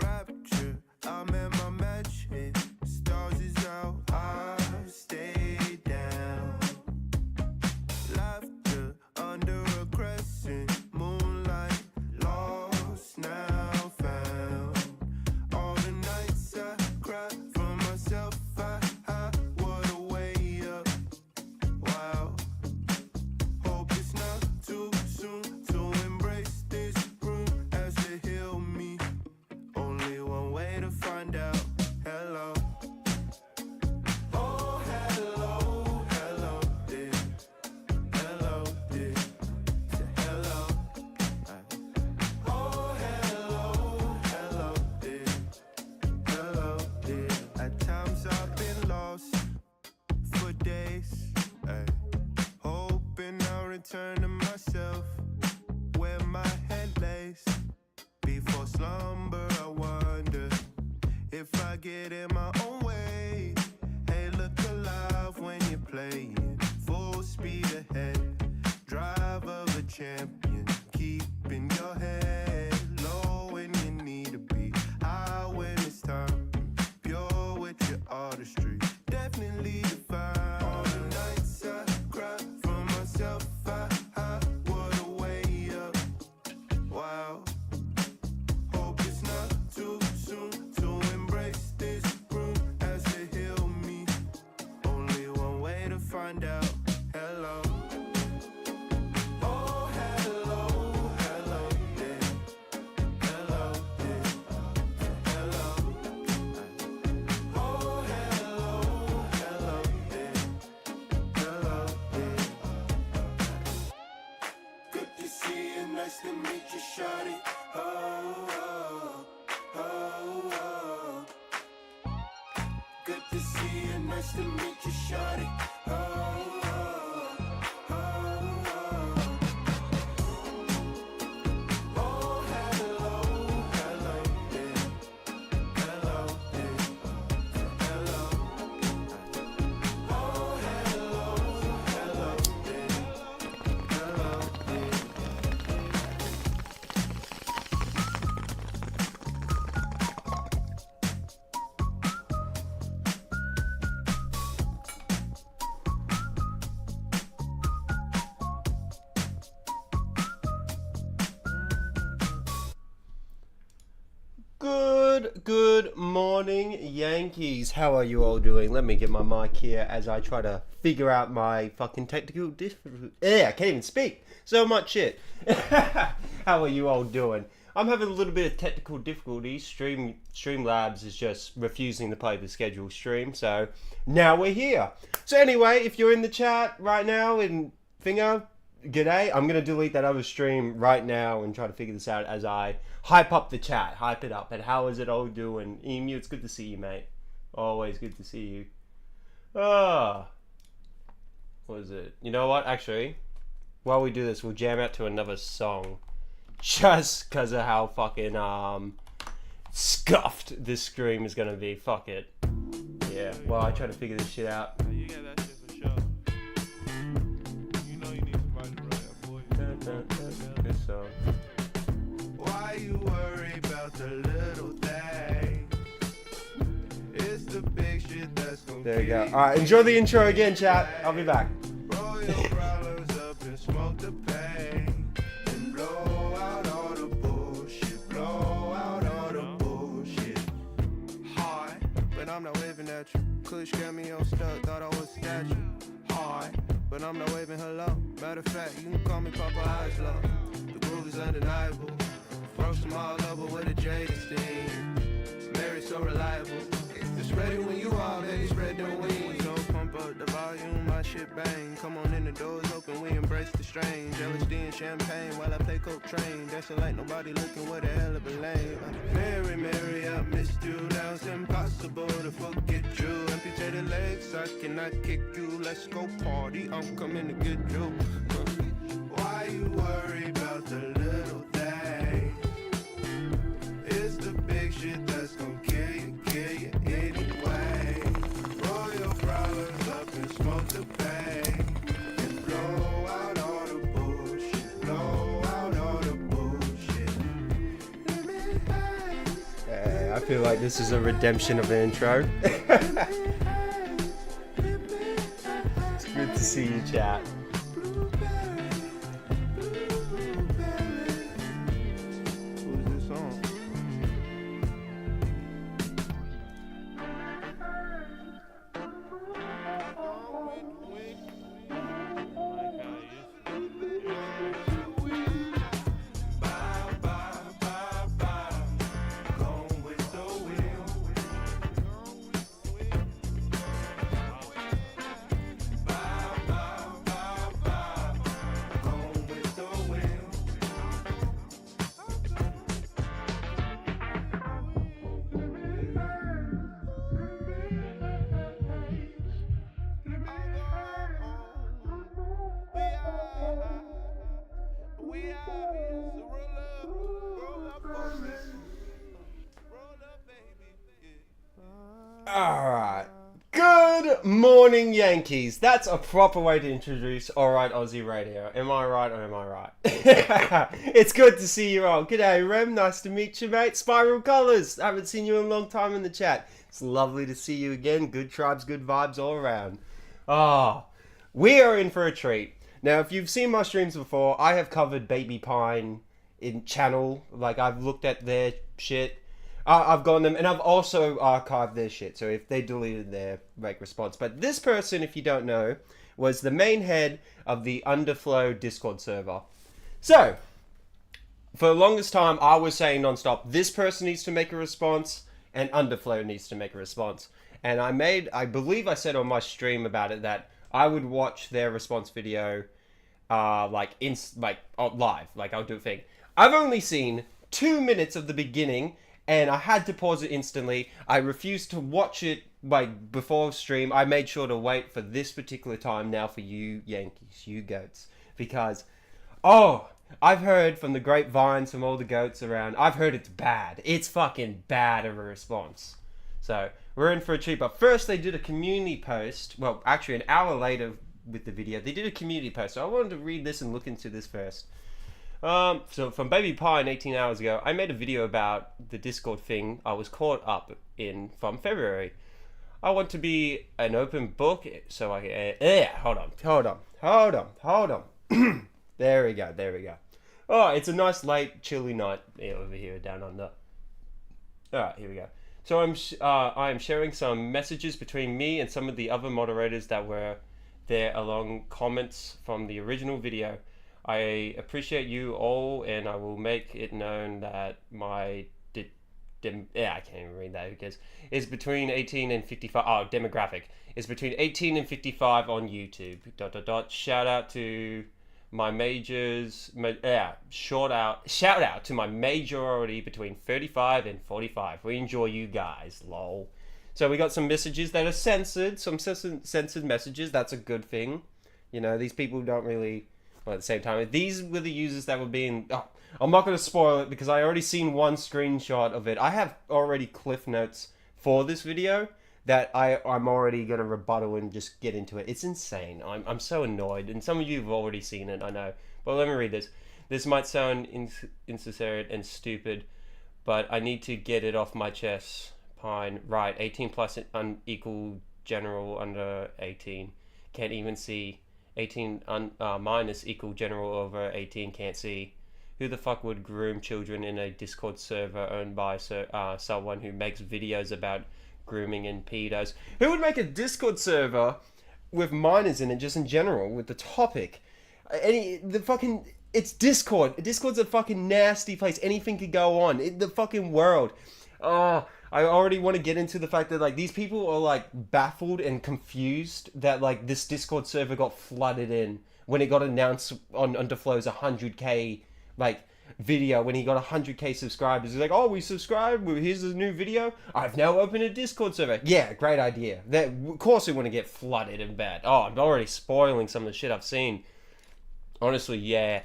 rapture. I'm in my magic. Stars is out, I stay down. Laughter under a crescent moonlight, lost now found. All the nights I cried for myself, what a way up. Wow. Hope it's not too soon to embrace this room as they heal me. Only one way to find out. Hello. Oh, hello, hello, dear. Hello, dear. Say hello. Oh, hello, hello, dear. Hello, dear. At times I've been lost for days. Ay. Hoping I'll return to myself where my head lays. Before slumber, I wonder if I get in my own way. Hey, look alive when you're playing full speed ahead. Drive of a champion, keeping your head low when you need to be high when it's time. Pure with your artistry, definitely divine. All the nights I cry for myself, what a way up. Wow. Hope it's not too soon to embrace this room as they heal me. Only one way to find out. Hello. Oh, hello, hello, dear. Hello, dear. Hello. Oh, hello, hello, dear. Hello, dear. Good to see you, nice to meet you, shawty. Oh, oh, oh, oh. Good to see you, nice to meet you, shawty. Oh, oh, oh, oh. Oh, hello, hello, dear. Hello, dear. Hello. Oh, hello, hello, dear. Hello, dear. Good morning, Yankees. How are you all doing? Let me get my mic here as I try to figure out my fucking technical difficulty. Yeah, I can't even speak. So much shit. How are you all doing? I'm having a little bit of technical difficulties. Streamlabs is just refusing to play the scheduled stream, so now we're here. So anyway, if you're in the chat right now in Finger, g'day. I'm going to delete that other stream right now and try to figure this out as I hype up the chat. Hype it up. And how is it all doing? Emu, it's good to see you, mate. Always good to see you. What is it? You know what? Actually, while we do this, we'll jam out to another song. Just because of how fucking scuffed this stream is going to be. Fuck it. Yeah, while I try to figure this shit out. You get that shit for sure. You know you need somebody to run that boy. Good song. Why you worry about the little thing? It's the big shit that's gonna There you go. Alright, enjoy the intro again, chat. I'll be back. Roll your problems up and smoke the pain. And blow out all the bullshit. Blow out all the bullshit. Hard, but I'm not waving at you. Kush got me on stuck, thought I was a statue. Hard, but I'm not waving hello. Matter of fact, you can call me Papa Eyes Low. The groove is undeniable. Roast them all over with a jaded steam. Mary so reliable. It's ready when you are, baby, spread the wings. So pump up the volume, my shit bang. Come on in, the doors open, we embrace the strange. LSD and champagne while I play coke train. Dancing like nobody looking, what a hell of a lane. Mary, Mary, I missed you. Now it's impossible to forget you. Amputated legs, I cannot kick you. Let's go party, I'm coming to get you. Why you worry about the little thing? It's the big shit that's gonna kill you anyway. Roll your problems up and smoke the pain. And blow out all the bullshit. Blow out all the bullshit. feel like this is a redemption of an intro. It's good to see you, chat. Who's this song? Gone with the wind. Gone with the wind. We are so roll up for me. Roll up, baby. Alright. Good morning, Yankees. That's a proper way to introduce Alright Aussie Radio. Am I right or am I right? It's good to see you all. G'day, Rem. Nice to meet you, mate. Spiral Colours. Haven't seen you in a long time in the chat. It's lovely to see you again. Good tribes, good vibes all around. We are in for a treat. Now, if you've seen my streams before, I have covered Baby Pine in channel. Like, I've looked at their shit. I've gone them, and I've also archived their shit. So if they deleted their response. But this person, if you don't know, was the main head of the Underflow Discord server. So, for the longest time, I was saying nonstop, this person needs to make a response, and Underflow needs to make a response. And I believe I said on my stream about it that I would watch their response video, live. Like, I'll do a thing. I've only seen 2 minutes of the beginning, and I had to pause it instantly. I refused to watch it before stream. I made sure to wait for this particular time now for you Yankees, you goats. Because, I've heard from the grapevines from all the goats around, I've heard it's bad. It's fucking bad of a response. So, we're in for a treat. But first they did a community post. Well, actually an hour later with the video, they did a community post. So I wanted to read this and look into this first. So from Baby Pine 18 hours ago, I made a video about the Discord thing I was caught up in from February. I want to be an open book, so I can... hold on. There we go. Oh, it's a nice late, chilly night over here down under. Alright, here we go. So I am sharing some messages between me and some of the other moderators that were there along comments from the original video. I appreciate you all, and I will make it known that my I can't even read that because is between 18 and 55. Demographic is between 18 and 55 on YouTube. ... Shout out to my majors. Shout out to my majority between 35 and 45. We enjoy you guys, lol. So we got some messages that are censored. Some censored messages. That's a good thing. You know, these people don't really. Well, at the same time, these were the users that were being... I'm not going to spoil it because I already seen one screenshot of it. I have already cliff notes for this video that I'm already going to rebuttal and just get into it. It's insane. I'm so annoyed. And some of you have already seen it, I know. But let me read this. This might sound insincere and stupid, but I need to get it off my chest. Pine. Right. 18 plus equal general under 18. Can't even see... 18 minus equal general over 18 can't see. Who the fuck would groom children in a Discord server owned by someone who makes videos about grooming and pedos? Who would make a Discord server with minors in it just in general with the topic? It's Discord. Discord's a fucking nasty place. Anything could go on. The fucking world. I already want to get into the fact that like these people are like baffled and confused that like this Discord server got flooded in when it got announced on Underflow's 100k like video when he got 100k subscribers. He's like, oh, we subscribed. Here's a new video. I've now opened a Discord server. Yeah, great idea. Of course we want to get flooded and bad. Oh, I'm already spoiling some of the shit I've seen. Honestly, yeah.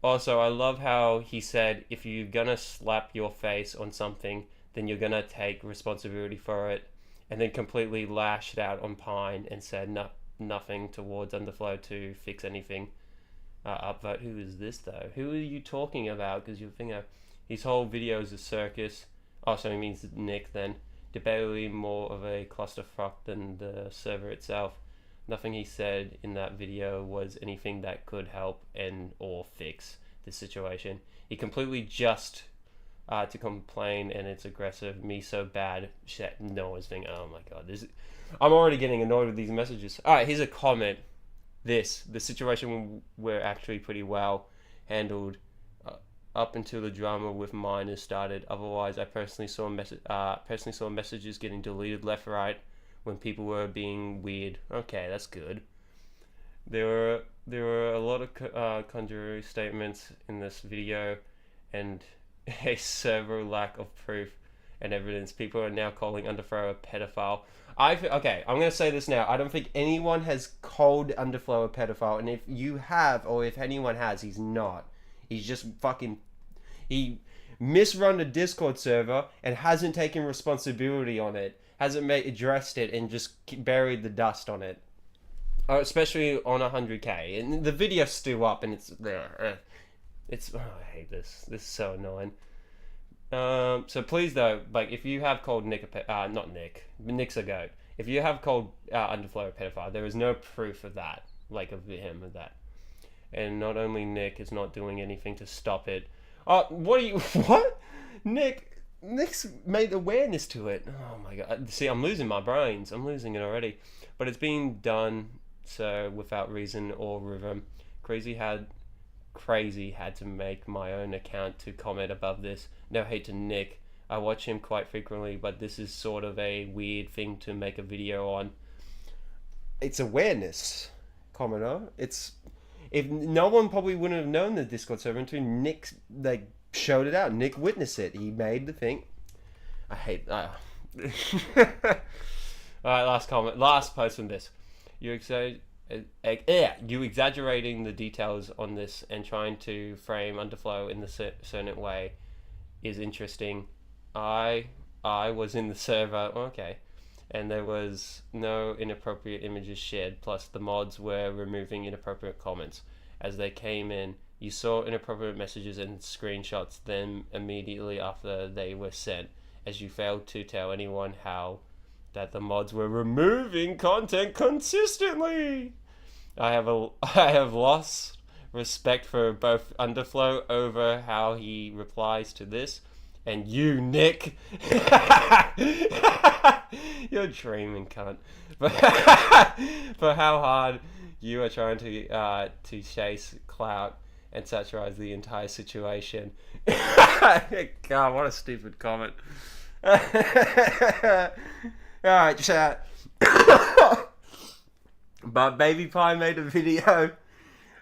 Also, I love how he said if you're gonna slap your face on something, then you're gonna take responsibility for it, and then completely lashed out on Pine and said nothing towards Underflow to fix anything. Upvote. Who is this though? Who are you talking about? Because you think his whole video is a circus. Oh, so he means Nick then. Debatably more of a clusterfuck than the server itself. Nothing he said in that video was anything that could help and or fix this situation. He completely just to complain, and it's aggressive. Me so bad. Shit, no one's thinking, oh my god, I'm already getting annoyed with these messages. Alright, here's a comment. The situation were actually pretty well handled up until the drama with minors started. Otherwise, I personally saw messages getting deleted left right when people were being weird. Okay, that's good. There were a lot of contrary statements in this video, and a severe lack of proof and evidence. People are now calling Underflow a pedophile. Okay, I'm gonna say this now. I don't think anyone has called Underflow a pedophile, and if you have, or if anyone has, he's not. He's just fucking... He misrun the Discord server and hasn't taken responsibility on it. Hasn't addressed it and just buried the dust on it. Especially on 100k. And the video's still up and it's there. Oh, I hate this. This is so annoying. So please though, like if you have called Nick's a goat. If you have called Underflow a pedophile, there is no proof of that. Like of him of that. And not only Nick is not doing anything to stop it. What? Nick's made awareness to it. Oh my god. See, I'm losing my brains. I'm losing it already. But it's being done so without reason or rhythm. Crazy had to make my own account to comment above this. No hate to Nick. I watch him quite frequently, but this is sort of a weird thing to make a video on. It's awareness, commenter. If no one probably wouldn't have known the Discord server until Nick showed it out. Nick witnessed it. He made the thing. I hate that. Alright, last comment. Last post on this. You exaggerating the details on this and trying to frame Underflow in the certain way is interesting. I was in the server, okay, and there was no inappropriate images shared, plus the mods were removing inappropriate comments as they came in. You saw inappropriate messages and screenshots then immediately after they were sent, as you failed to tell anyone how that the mods were removing content consistently. I have lost respect for both Underflow over how he replies to this, and you, Nick. You're dreaming, cunt. For how hard you are trying to chase clout and satirize the entire situation. God, what a stupid comment. Alright, chat. But Baby Pie made a video.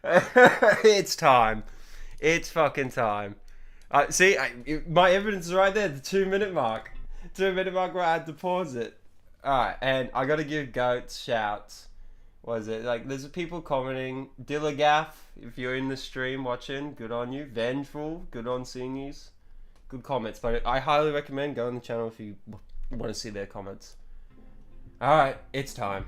It's time. It's fucking time. See, my evidence is right there, the 2-minute mark. 2-minute mark where I had to pause it. Alright, and I gotta give goats shouts. What is it? Like, there's people commenting. Dillagaff, if you're in the stream watching, good on you. Vengeful, good on seeing yous. Good comments, but I highly recommend going on the channel if you want to see their comments. Alright, it's time.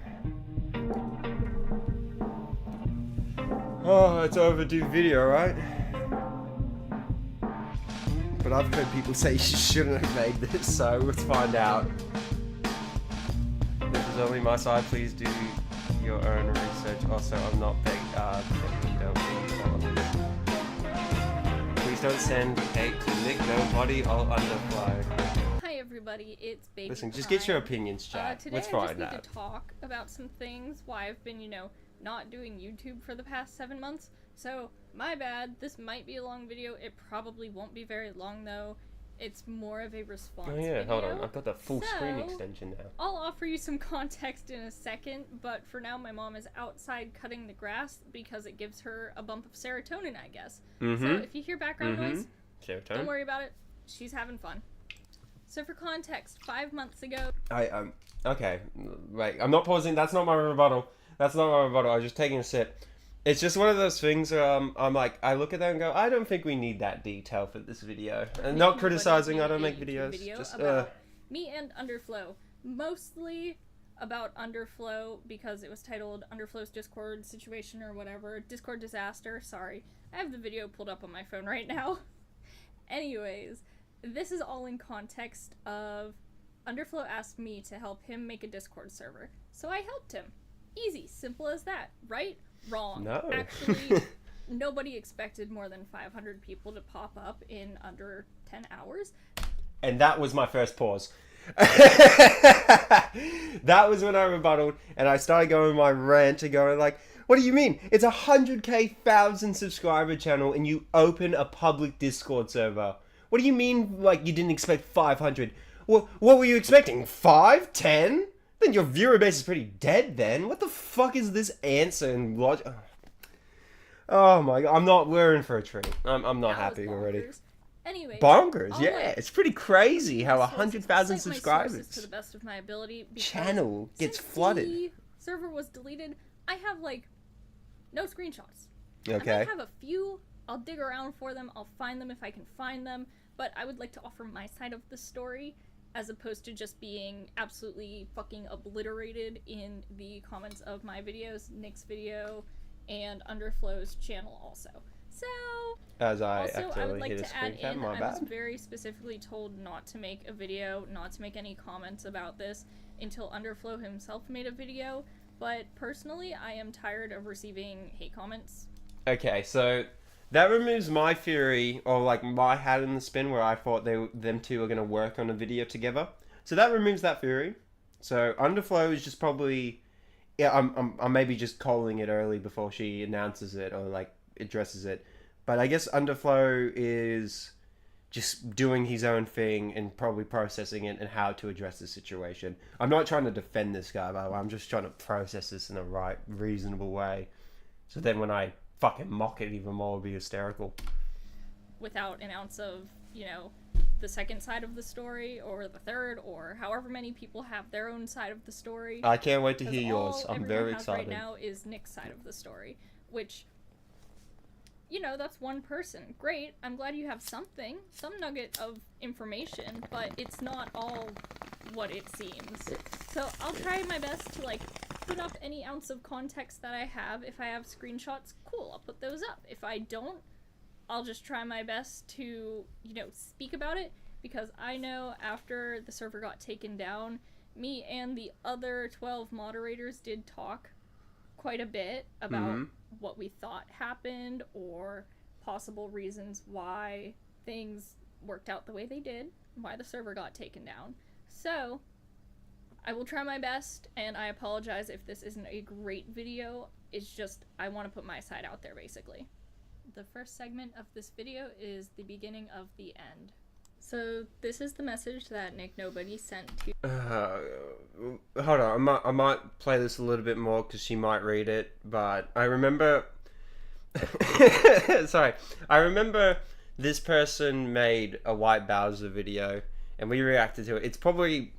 Oh, it's overdue video, right? But I've heard people say you shouldn't have made this, so let's find out. This is only my side, please do your own research. Also, I'm not begging, please don't send hate to Nick, nobody, I'll Underflow. Hi everybody, it's Baby Listen, just Pie. get your opinions, chat. Today Let's I find just need out. to talk about some things, why I've been, not doing YouTube for the past 7 months. So, my bad, this might be a long video, it probably won't be very long though. It's more of a response Oh yeah, video. hold on, I've got the full screen extension now. I'll offer you some context in a second, but for now my mom is outside cutting the grass because it gives her a bump of serotonin, I guess. So if you hear background noise, don't worry about it, she's having fun. So for context, 5 months ago... Okay, wait, I'm not pausing, that's not my rebuttal. That's not my rebuttal, I was just taking a sip. It's just one of those things where I'm like, I look at that and go, I don't think we need that detail for this video. And not criticizing, I don't make videos. Just, about me and Underflow. Mostly about Underflow because it was titled Underflow's Discord situation or whatever. Discord disaster, sorry. I have the video pulled up on my phone right now. Anyways, this is all in context of Underflow asked me to help him make a Discord server. So I helped him. Easy, simple as that. Right? Wrong. No. Actually, nobody expected more than 500 people to pop up in under 10 hours. And that was my first pause. That was when I rebutted and I started going my rant and going like, what do you mean? It's 100k 1,000 subscriber channel and you open a public Discord server. What do you mean like you didn't expect 500? What were you expecting? 5? 10? Then your viewer base is pretty dead then. What the fuck is this answer and logic? Oh my god, we're in for a treat. I'm not happy already. Anyway, bonkers, yeah. It's pretty crazy how 100,000 subscribers to the best of my ability. Channel gets Since flooded. The server was deleted. I have like no screenshots. Okay. I might have a few. I'll dig around for them. I'll find them if I can find them. But I would like to offer my side of the story, as opposed to just being absolutely fucking obliterated in the comments of my videos, Nick's video, and Underflow's channel also. So, As I also, I accidentally would like hit a to add screen cap, in, my I bad. was very specifically told not to make a video, not to make any comments about this until Underflow himself made a video, but personally, I am tired of receiving hate comments. Okay, so that removes my theory, or like my hat in the spin where I thought them two are going to work on a video together. So that removes that theory. So Underflow is just probably, yeah, I'm maybe just calling it early before she announces it or like addresses it. But I guess Underflow is just doing his own thing and probably processing it and how to address the situation. I'm not trying to defend this guy, by the way. I'm just trying to process this in a right, reasonable way. So then when I fucking mock it even more, it'll be hysterical. Without an ounce of, the second side of the story, or the third, or however many people have their own side of the story. I can't wait to hear All yours. I'm everyone very has excited. right now is Nick's side of the story, which, that's one person. Great. I'm glad you have something, some nugget of information, but it's not all what it seems. So I'll try my best to, put up any ounce of context that I have. If I have screenshots, cool, I'll put those up. If I don't, I'll just try my best to, speak about it, because I know after the server got taken down, me and the other 12 moderators did talk quite a bit about what we thought happened, or possible reasons why things worked out the way they did, why the server got taken down. So, I will try my best, and I apologize if this isn't a great video. It's just, I want to put my side out there, basically. The first segment of this video is the beginning of the end. So, this is the message that Nick Nobody sent to... Hold on, I might play this a little bit more because she might read it, but I remember... Sorry. I remember this person made a White Bowser video, and we reacted to it. It's probably...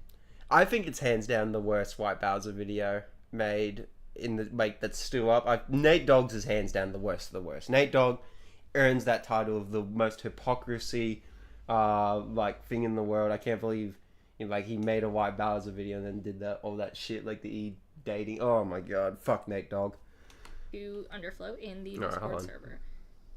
I think it's hands down the worst White Bowser video made in the that's still up. Nate Dogg's is hands down the worst of the worst. Nate Dogg earns that title of the most hypocrisy thing in the world. I can't believe he made a White Bowser video and then did all that shit the dating. Oh my god, fuck Nate Dogg. To Underflow in the Discord server.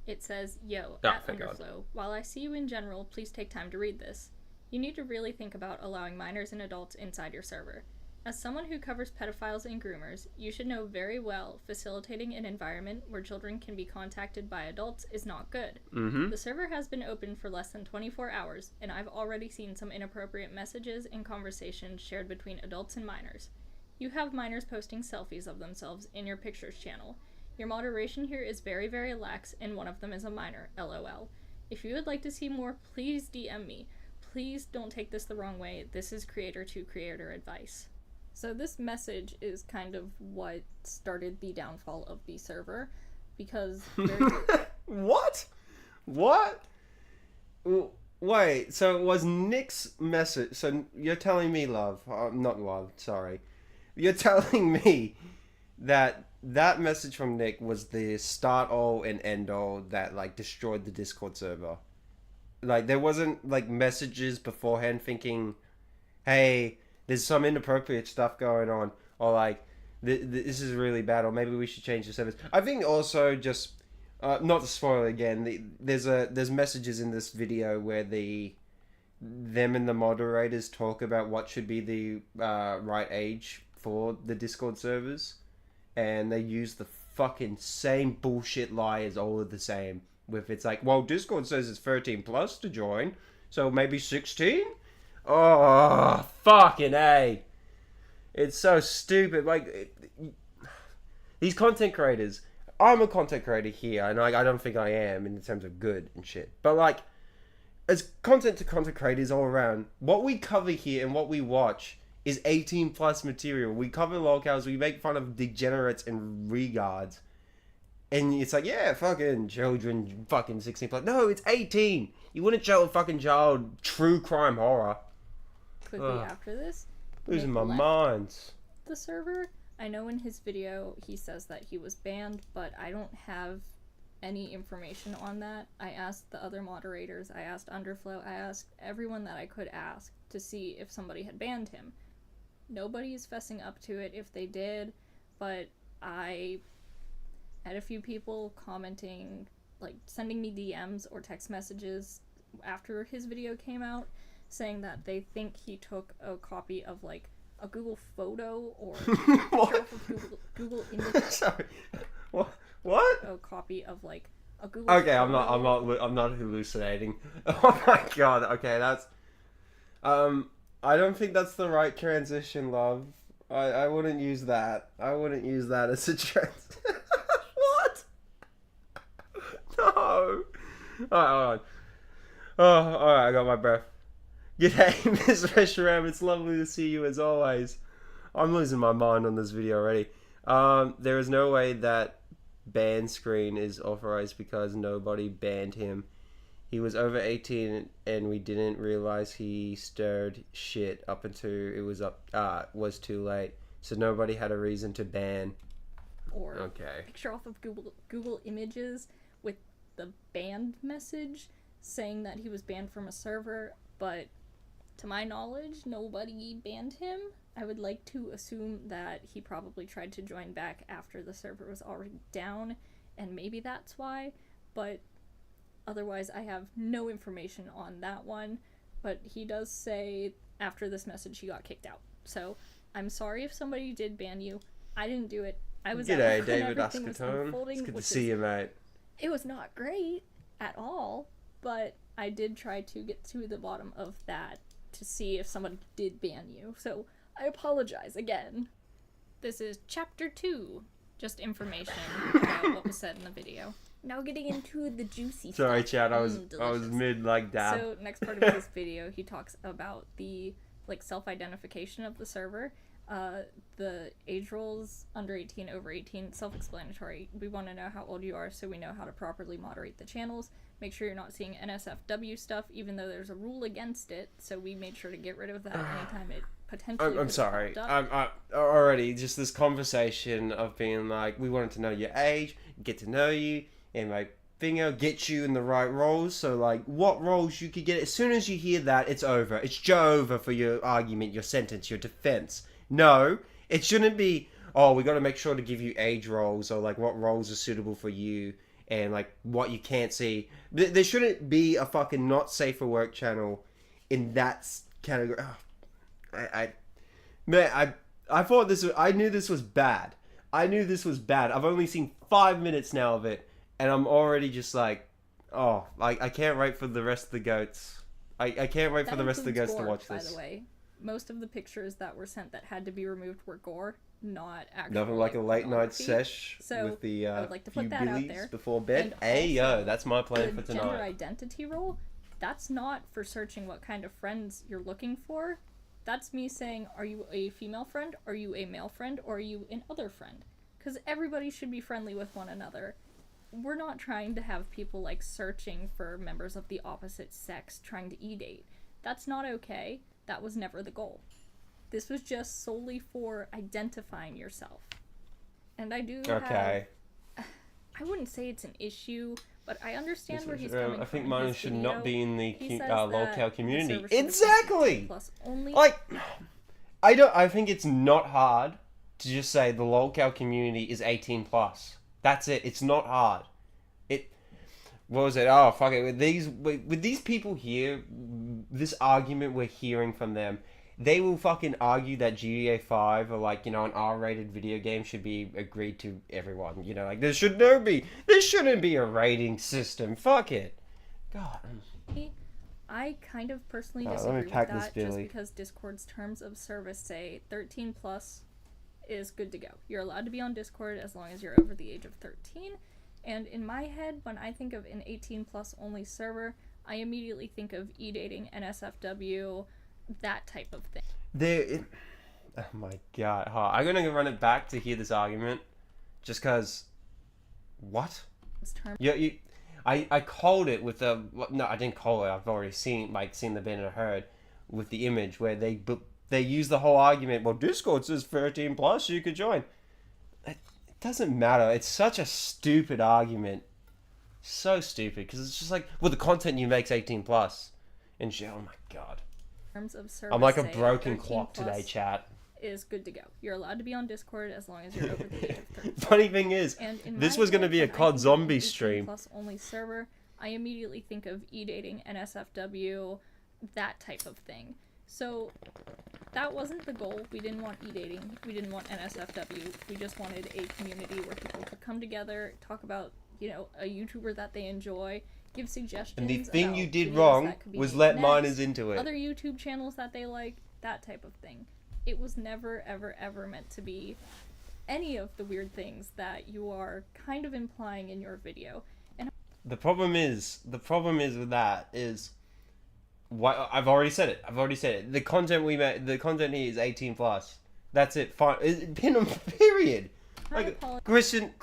It says, "Yo, at Underflow, while I see you in general, please take time to read this. You need to really think about allowing minors and adults inside your server. As someone who covers pedophiles and groomers, you should know very well facilitating an environment where children can be contacted by adults is not good. The server has been open for less than 24 hours, and I've already seen some inappropriate messages and conversations shared between adults and minors. You have minors posting selfies of themselves in your pictures channel. Your moderation here is very, very lax, and one of them is a minor, LOL. If you would like to see more, please DM me. Please don't take this the wrong way. This is creator to creator advice." So this message is kind of what started the downfall of the server, because What? Wait, so it was Nick's message. So you're telling me, love, not love, sorry. You're telling me that message from Nick was the start all and end all that destroyed the Discord server. There wasn't messages beforehand thinking, hey, there's some inappropriate stuff going on, or this is really bad, or maybe we should change the service. I think also just not to spoil it again, there's messages in this video where them and the moderators talk about what should be the right age for the Discord servers, and they use the fucking same bullshit lie as all of the same. With it's like, well, Discord says it's 13 plus to join, so maybe 16. Oh, fucking A. It's so stupid. Like, these content creators. I'm a content creator here, and I don't think I am in terms of good and shit. But, like, as content creators all around, what we cover here and what we watch is 18 plus material. We cover lolcows, we make fun of degenerates and regards. And it's like, yeah, fucking children, fucking 16 plus. No, it's 18. You wouldn't show a fucking child true crime horror. Quickly after this, losing my mind. The server. I know in his video he says that he was banned, but I don't have any information on that. I asked the other moderators, I asked Underflow, I asked everyone that I could ask to see if somebody had banned him. Nobody is fessing up to it if they did, but I had a few people commenting, like sending me DMs or text messages after his video came out, saying that they think he took a copy of like a Google photo or Google image. Sorry. What? A copy of like a Google. Okay, photo. I'm not hallucinating. Oh my god. Okay, that's. I don't think that's the right transition, love. I wouldn't use that. I wouldn't use that as a trans. What? No. Alright, hold on. Oh, alright, I got my breath. G'day, Miss Reshiram. It's lovely to see you as always. I'm losing my mind on this video already. There is no way that ban screen is authorized because nobody banned him. He was over 18 and we didn't realize he stirred shit up until it was too late. So nobody had a reason to ban. Or okay. Picture off of Google Images with the banned message saying that he was banned from a server, but to my knowledge, nobody banned him. I would like to assume that he probably tried to join back after the server was already down, and maybe that's why, but otherwise I have no information on that one. But he does say after this message he got kicked out. So I'm sorry if somebody did ban you. I didn't do it. I was G'day, at work when David everything was Ascatone. unfolding, It's good to which see you, mate. It was not great at all, but I did try to get to the bottom of that to see if somebody did ban you. So I apologize again. This is chapter 2. Just information about what was said in the video. Now getting into the juicy Sorry, stuff. Chad. I was Delicious. mid like dab. So next part of this video, he talks about the like self-identification of the server. The age rules under 18, over 18, self-explanatory. We want to know how old you are so we know how to properly moderate the channels. Make sure you're not seeing NSFW stuff, even though there's a rule against it. So we made sure to get rid of that anytime it potentially. I'm sorry. I'm already just this conversation of being like, we wanted to know your age, get to know you, and like get you in the right roles. So like, what roles you could get as soon as you hear that, it's over. It's over for your argument, your sentence, your defense. No, it shouldn't be, oh, we got to make sure to give you age roles or like what roles are suitable for you and like what you can't see. There shouldn't be a fucking not safe for work channel in that category. Oh, I thought this was, I knew this was bad. I've only seen 5 minutes now of it and I'm already just like, oh, like I can't wait for the rest of the goats. I can't wait for the rest of the goats to watch this. By the way. Most of the pictures that were sent that had to be removed were gore, not actual. Nothing like a late night pornography. sesh So, with the I would like to few put that out billies there. before bed. And Hey yo, also, that's my plan the for gender tonight. identity role, that's not for searching what kind of friends you're looking for. That's me saying, are you a female friend, are you a male friend, or are you an other friend? Because everybody should be friendly with one another. We're not trying to have people like searching for members of the opposite sex trying to e-date. That's not okay. That was never the goal. This was just solely for identifying yourself. And I do Okay. I wouldn't say it's an issue, but I understand where he's coming from. I think in mine his should video. not be in the He says lolcow that community. the server should be Exactly. plus only. Like, I think it's not hard to just say the lolcow community is 18 plus. That's it. It's not hard. what was it? Oh, fuck it. With these people here, this argument we're hearing from them, they will fucking argue that GTA 5 or like, you know, an R-rated video game should be agreed to everyone. You know, like there shouldn't be a rating system. Fuck it. God. I kind of personally Let me disagree with pack that this, just Billy. because Discord's terms of service say 13 plus is good to go. You're allowed to be on Discord as long as you're over the age of 13. And in my head, when I think of an 18 plus only server, I immediately think of e-dating, NSFW, that type of thing. Oh my god. I'm going to run it back to hear this argument just because... What? I called it with a... No, I didn't call it. I've already seen the been and heard with the image where they use the whole argument, well, Discord says 13 plus, you could join. It doesn't matter. It's such a stupid argument. So stupid, because it's just like, well, the content you make's 18 plus. And shit, oh my god. Terms of service I'm like a broken clock today, chat. Is good to go. You're allowed to be on Discord as long as you're over the age of 13. Funny thing is, this was going to be a COD zombie stream. Plus only server, I immediately think of e-dating, NSFW, that type of thing. So that wasn't the goal. We didn't want e-dating. We didn't want NSFW. We just wanted a community where people could come together, talk about, you know, a YouTuber that they enjoy, give suggestions. And the thing you did videos wrong that could be was made let next, minors into it. Other YouTube channels that they like, that type of thing. It was never, ever, ever meant to be any of the weird things that you are kind of implying in your video. And the problem is with that is, why I've already said it. The content we made, the content here is 18 plus. That's it. Fine. Period. Like Kristen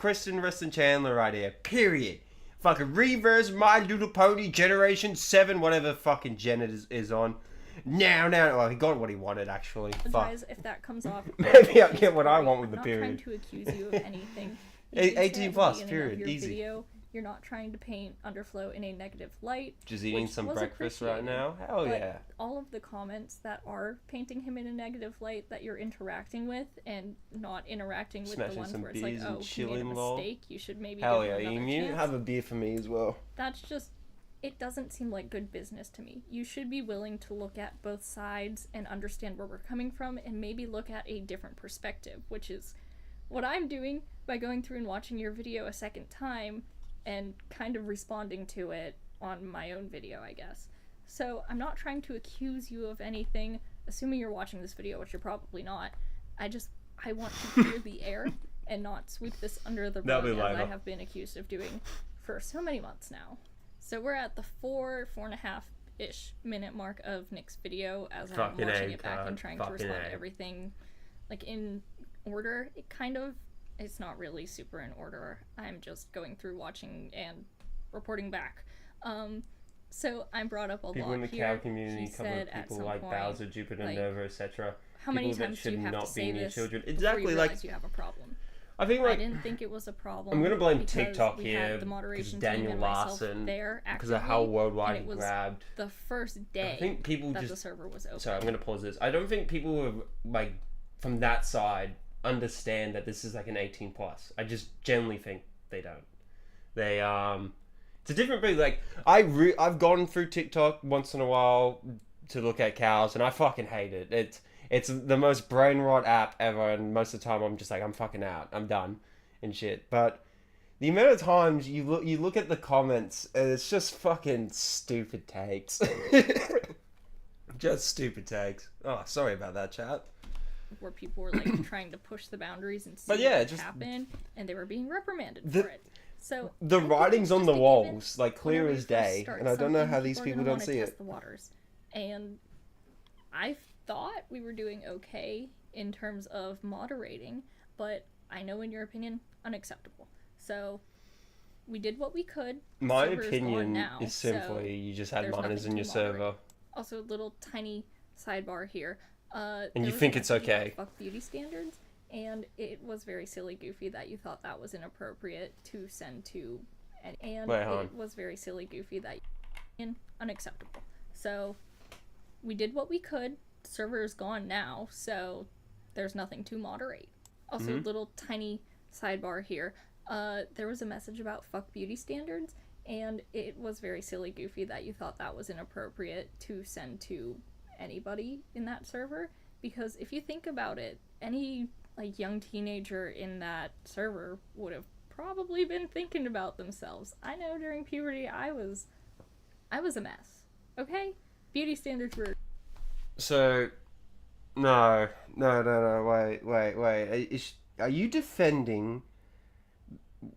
Rustin Chandler right here. Period. Fucking reverse My Little Pony Generation 7, whatever fucking gen it is on. Now, well, he got what he wanted, actually. Guys, if that comes off, maybe I'll get what I want with the period. I'm not trying to accuse you of anything. 18 plus, period, easy. Video, you're not trying to paint Underflow in a negative light. Just eating some breakfast right now? Hell yeah. All of the comments that are painting him in a negative light that you're interacting with and not interacting with the ones where it's like, oh, you made a mistake, you should maybe give him another chance. Have a beer for me as well. That's just... It doesn't seem like good business to me. You should be willing to look at both sides and understand where we're coming from and maybe look at a different perspective, which is what I'm doing by going through and watching your video a second time and kind of responding to it on my own video, I guess. So I'm not trying to accuse you of anything, assuming you're watching this video, which you're probably not. I want to clear the air and not sweep this under the rug as I have been accused of doing for so many months now. So we're at the 4.5-ish minute mark of Nick's video as I'm watching it back and trying to respond to everything like in order. It's not really super in order. I'm just going through watching and reporting back. So I'm brought up a people lot in the here. cow community, cover people like Bowser, Jupiter, like, Nova, etc. How many times do you have to say this children. before Exactly, you realize like you have a problem? I didn't think it was a problem. I'm gonna blame because TikTok we here had the because moderation Daniel team and myself Larson, there because of how worldwide and he it was grabbed. the first day I think people that just the server was open. Sorry, I'm gonna pause this. I don't think people who are like from that side understand that this is like an 18 plus. I just generally think they don't. They it's a different breed. Like I've gone through TikTok once in a while to look at cows, and I fucking hate it. It's the most brain rot app ever, and most of the time I'm just like, I'm fucking out. I'm done and shit. But the amount of times you look at the comments and it's just fucking stupid takes. Just stupid takes. Oh, sorry about that, chat. Where people were like trying to push the boundaries and see what happened, and they were being reprimanded for it. So the writing's on the walls, like clear as day, and I don't know how these people don't see it. The waters. And I thought we were doing okay in terms of moderating, but I know in your opinion, unacceptable. So we did what we could. My opinion is simply you just had minors in your server. Also, little tiny sidebar here. And you think it's okay. Fuck beauty standards, and it was very silly goofy that you thought that was inappropriate to send to, and it was very silly goofy that unacceptable. So we did what we could. Server is gone now, so there's nothing to moderate. Also, little tiny sidebar here. There was a message about fuck beauty standards, And it was very silly goofy that you thought that was inappropriate to send to anybody in that server, because if you think about it, any like young teenager in that server would have probably been thinking about themselves. I know during puberty I was a mess. Okay? Beauty standards were... So, no, wait. Are you defending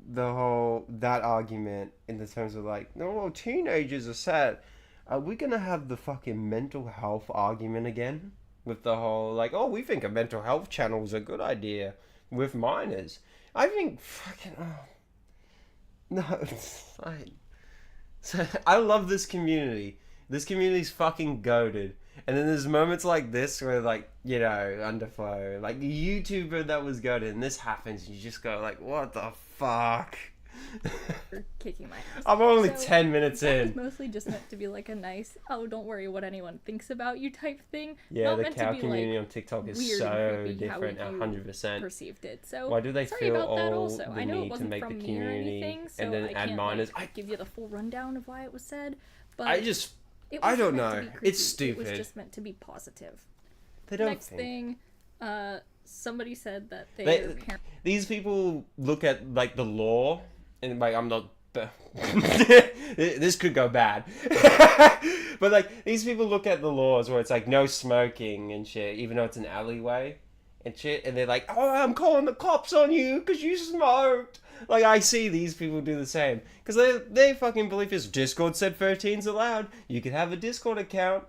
the whole, that argument in the terms of like, no, well, teenagers are sad? Are we gonna have the fucking mental health argument again? With the whole, like, oh, we think a mental health channel is a good idea with minors. I think fucking, oh. No, it's fine. So, I love this community. This community's fucking goated. And then there's moments like this where, like, you know, Underflow, like the YouTuber that was goated, and this happens, and you just go like, what the fuck? Kicking my ass. I'm only 10 minutes in. It's mostly just meant to be like a nice, oh, don't worry what anyone thinks about you type thing. Yeah, Not the meant cow to be, community like, on TikTok is weird so and creepy different, how you 100%. perceived it. So Why do they sorry feel about that all also. the I know it need to wasn't make the from me or community anything, so and then I add can't minors? like, give you the full rundown of why it was said. But I just, it I wasn't don't meant to know. be creepy. It's stupid. It was just meant to be positive. They don't Next think. thing, somebody said that They- their parents... These people look at like the law, and like I'm not. This could go bad. But like these people look at the laws where it's like no smoking and shit, even though it's an alleyway and shit, and they're like, oh, I'm calling the cops on you because you smoked. Like, I see these people do the same because they fucking believe is Discord said 13's allowed. You can have a Discord account.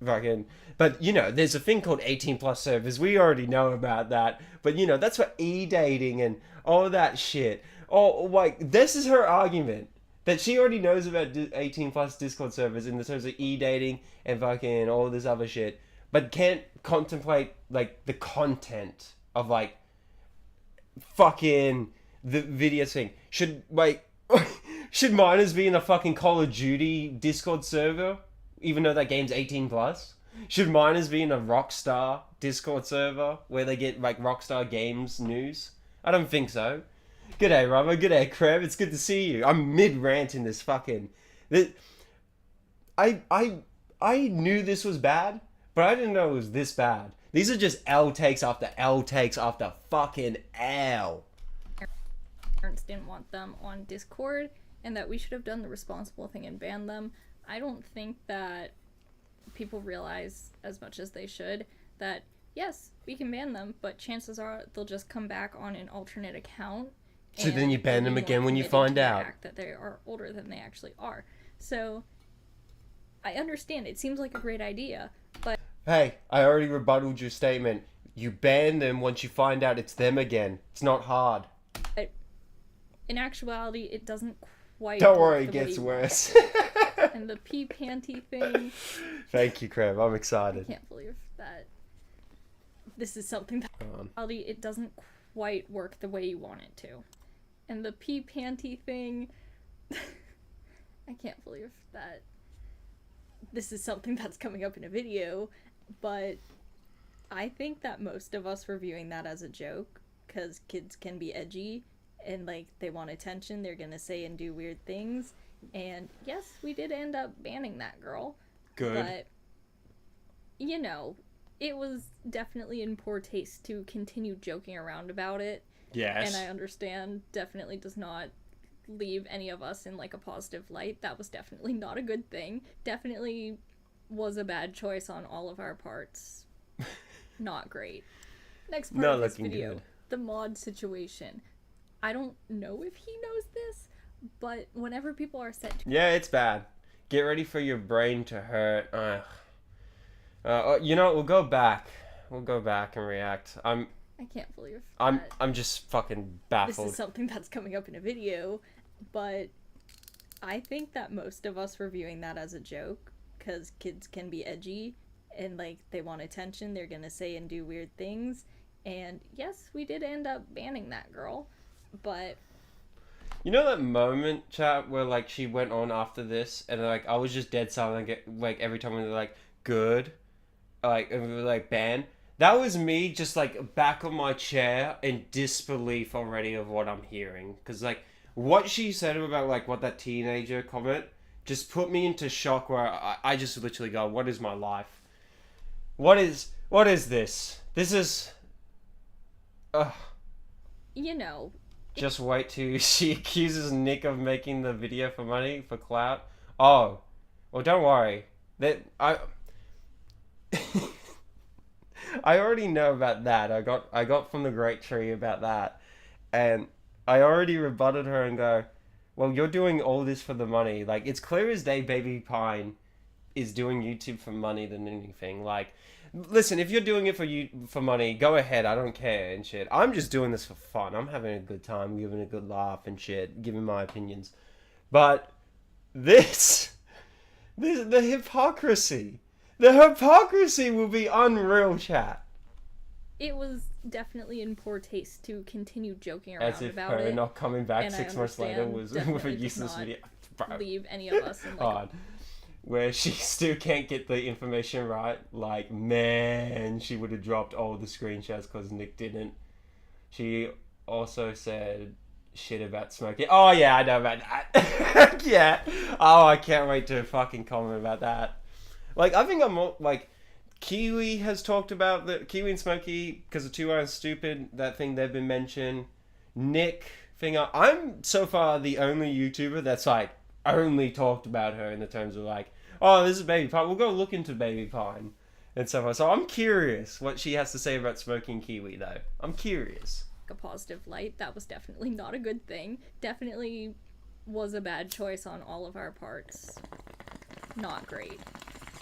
Fucking, but you know, there's a thing called 18 plus servers. We already know about that. But you know, that's for e-dating and all that shit. Oh, like, this is her argument. That she already knows about 18 plus Discord servers in the terms of e-dating and fucking all this other shit. But can't contemplate, like, the content of, like, fucking the video thing. Should, like, should minors be in a fucking Call of Duty Discord server? Even though that game's 18 plus? Should minors be in a Rockstar Discord server where they get, like, Rockstar Games news? I don't think so. G'day, Rama. G'day, Kreb. It's good to see you. I'm mid-rant in this fucking... I knew this was bad, but I didn't know it was this bad. These are just L takes after L takes after fucking L. Parents didn't want them on Discord, and that we should have done the responsible thing and banned them. I don't think that people realize as much as they should that, yes, we can ban them, but chances are they'll just come back on an alternate account. So then you ban them again when you find out that they are older than they actually are. So I understand it seems like a great idea, but hey, I already rebutted your statement. You ban them once you find out it's them again. It's not hard. In actuality, it doesn't quite. Don't worry, it gets worse. And the pee panty thing. Thank you, Kreb. I'm excited. I can't believe that this is something that in reality it doesn't quite work the way you want it to. And the pee panty thing, I can't believe that this is something that's coming up in a video, but I think that most of us were viewing that as a joke, because kids can be edgy, and, like, they want attention, they're gonna say and do weird things, and yes, we did end up banning that girl. Good. But, you know, it was definitely in poor taste to continue joking around about it. Yes. And I understand definitely does not leave any of us in, like, a positive light. That was definitely not a good thing. Definitely was a bad choice on all of our parts. Not great. Next part of this video. Good. The mod situation. I don't know if he knows this, but whenever people are set to... Yeah, it's bad. Get ready for your brain to hurt. You know what? We'll go back. We'll go back and react. I can't believe I'm that just fucking baffled. this is something that's coming up in a video, but I think that most of us were viewing that as a joke, because kids can be edgy, and, like, they want attention, they're gonna say and do weird things, and yes, we did end up banning that girl, but... You know that moment, chat, where, like, she went on after this, and, like, I was just dead silent, like, every time we were like, good, like, and we were like, ban. That was me just, like, back on my chair in disbelief already of what I'm hearing. Because, like, what she said about like what that teenager comment just put me into shock where I just literally go, what is my life? What is this? This is You know. Just wait till she accuses Nick of making the video for money, for clout. Oh. Well, don't worry. That I already know about that. I got from the Great Tree about that. And I already rebutted her and go, well, you're doing all this for the money. Like, it's clear as day Baby Pine is doing YouTube for money than anything. Like, listen, if you're doing it for money, go ahead. I don't care and shit. I'm just doing this for fun. I'm having a good time, giving a good laugh and shit, giving my opinions. But the hypocrisy. The hypocrisy will be unreal, chat. It was definitely in poor taste to continue joking around As if about her it. not coming back and 6 months later was with a useless video. Bro. Leave any of us in like Where she still can't get the information right. Like, man, she would have dropped all the screenshots because Nick didn't. She also said shit about smoking. Oh, yeah, I know about that. Yeah. Oh, I can't wait to fucking comment about that. Like, I think I'm more, like, Kiwi has talked about the Kiwi and Smokey because the 2 Iron Stupid, that thing they've been mentioned. Nick Finger. I'm so far the only YouTuber that's like only talked about her in the terms of like, oh, this is Baby Pine. We'll go look into Baby Pine and stuff. So I'm curious what she has to say about smoking Kiwi though. I'm curious. a positive light. That was definitely not a good thing. Definitely was a bad choice on all of our parts. Not great.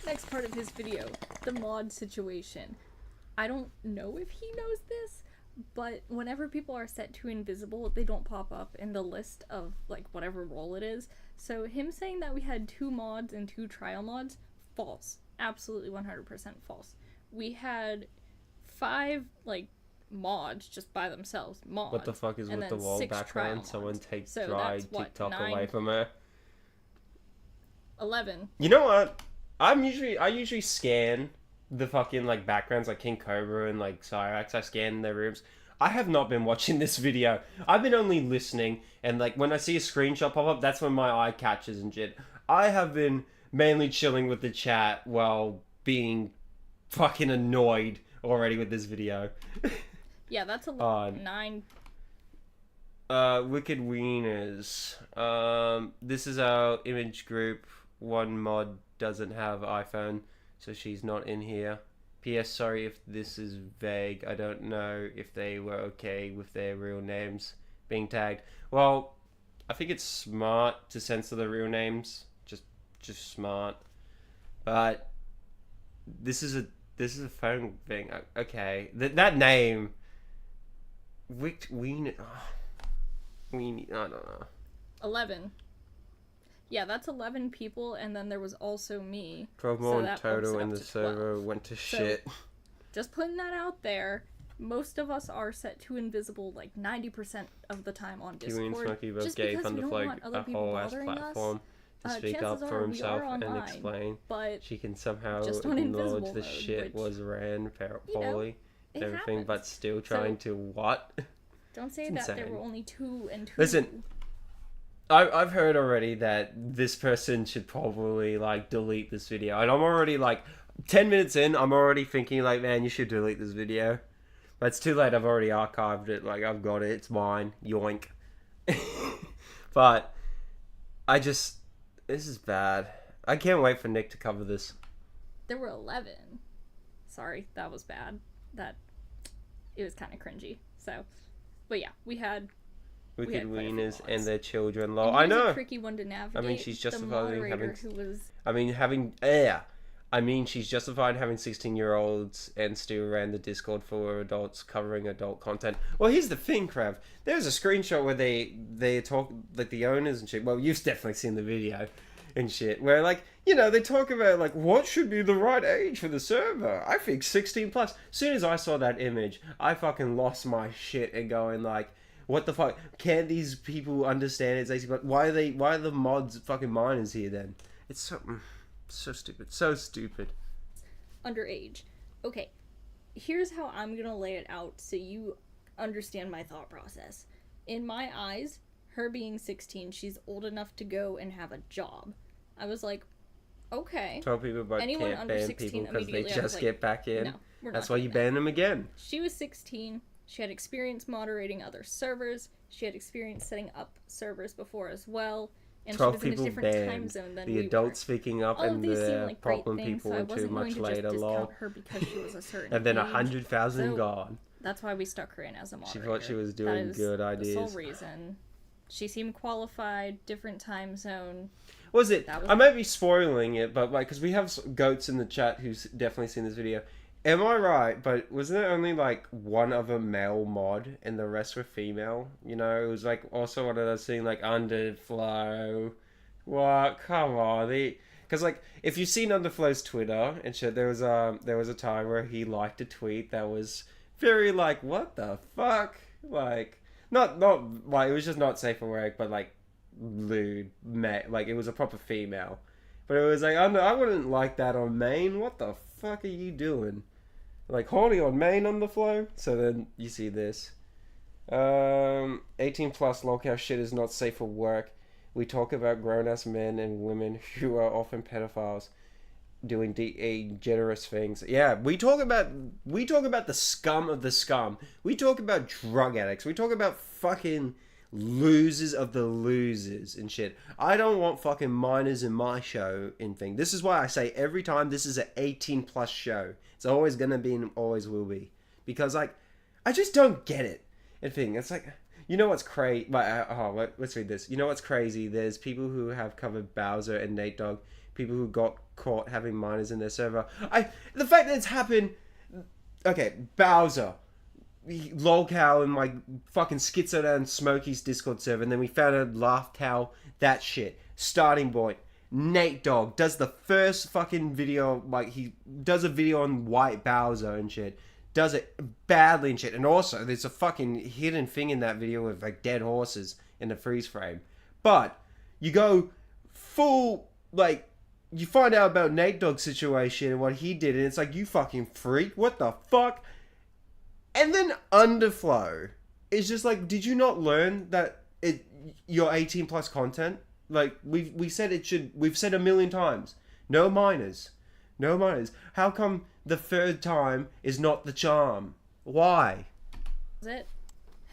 Next part of his video, the mod situation. I don't know if he knows this, but whenever people are set to invisible, they don't pop up in the list of, like, whatever role it is. So him saying that we had 2 mods and 2 trial mods, false. Absolutely 100% false. We had 5, like, mods just by themselves. Mods. What the fuck is with the wall background? Someone take dry TikTok 9, away from her. 11. You know what? I usually scan the fucking like backgrounds like King Cobra and like Cyrax. I scan their rooms. I have not been watching this video. I've been only listening, and like when I see a screenshot pop up, that's when my eye catches and shit. I have been mainly chilling with the chat while being fucking annoyed already with this video. Yeah, that's a 9. Wicked Wieners. This is our image group. One mod doesn't have iPhone, so she's not in here. P.S. Sorry if this is vague. I don't know if they were okay with their real names being tagged. Well, I think it's smart to censor the real names. Just smart. But this is a phone thing. Okay, that name. Wicked Wiener. I don't know. 11. Yeah, that's 11 people, and then there was also me. 12 more in total, and the server went to shit. Just putting that out there. Most of us are set to invisible like 90% of the time on Discord. Kiwi and Smokey both gave Underflow a whole ass platform to speak up for himself and explain. But she can somehow acknowledge the shit was ran poorly and everything, but still trying to what? Don't say that there were only 2 and 2. Listen. I've heard already that this person should probably like delete this video, and I'm already like 10 minutes in. I'm already thinking like, man, you should delete this video, but it's too late. I've already archived it. Like, I've got it. It's mine. Yoink. But this is bad. I can't wait for Nick to cover this. There were 11. Sorry, that was bad. It was kind of cringy. So, but yeah, we had Wicked Wieners and their children. Lol. And I know. A tricky one to navigate. I mean, she's justifying having. She's justifying having 16-year-olds and still ran the Discord for adults covering adult content. Well, here's the thing, Krav. There's a screenshot where they talk like the owners and shit. Well, you've definitely seen the video and shit where like they talk about like what should be the right age for the server. I think 16 plus. As soon as I saw that image, I fucking lost my shit and going like, what the fuck? Can't these people understand it's 18? But why are the mods fucking minors here then? It's so stupid. So stupid. Underage. Okay, here's how I'm gonna lay it out so you understand my thought process. In my eyes, her being 16, she's old enough to go and have a job. I was like, okay. Tell people about Anyone can't under ban 16 people because they immediately, I was just like, get back in. No, we're That's not why doing you that. ban them again. She was 16. She had experience moderating other servers. She had experience setting up servers before as well. And she 12 was in a people different time banned. zone than The we adults were. speaking up All of and these seemed the like great problem things, people so I were too wasn't going much to later. just Lol. discount her because she was a certain And then age. 100,000 So, gone. That's why we stuck her in as a She moderator. thought she was That doing is good the ideas. sole reason. She seemed qualified, different time zone. Was it? That was I might be spoiling it, but like, because we have goats in the chat who's definitely seen this video. Am I right? But wasn't there only like one other male mod and the rest were female? You know, it was like also one of those things like Underflow. What? Come on, because like if you've seen Underflow's Twitter and shit, there was a time where he liked a tweet that was very like, what the fuck, like not like it was just not safe for work, but like lewd, like it was a proper female, but it was like I wouldn't like that on main. What the fuck are you doing? Like horny on main Underflow? So then you see this. 18 plus lolcow shit is not safe for work. We talk about grown-ass men and women who are often pedophiles doing generous things. Yeah, we talk about the scum of the scum. We talk about drug addicts. We talk about fucking losers of the losers and shit. I don't want fucking minors in my show and thing. This is why I say every time this is an 18 plus show. It's always gonna be and always will be. Because like, I just don't get it. And thing, it's like, you know what's crazy? Let's read this. You know what's crazy? There's people who have covered Bowser and Nate Dogg. People who got caught having minors in their server. The fact that it's happened. Okay, Bowser, lolcow in my fucking Schizo and Smokey's Discord server, and then we found out Laughcow, that shit. Starting point. Nate Dogg does the first fucking video, like he does a video on White Bowser and shit. Does it badly and shit. And also, there's a fucking hidden thing in that video with like dead horses in the freeze frame. But you go full, like, you find out about Nate Dogg's situation and what he did, and it's like, you fucking freak, what the fuck? And then Underflow is just like, did you not learn that you're 18 plus content? Like, we've said a million times. No minors. No minors. How come the third time is not the charm? Why? That's it.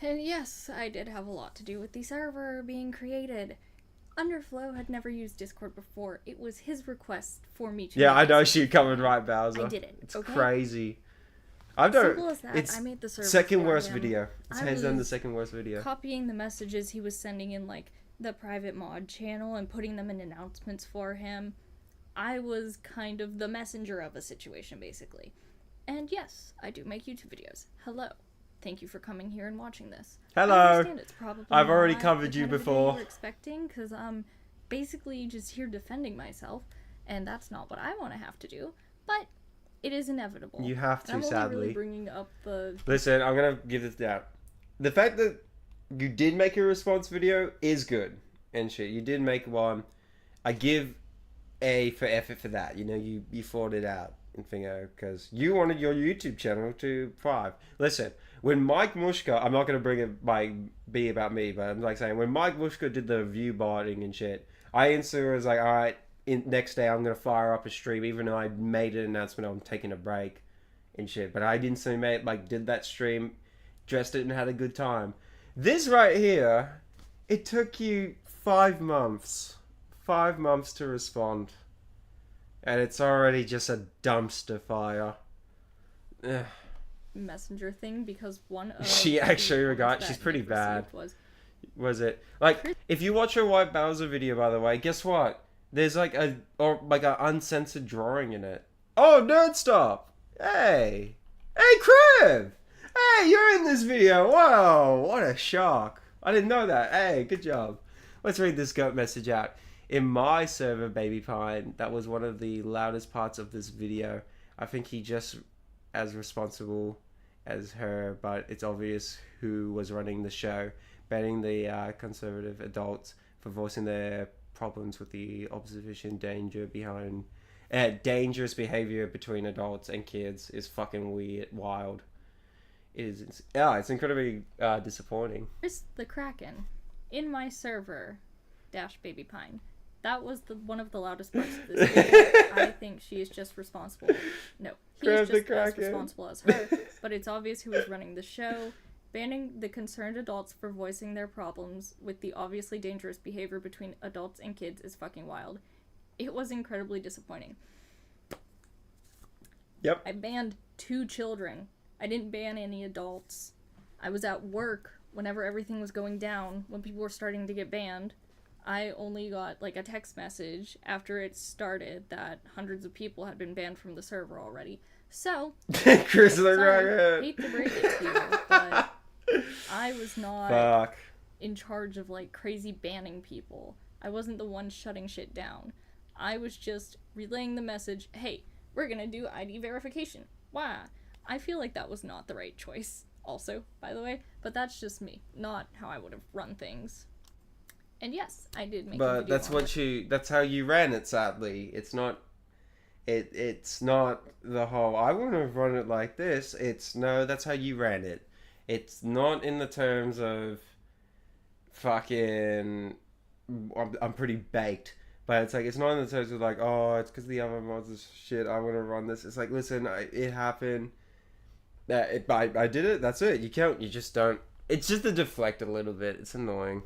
And yes, I did have a lot to do with the server being created. Underflow had never used Discord before. It was his request for me to. Yeah, I know she covered right, Bowser. I did it. It's okay? crazy. I don't. Simple as that. It's I made the server second for worst him. video. It's I hands down the was second worst video. Copying the messages he was sending in like the private mod channel and putting them in announcements for him. I was kind of the messenger of a situation, basically. And yes, I do make YouTube videos. Hello. Thank you for coming here and watching this. Hello. I understand it's probably I've already not covered the you kind of video before. you were expecting, because I'm basically just here defending myself, and that's not what I want to have to do. But it is inevitable. You have to, and I'm sadly. only really bringing up the... Listen, I'm gonna give this down. The fact that you did make a response video is good and shit. You did make one. I give A for effort for that. You know, you fought it out and because you wanted your YouTube channel to thrive. Listen, when Mike Mushka, I'm not gonna bring it be about me, but I'm like saying when Mike Mushka did the view botting and shit, I instantly was like, all right. Next day I'm gonna fire up a stream, even though I made an announcement I'm taking a break and shit. But I instantly did that stream, dressed it and had a good time. This right here, it took you 5 months. 5 months to respond. And it's already just a dumpster fire. Ugh. messenger thing, because one of She actually the regard comments she's that pretty Nick bad. received Was it like if you watch her White Bowser video, by the way, guess what? There's like a uncensored drawing in it. Oh, Nerd Stop! Hey, Crib! Hey, you're in this video. Wow, what a shock! I didn't know that. Hey, good job. Let's read this goat message out. In my server, Baby Pine, that was one of the loudest parts of this video. I think he just as responsible as her, but it's obvious who was running the show, banning the conservative adults for voicing their problems with the observation dangerous behavior between adults and kids is fucking wild. It's incredibly disappointing. Here's the Kraken. in my server, dash baby pine. That was one of the loudest parts of this video. I think she is just responsible. No, he is just as responsible as her. But it's obvious who is running the show. Banning the concerned adults for voicing their problems with the obviously dangerous behavior between adults and kids is fucking wild. It was incredibly disappointing. Yep. I banned 2 children. I didn't ban any adults. I was at work whenever everything was going down, when people were starting to get banned. I only got, like, a text message after it started that hundreds of people had been banned from the server already. So, Chris the sorry, hate to break it to you, but I was not in charge of, like, crazy banning people. I wasn't the one shutting shit down. I was just relaying the message, hey, we're gonna do ID verification. Why? I feel like that was not the right choice, also, by the way, but that's just me, not how I would have run things. And yes, I did make a video. But that's how you ran it, sadly. It's not the whole, I wouldn't have run it like this. That's how you ran it. It's not in the terms of fucking, I'm pretty baked. But it's like, it's not in the terms of like, oh, it's because the other mods is shit, I want to run this. It's like, listen, it happened. I did it, that's it. You just don't. It's just a deflect a little bit. It's annoying.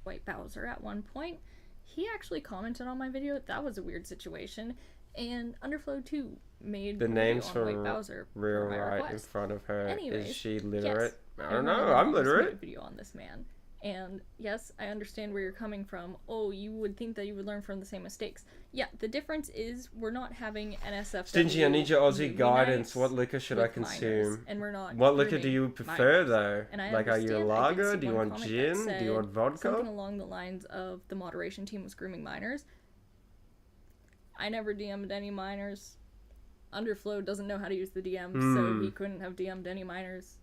White Bowser at one point. He actually commented on my video. That was a weird situation. And Underflow 2 made the names for White Bowser real right in front of her. Anyways, is she literate? Yes, I don't know. I'm literate. Made a video on this man. And yes, I understand where you're coming from. Oh, you would think that you would learn from the same mistakes. Yeah, the difference is we're not having NSFW. Stingy, I need your Aussie guidance. What liquor should I consume? And we're not. What liquor do you prefer, though? And I like, are you a lager? Do you want gin? Do you want vodka? Something along the lines of the moderation team was grooming minors. I never DM'd any minors. Underflow doesn't know how to use the DMs, so he couldn't have DM'd any minors.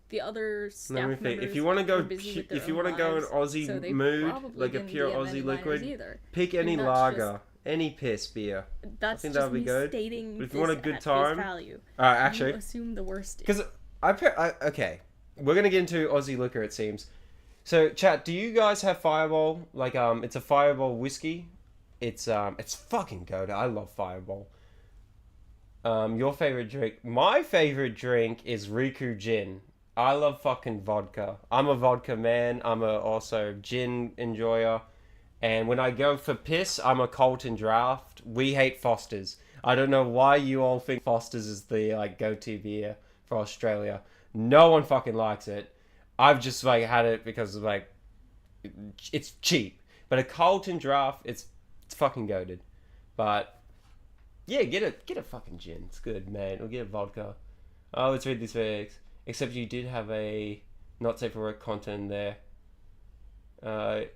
The other staff members if you want to go, an Aussie mood, like a pure Aussie liquid, pick any lager, any piss beer. That's I think just that'll be me good. stating But if you want a good time, value. actually, You assume the worst. Because okay, we're gonna get into Aussie liquor. It seems. So, chat, do you guys have Fireball? Like, it's a Fireball whiskey. It's fucking good. I love Fireball. Your favorite drink? My favorite drink is Riku Gin. I love fucking vodka. I'm a vodka man. I'm also gin enjoyer. And when I go for piss, I'm a Colton Draft. We hate Foster's. I don't know why you all think Foster's is the like go-to beer for Australia. No one fucking likes it. I've just like had it because like it's cheap. But a Colton Draft, it's fucking goated. But yeah, get a fucking gin. It's good, man. Or get a vodka. Oh, let's read these facts. Except you did have a not safe for work content there.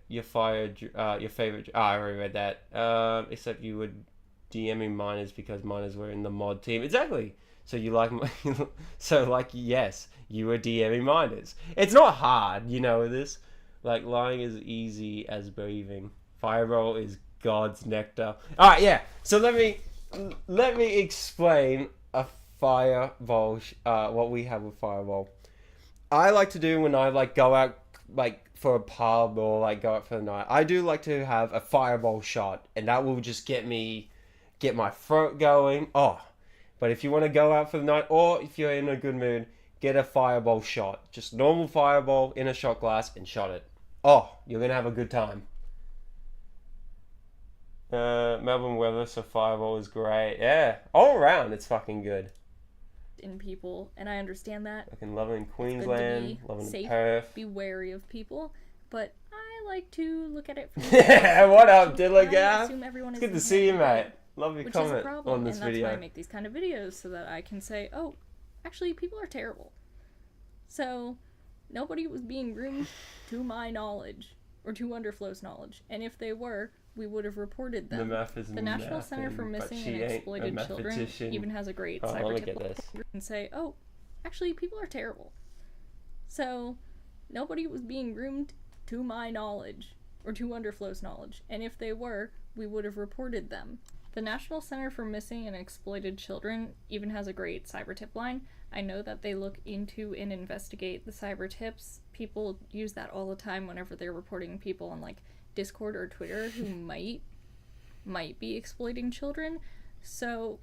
Your favorite. I already read that. Except you would DMing minors because minors were in the mod team. Exactly. So you like, yes, you were DMing minors. It's not hard, this. Like lying is easy as breathing. Fireball is God's nectar. All right, yeah. So let me explain a Fireball, what we have with Fireball. I like to do when I like go out like for a pub or like go out for the night. I do like to have a Fireball shot, and that will just get my throat going. Oh, but if you want to go out for the night or if you're in a good mood, get a Fireball shot. Just normal Fireball in a shot glass and shot it. Oh, you're gonna have a good time. Melbourne weather, so Fireball is great. Yeah, all around it's fucking good. In people, and I understand that. Fucking loving Queensland, loving safe, Perth. Be wary of people, but I like to look at it from yeah, what up, Dillaga? It's good to see you, mate. Love your comment on this and video. That's why I make these kind of videos, so that I can say, oh, actually, people are terrible. So, nobody was being groomed to my knowledge, or to Underflow's knowledge, and if they were, we would have reported them. The National Center for Missing and Exploited Children even has a great cyber tip and say, oh, actually, people are terrible. So, nobody was being groomed to my knowledge, or to Underflow's knowledge, and if they were, we would have reported them. The National Center for Missing and Exploited Children even has a great cyber tip line. I know that they look into and investigate the cyber tips. People use that all the time whenever they're reporting people on like Discord or Twitter who might be exploiting children. So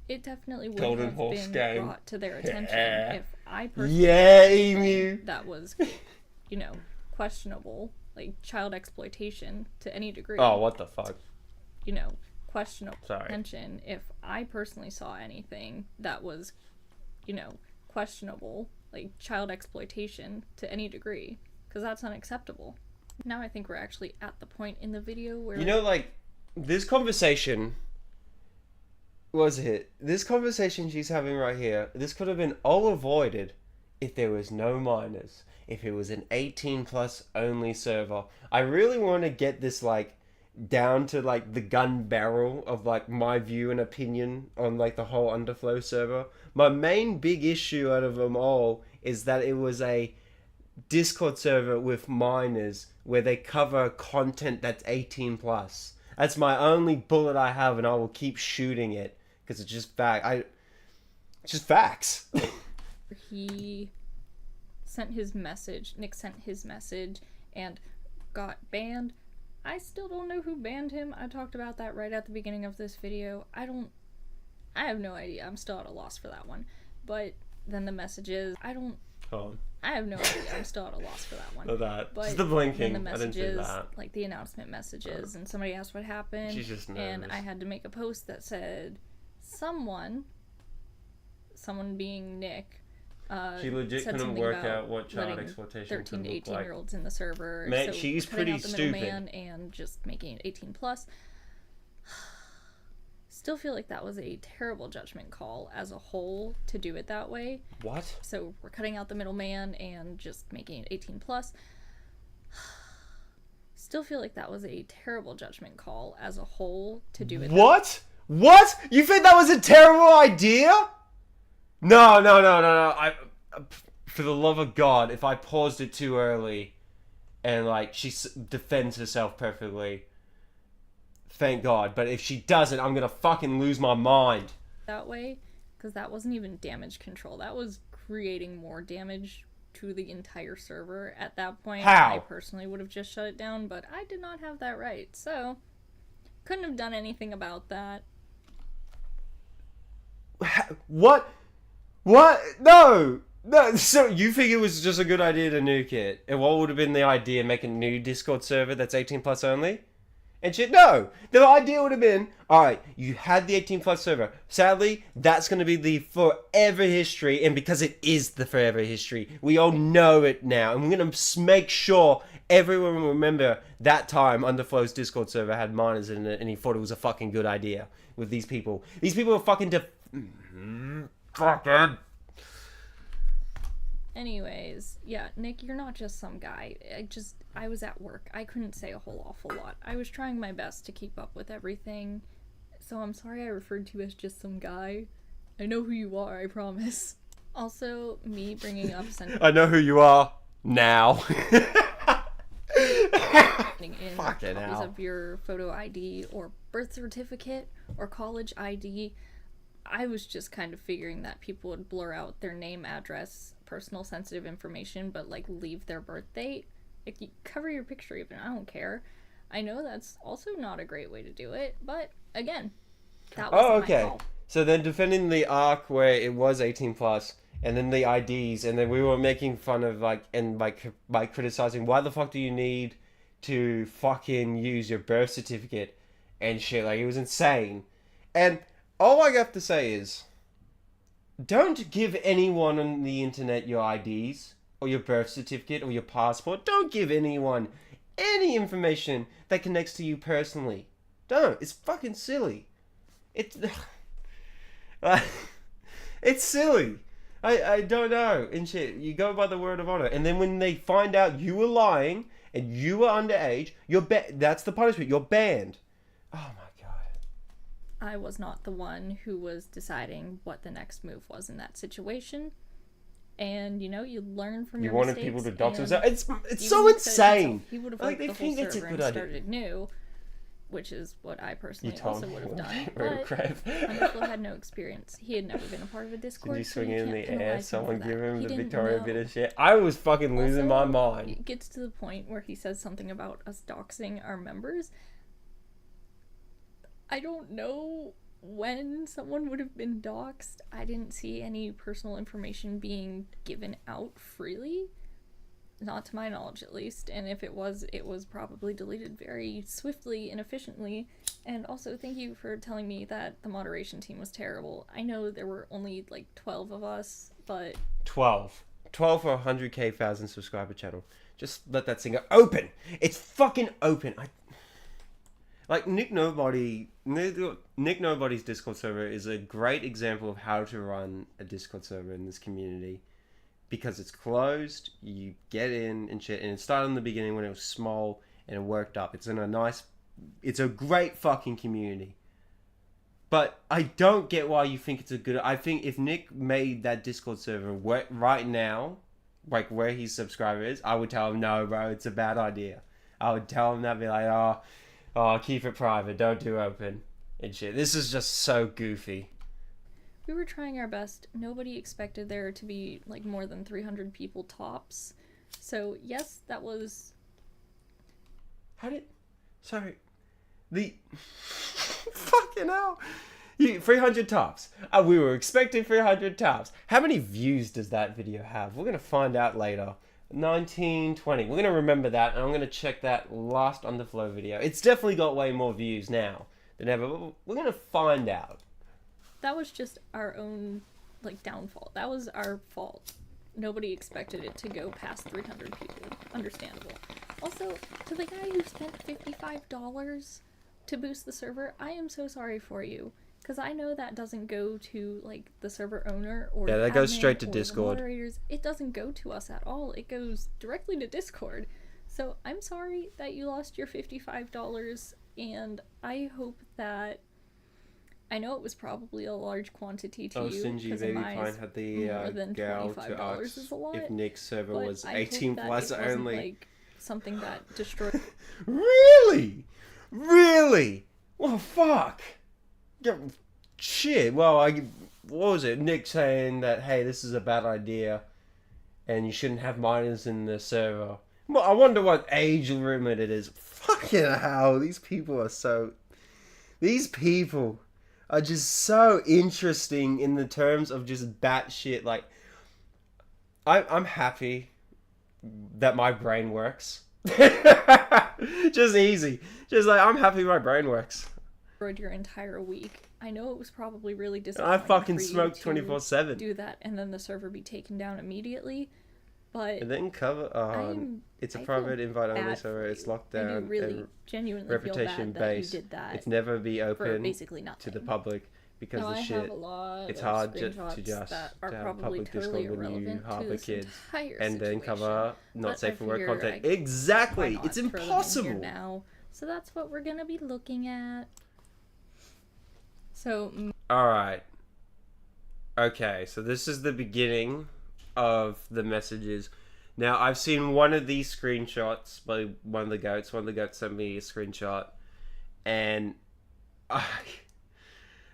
it definitely would have been brought to their attention if I personally thought that was, you know, questionable, like child exploitation to any degree. Oh, what the fuck? You know, questionable attention if I personally saw anything that was, you know, questionable, like child exploitation to any degree, because that's unacceptable. Now I think we're actually at the point in the video where, you know, like this conversation this conversation she's having right here, this could have been all avoided if there was no minors, if it was an 18 plus only server. I really want to get this like down to like the gun barrel of like my view and opinion on like the whole Underflow server. My main big issue out of them all is that it was a Discord server with minors where they cover content that's 18 plus. That's my only bullet I have, and I will keep shooting it because it's just fact. It's just facts. He sent his message. Nick sent his message and got banned. I still don't know who banned him. I talked about that right at the beginning of this video. I have no idea. I'm still at a loss for that one. But then the messages, I have no idea. I'm still at a loss for that one. Not that. But just the blinking. then the messages, I didn't see that. like the announcement messages, and somebody asked what happened. She's just nervous. And I had to make a post that said someone being Nick, she legit couldn't work out what child exploitation 13 to 18 year olds in the server. Man, so she's pretty stupid. And just making it 18 plus. Still feel like that was a terrible judgment call as a whole to do it that way. What? So we're cutting out the middleman and just making it 18 plus. Still feel like that was a terrible judgment call as a whole to do it. What? What? You think that was a terrible idea? No. For the love of God, if I paused it too early and like she defends herself perfectly, thank God. But if she doesn't, I'm gonna fucking lose my mind. That way, because that wasn't even damage control. That was creating more damage to the entire server at that point. How? I personally would have just shut it down, but I did not have that right. So, couldn't have done anything about that. What? No! So you think it was just a good idea to nuke it? And what would have been the idea? Make a new Discord server that's 18 plus only? And shit, no! The idea would have been, alright, you had the 18 plus server. Sadly, that's going to be the forever history, and because it is the forever history, we all know it now. And we're going to make sure everyone will remember that time Underflow's Discord server had minors in it, and he thought it was a fucking good idea with these people. These people are fucking fucking... Anyways, yeah, Nick, you're not just some guy. I was at work. I couldn't say a whole awful lot. I was trying my best to keep up with everything. So I'm sorry I referred to you as just some guy. I know who you are, I promise. Also, me bringing up... I know who you are now. in copies of your photo ID or birth certificate or college ID. I was just kind of figuring that people would blur out their name, address, personal sensitive information, but like leave their birth date. Like, you cover your picture even, I don't care. I know that's also not a great way to do it, but again, that was my call. So then defending the arc where it was 18 plus, and then the IDs, and then we were making fun of by criticizing, why the fuck do you need to fucking use your birth certificate and shit? Like, it was insane. And all I have to say is, don't give anyone on the internet your IDs, or your birth certificate, or your passport. Don't give anyone any information that connects to you personally. Don't. It's fucking silly. It's silly. I don't know. And shit, you go by the word of honor. And then when they find out you were lying, and you were underage, that's the punishment. You're banned. Oh my God. I was not the one who was deciding what the next move was in that situation. And, you know, you learn from your mistakes. You wanted people to dox themselves. It's so insane. He would have liked the whole server and started new. which is what I You personally told also me would have done. real But crap. Underflow had no experience. He had never been a part of a Discord. Did you so swing it in can't the air? penalize him Someone for that. give him He the didn't Victoria know. bit of shit. I was fucking losing my Also, mind. It gets to the point where he says something about us doxing our members. I don't know when someone would have been doxed. I didn't see any personal information being given out freely. Not to my knowledge, at least. And if it was probably deleted very swiftly and efficiently. And also, thank you for telling me that the moderation team was terrible. I know there were only like 12 of us, but 12 for 100k 1,000 subscriber channel. Just let that thing go open. It's fucking open. Like Nick Nobody's Discord server is a great example of how to run a Discord server in this community, because it's closed, you get in and shit, and it started in the beginning when it was small and it worked up. It's a great fucking community. But I don't get why you think it's a good... I think if Nick made that Discord server right now, like where his subscriber is, I would tell him, no, bro, it's a bad idea. I would tell him that, be like, oh, keep it private, don't do open and shit. This is just so goofy. we were trying our best. Nobody expected there to be like more than 300 people tops. So yes, that was... Fucking hell. 300 tops. We were expecting 300 tops. How many views does that video have? We're going to find out later. 1920. We're going to remember that, and I'm going to check that last Underflow video. It's definitely got way more views now than ever, but we're going to find out. That was just our own, like, downfall. That was our fault. Nobody expected it to go past 300 people. Understandable. Also, to the guy who spent $55 to boost the server, I am so sorry for you. Because I know that doesn't go to, like, the server owner or yeah, that goes straight to or Discord. The moderators. It doesn't go to us at all. It goes directly to Discord. So I'm sorry that you lost your $55, and I hope that... I know it was probably a large quantity to you. Stingy because Baby in my Pine had the more than gal to $25 ask is a lot, if Nick's server but was I hope 18 that plus it wasn't, only. like, something that destroyed... Really? Really? Well, fuck. Yeah, shit. Well, what was it? Nick saying that, hey, this is a bad idea and you shouldn't have minors in the server. Well, I wonder what age limit it is. Fucking hell. These people are just so interesting in the terms of just batshit. Like, I'm happy that my brain works. Just easy. Just like, I'm happy my brain works. your entire week. I know it was probably really disappointing. I fucking for you smoke to 24/7. do that and then the server be taken down immediately, but And then it's a I private feel invite only bad server. for It's you. locked I down do really and genuinely reputation feel bad that based. you did that. It's never be for open basically to nothing. the public because Now, the I shit. have a lot It's of hard to screenshots just that are to have probably public totally Discord when you irrelevant to harbor this kids entire and then situation. cover not But safe I for work figure content. why Exactly, not it's throw them in here impossible. now. So that's what we're gonna be looking at. So All right. Okay, so this is the beginning of the messages. Now, I've seen one of these screenshots by one of the goats. One of the goats sent me a screenshot. And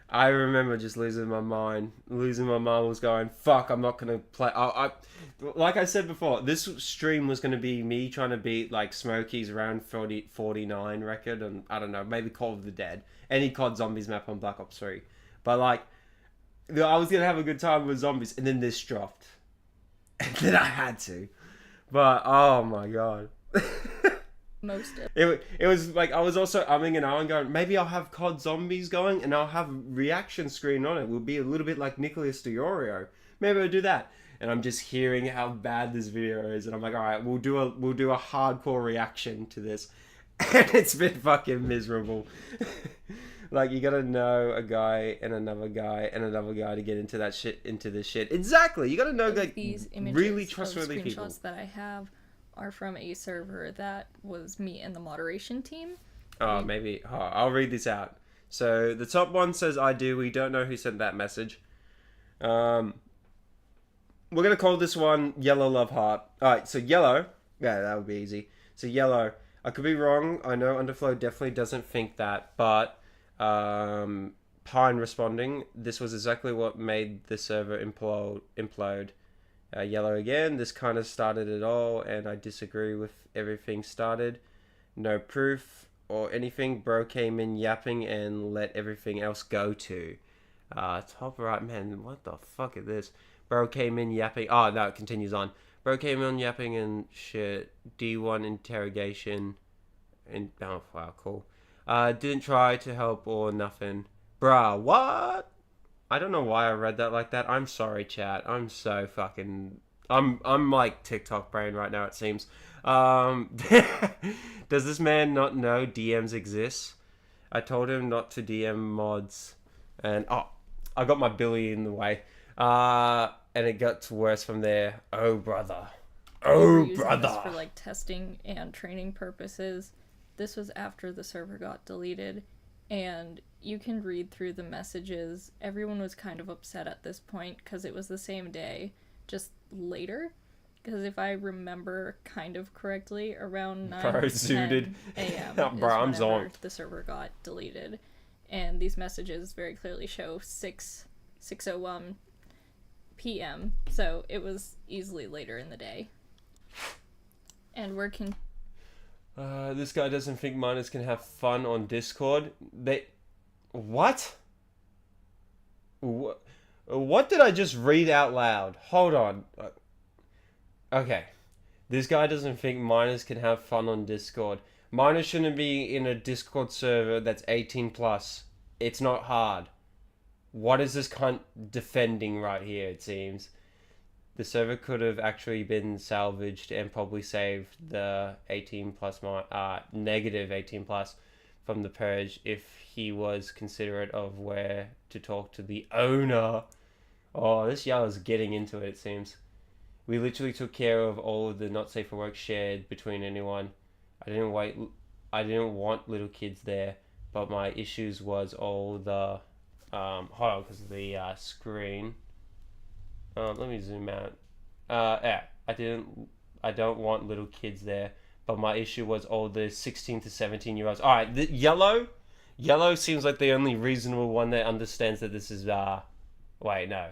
I remember just losing my mind. Losing my mind was going, fuck, I'm not going to play. Like I said before, this stream was going to be me trying to beat, like, Smokey's around 49 record. And, I don't know, maybe Call of the Dead. Any COD Zombies map on Black Ops 3. But, like, I was going to have a good time with zombies. And then this dropped. And then I had to. But, oh my god. most of It was like, I was also umming and ahhing going, maybe I'll have COD Zombies going and I'll have a reaction screen on it. We'll be a little bit like Nicholas DiOrio. Maybe I'll do that. And I'm just hearing how bad this video is. And I'm like, alright, we'll do a hardcore reaction to this. And it's been fucking miserable. Like, you gotta know a guy and another guy and another guy to get into that shit, into this shit. Exactly. You gotta know, like, these images really of trustworthy people. screenshots that I have are from a server that was me and the moderation team. Oh, maybe. Oh, I'll read this out. So, the top one says, I do. We don't know who sent that message. We're gonna call this one Yellow Love Heart. Alright, so Yellow. Yeah, that would be easy. So, Yellow. I could be wrong. I know Underflow definitely doesn't think that, but Pine responding, this was exactly what made the server implode. Yellow again, this kind of started it all, and I disagree with everything started. No proof or anything. Bro came in yapping and let everything else go to. Top right, man, what the fuck is this? Bro came in yapping. Oh, no, it continues on. Bro came in yapping and shit. D1 interrogation. And, oh, wow, cool. Didn't try to help or nothing. Bruh, what? I don't know why I read that like that. I'm sorry, chat. I'm so fucking... I'm like TikTok brain right now, it seems. Does this man not know DMs exist? I told him not to DM mods. And, oh, I got my Billy in the way. And it got worse from there. Oh, brother. Oh, brother. This for like testing and training purposes. This was after the server got deleted. And you can read through the messages. Everyone was kind of upset at this point because it was the same day, just later. Because if I remember kind of correctly, around 9:10 a.m. is whenever the server got deleted. And these messages very clearly show 6:01 p.m. So it was easily later in the day. And working. This guy doesn't think minors can have fun on Discord. What? What did I just read out loud? Hold on. Okay. This guy doesn't think minors can have fun on Discord. Minors shouldn't be in a Discord server that's 18 plus. It's not hard. What is this cunt defending right here, it seems? The server could have actually been salvaged and probably saved the 18 plus, negative 18 plus from the purge if he was considerate of where to talk to the owner. Oh, this yellow's getting into it, it seems. We literally took care of all of the not safe for work shared between anyone. I didn't want little kids there, but my issues was all the, hold on, because of the screen. Let me zoom out. Yeah, I don't want little kids there, but my issue was all the 16 to 17 year olds. All right, the yellow seems like the only reasonable one that understands that this is wait, no.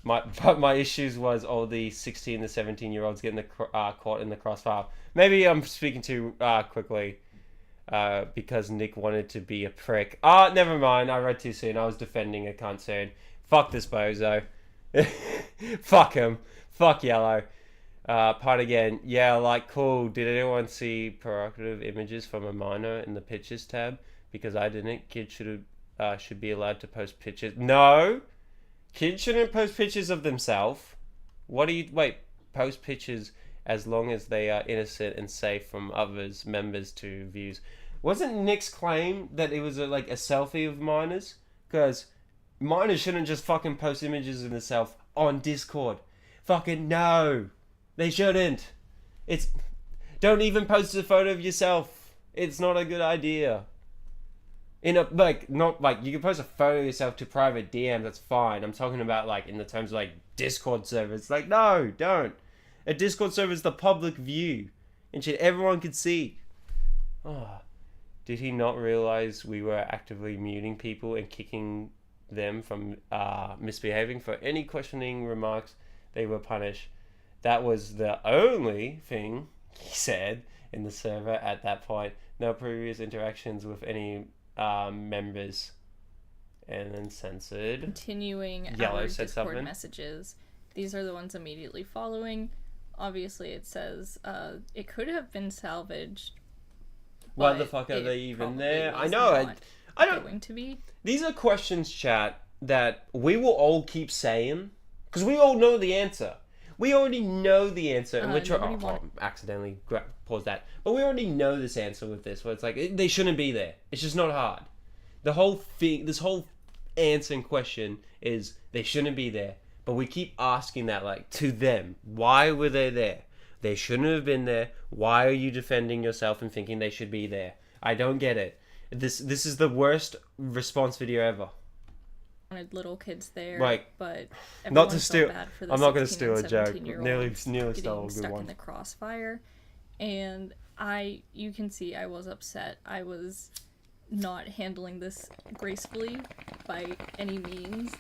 My issues was all the 16 to 17 year olds getting caught in the crossfire. Maybe I'm speaking too quickly. Because Nick wanted to be a prick. Never mind. I read too soon. I was defending a cunt soon. Fuck this bozo. Fuck him. Fuck yellow. Part again. Yeah, like, cool. Did anyone see provocative images from a minor in the pictures tab? Because I didn't. Kids should be allowed to post pictures. No! Kids shouldn't post pictures of themselves. Post pictures as long as they are innocent and safe from others, members to views. Wasn't Nick's claim that it was a selfie of minors? Because minors shouldn't just fucking post images of themselves on Discord. Fucking no. They shouldn't. Don't even post a photo of yourself. It's not a good idea. You can post a photo of yourself to private DM, that's fine. I'm talking about in the terms of Discord servers. No, don't. A Discord server is the public view. And shit, everyone could see. Oh. Did he not realize we were actively muting people and kicking them from misbehaving? For any questioning remarks, they were punished. That was the only thing he said in the server at that point. No previous interactions with any members. And then censored. Continuing Yellow our said Discord something. messages. These are the ones immediately following. Obviously, it says it could have been salvaged. Why the fuck are they even there? I know. I don't. Going to be. These are questions, chat, that we will all keep saying because we all know the answer. We already know the answer, and we're trying. Accidentally pause that. But we already know this answer with this. Where it's they shouldn't be there. It's just not hard. The whole thing, this whole answer and question is they shouldn't be there. But we keep asking that, to them. Why were they there? They shouldn't have been there. Why are you defending yourself and thinking they should be there? I don't get it. This is the worst response video ever. Wanted little kids there, but not to steal. Bad for the I'm not going to steal a 16 and joke. 17-year-olds Nearly stole a good stuck one. in the crossfire, and You can see I was upset. I was not handling this gracefully by any means.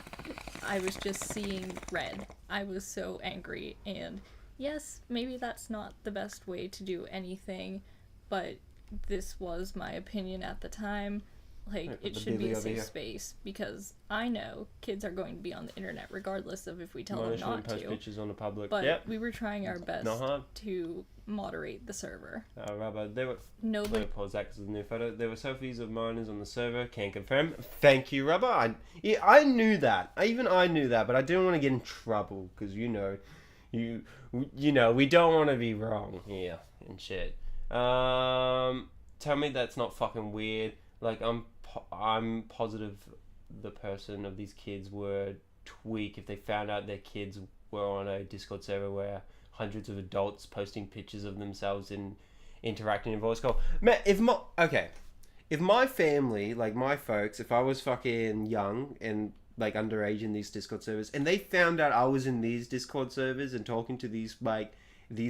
I was just seeing red. I was so angry, and yes, maybe that's not the best way to do anything, but this was my opinion at the time. Like, it should be a safe space, because I know kids are going to be on the internet regardless of if we tell them not to. Post pictures on the public. But we were trying our best to moderate the server. Robert, there were... Let me pause that because of the new photo. There were selfies of minors on the server. Can confirm. Thank you, Robert. I knew that. Even I knew that, but I didn't want to get in trouble because, you know, we don't want to be wrong here and shit. Tell me that's not fucking weird. Like, I'm positive the person of these kids would tweak if they found out their kids were on a Discord server where hundreds of adults posting pictures of themselves and interacting in voice call. Man, if my family, like my folks, if I was fucking young and like underage in these Discord servers, and they found out I was in these Discord servers and talking to these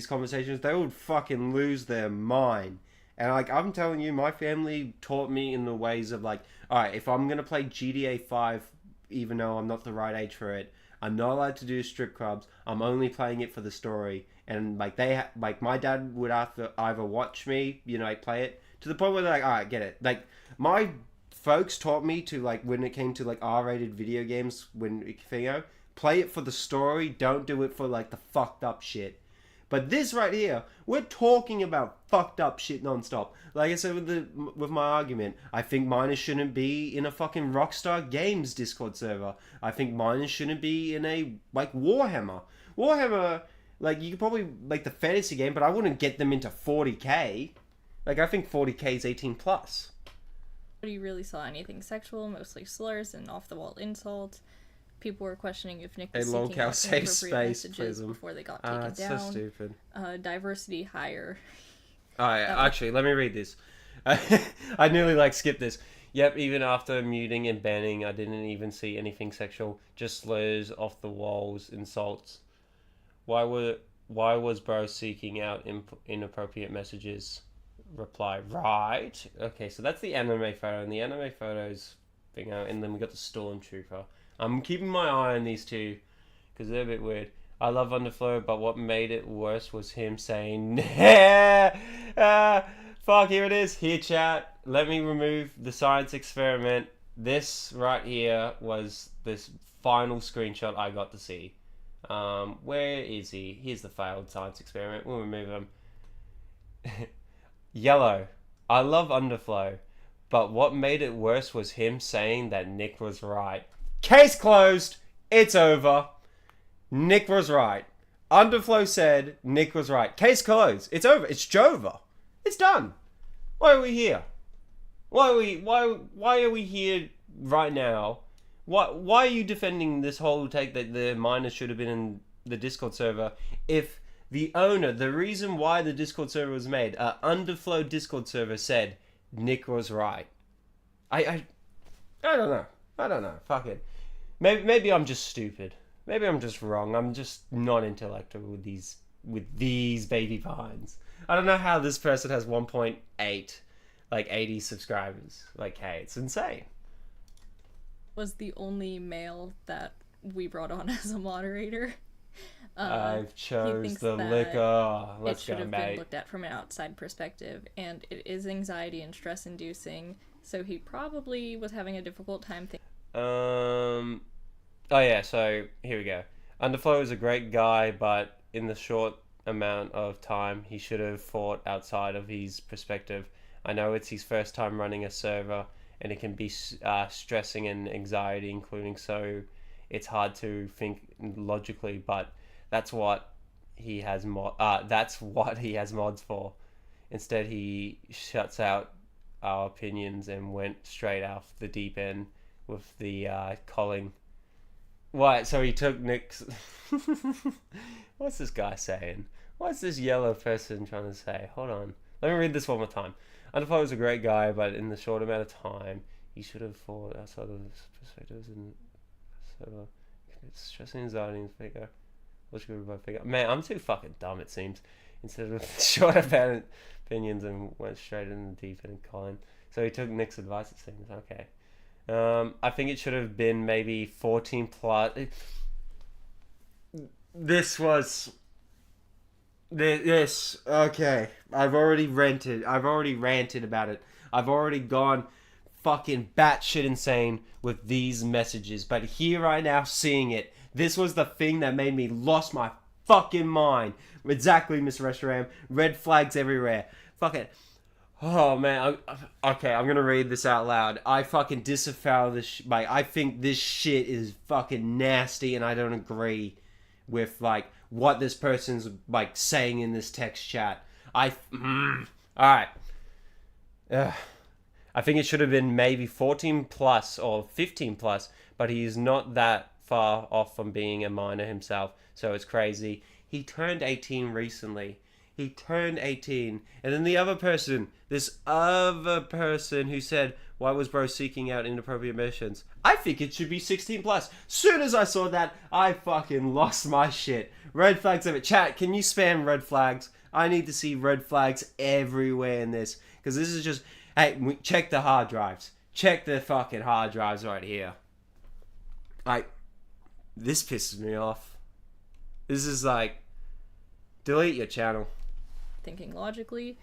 conversations, they would fucking lose their mind. And like, I'm telling you, my family taught me in the ways of like, alright, if I'm gonna play GTA 5, even though I'm not the right age for it, I'm not allowed to do strip clubs. I'm only playing it for the story. And like my dad would have to either watch me, like play it to the point where they're like, alright, get it. Like, my folks taught me to, like, when it came to like R-rated video games, play it for the story. Don't do it for like the fucked up shit. But this right here, we're talking about fucked up shit nonstop. Like I said with my argument, I think minors shouldn't be in a fucking Rockstar Games Discord server. I think minors shouldn't be in a, like, Warhammer. Warhammer, like, you could probably, like, the fantasy game, but I wouldn't get them into 40k. Like, I think 40k is 18 plus. Nobody really saw anything sexual, mostly slurs and off-the-wall insults. People were questioning if Nick was seeking out inappropriate messages before they got taken down. That's so stupid. Diversity higher. Actually, let me read this. I nearly skipped this. Yep, even after muting and banning, I didn't even see anything sexual. Just slurs, off the walls, insults. Why was bro seeking out inappropriate messages? Reply, right. Okay, so that's the anime photo, and the anime photos, and then we got the Stormtrooper. I'm keeping my eye on these two because they're a bit weird. I love Underflow, but what made it worse was him saying, fuck, here it is. Here, chat. Let me remove the science experiment. This right here was this final screenshot I got to see. Where is he? Here's the failed science experiment. We'll remove him. Yellow. I love Underflow, but what made it worse was him saying that Nick was right. Case closed. It's over. Nick was right. Underflow said Nick was right. Case closed. It's over. It's Jova. It's done. Why are we here? Why are we here right now? Why are you defending this whole take that the minors should have been in the Discord server if the owner, the reason why the Discord server was made, Underflow Discord server said Nick was right? I don't know. Fuck it. Maybe I'm just stupid. Maybe I'm just wrong. I'm just not intellectual with these baby vines. I don't know how this person has 1.8, like 80 subscribers. Like, hey, it's insane. Was the only male that we brought on as a moderator. I've chose the liquor. Let's go, mate. It should have been looked at from an outside perspective, and it is anxiety and stress inducing. So he probably was having a difficult time thinking. Oh yeah, so here we go. Underflow is a great guy, but in the short amount of time, he should have fought outside of his perspective. I know it's his first time running a server, and it can be stressing and anxiety including, so it's hard to think logically, but that's what he has mods for. Instead, he shuts out our opinions and went straight off the deep end with the calling. What? So he took Nick's... What's this guy saying? What's this yellow person trying to say? Hold on. Let me read this one more time. Underflow was a great guy, but in the short amount of time, he should have fought outside of his perspectives and so stressing anxiety and figure. What's good about figure? Man, I'm too fucking dumb, it seems. Instead of short amount opinions and went straight in the deep end, Colin. So he took Nick's advice, it seems. Okay. I think it should have been maybe 14 plus. This. Okay. I've already ranted about it. I've already gone fucking batshit insane with these messages. But here right now, seeing it, this was the thing that made me lost my fucking mind. Exactly, Mr. Restaurant. Red flags everywhere. Fucking. Oh man. Okay, I'm gonna read this out loud. I fucking disavow this. Like, I think this shit is fucking nasty, and I don't agree with like what this person's like saying in this text chat. All right. I think it should have been maybe 14 plus or 15 plus, but he's not that far off from being a minor himself, so it's crazy. He turned 18 recently. He turned 18. And then this other person who said, why was bro seeking out inappropriate mentions? I think it should be 16 plus. Soon as I saw that, I fucking lost my shit. Red flags of it. Chat, can you spam red flags? I need to see red flags everywhere in this. Because this is just... Hey, check the hard drives. Check the fucking hard drives right here. This pisses me off. This is like... Delete your channel. Thinking logically,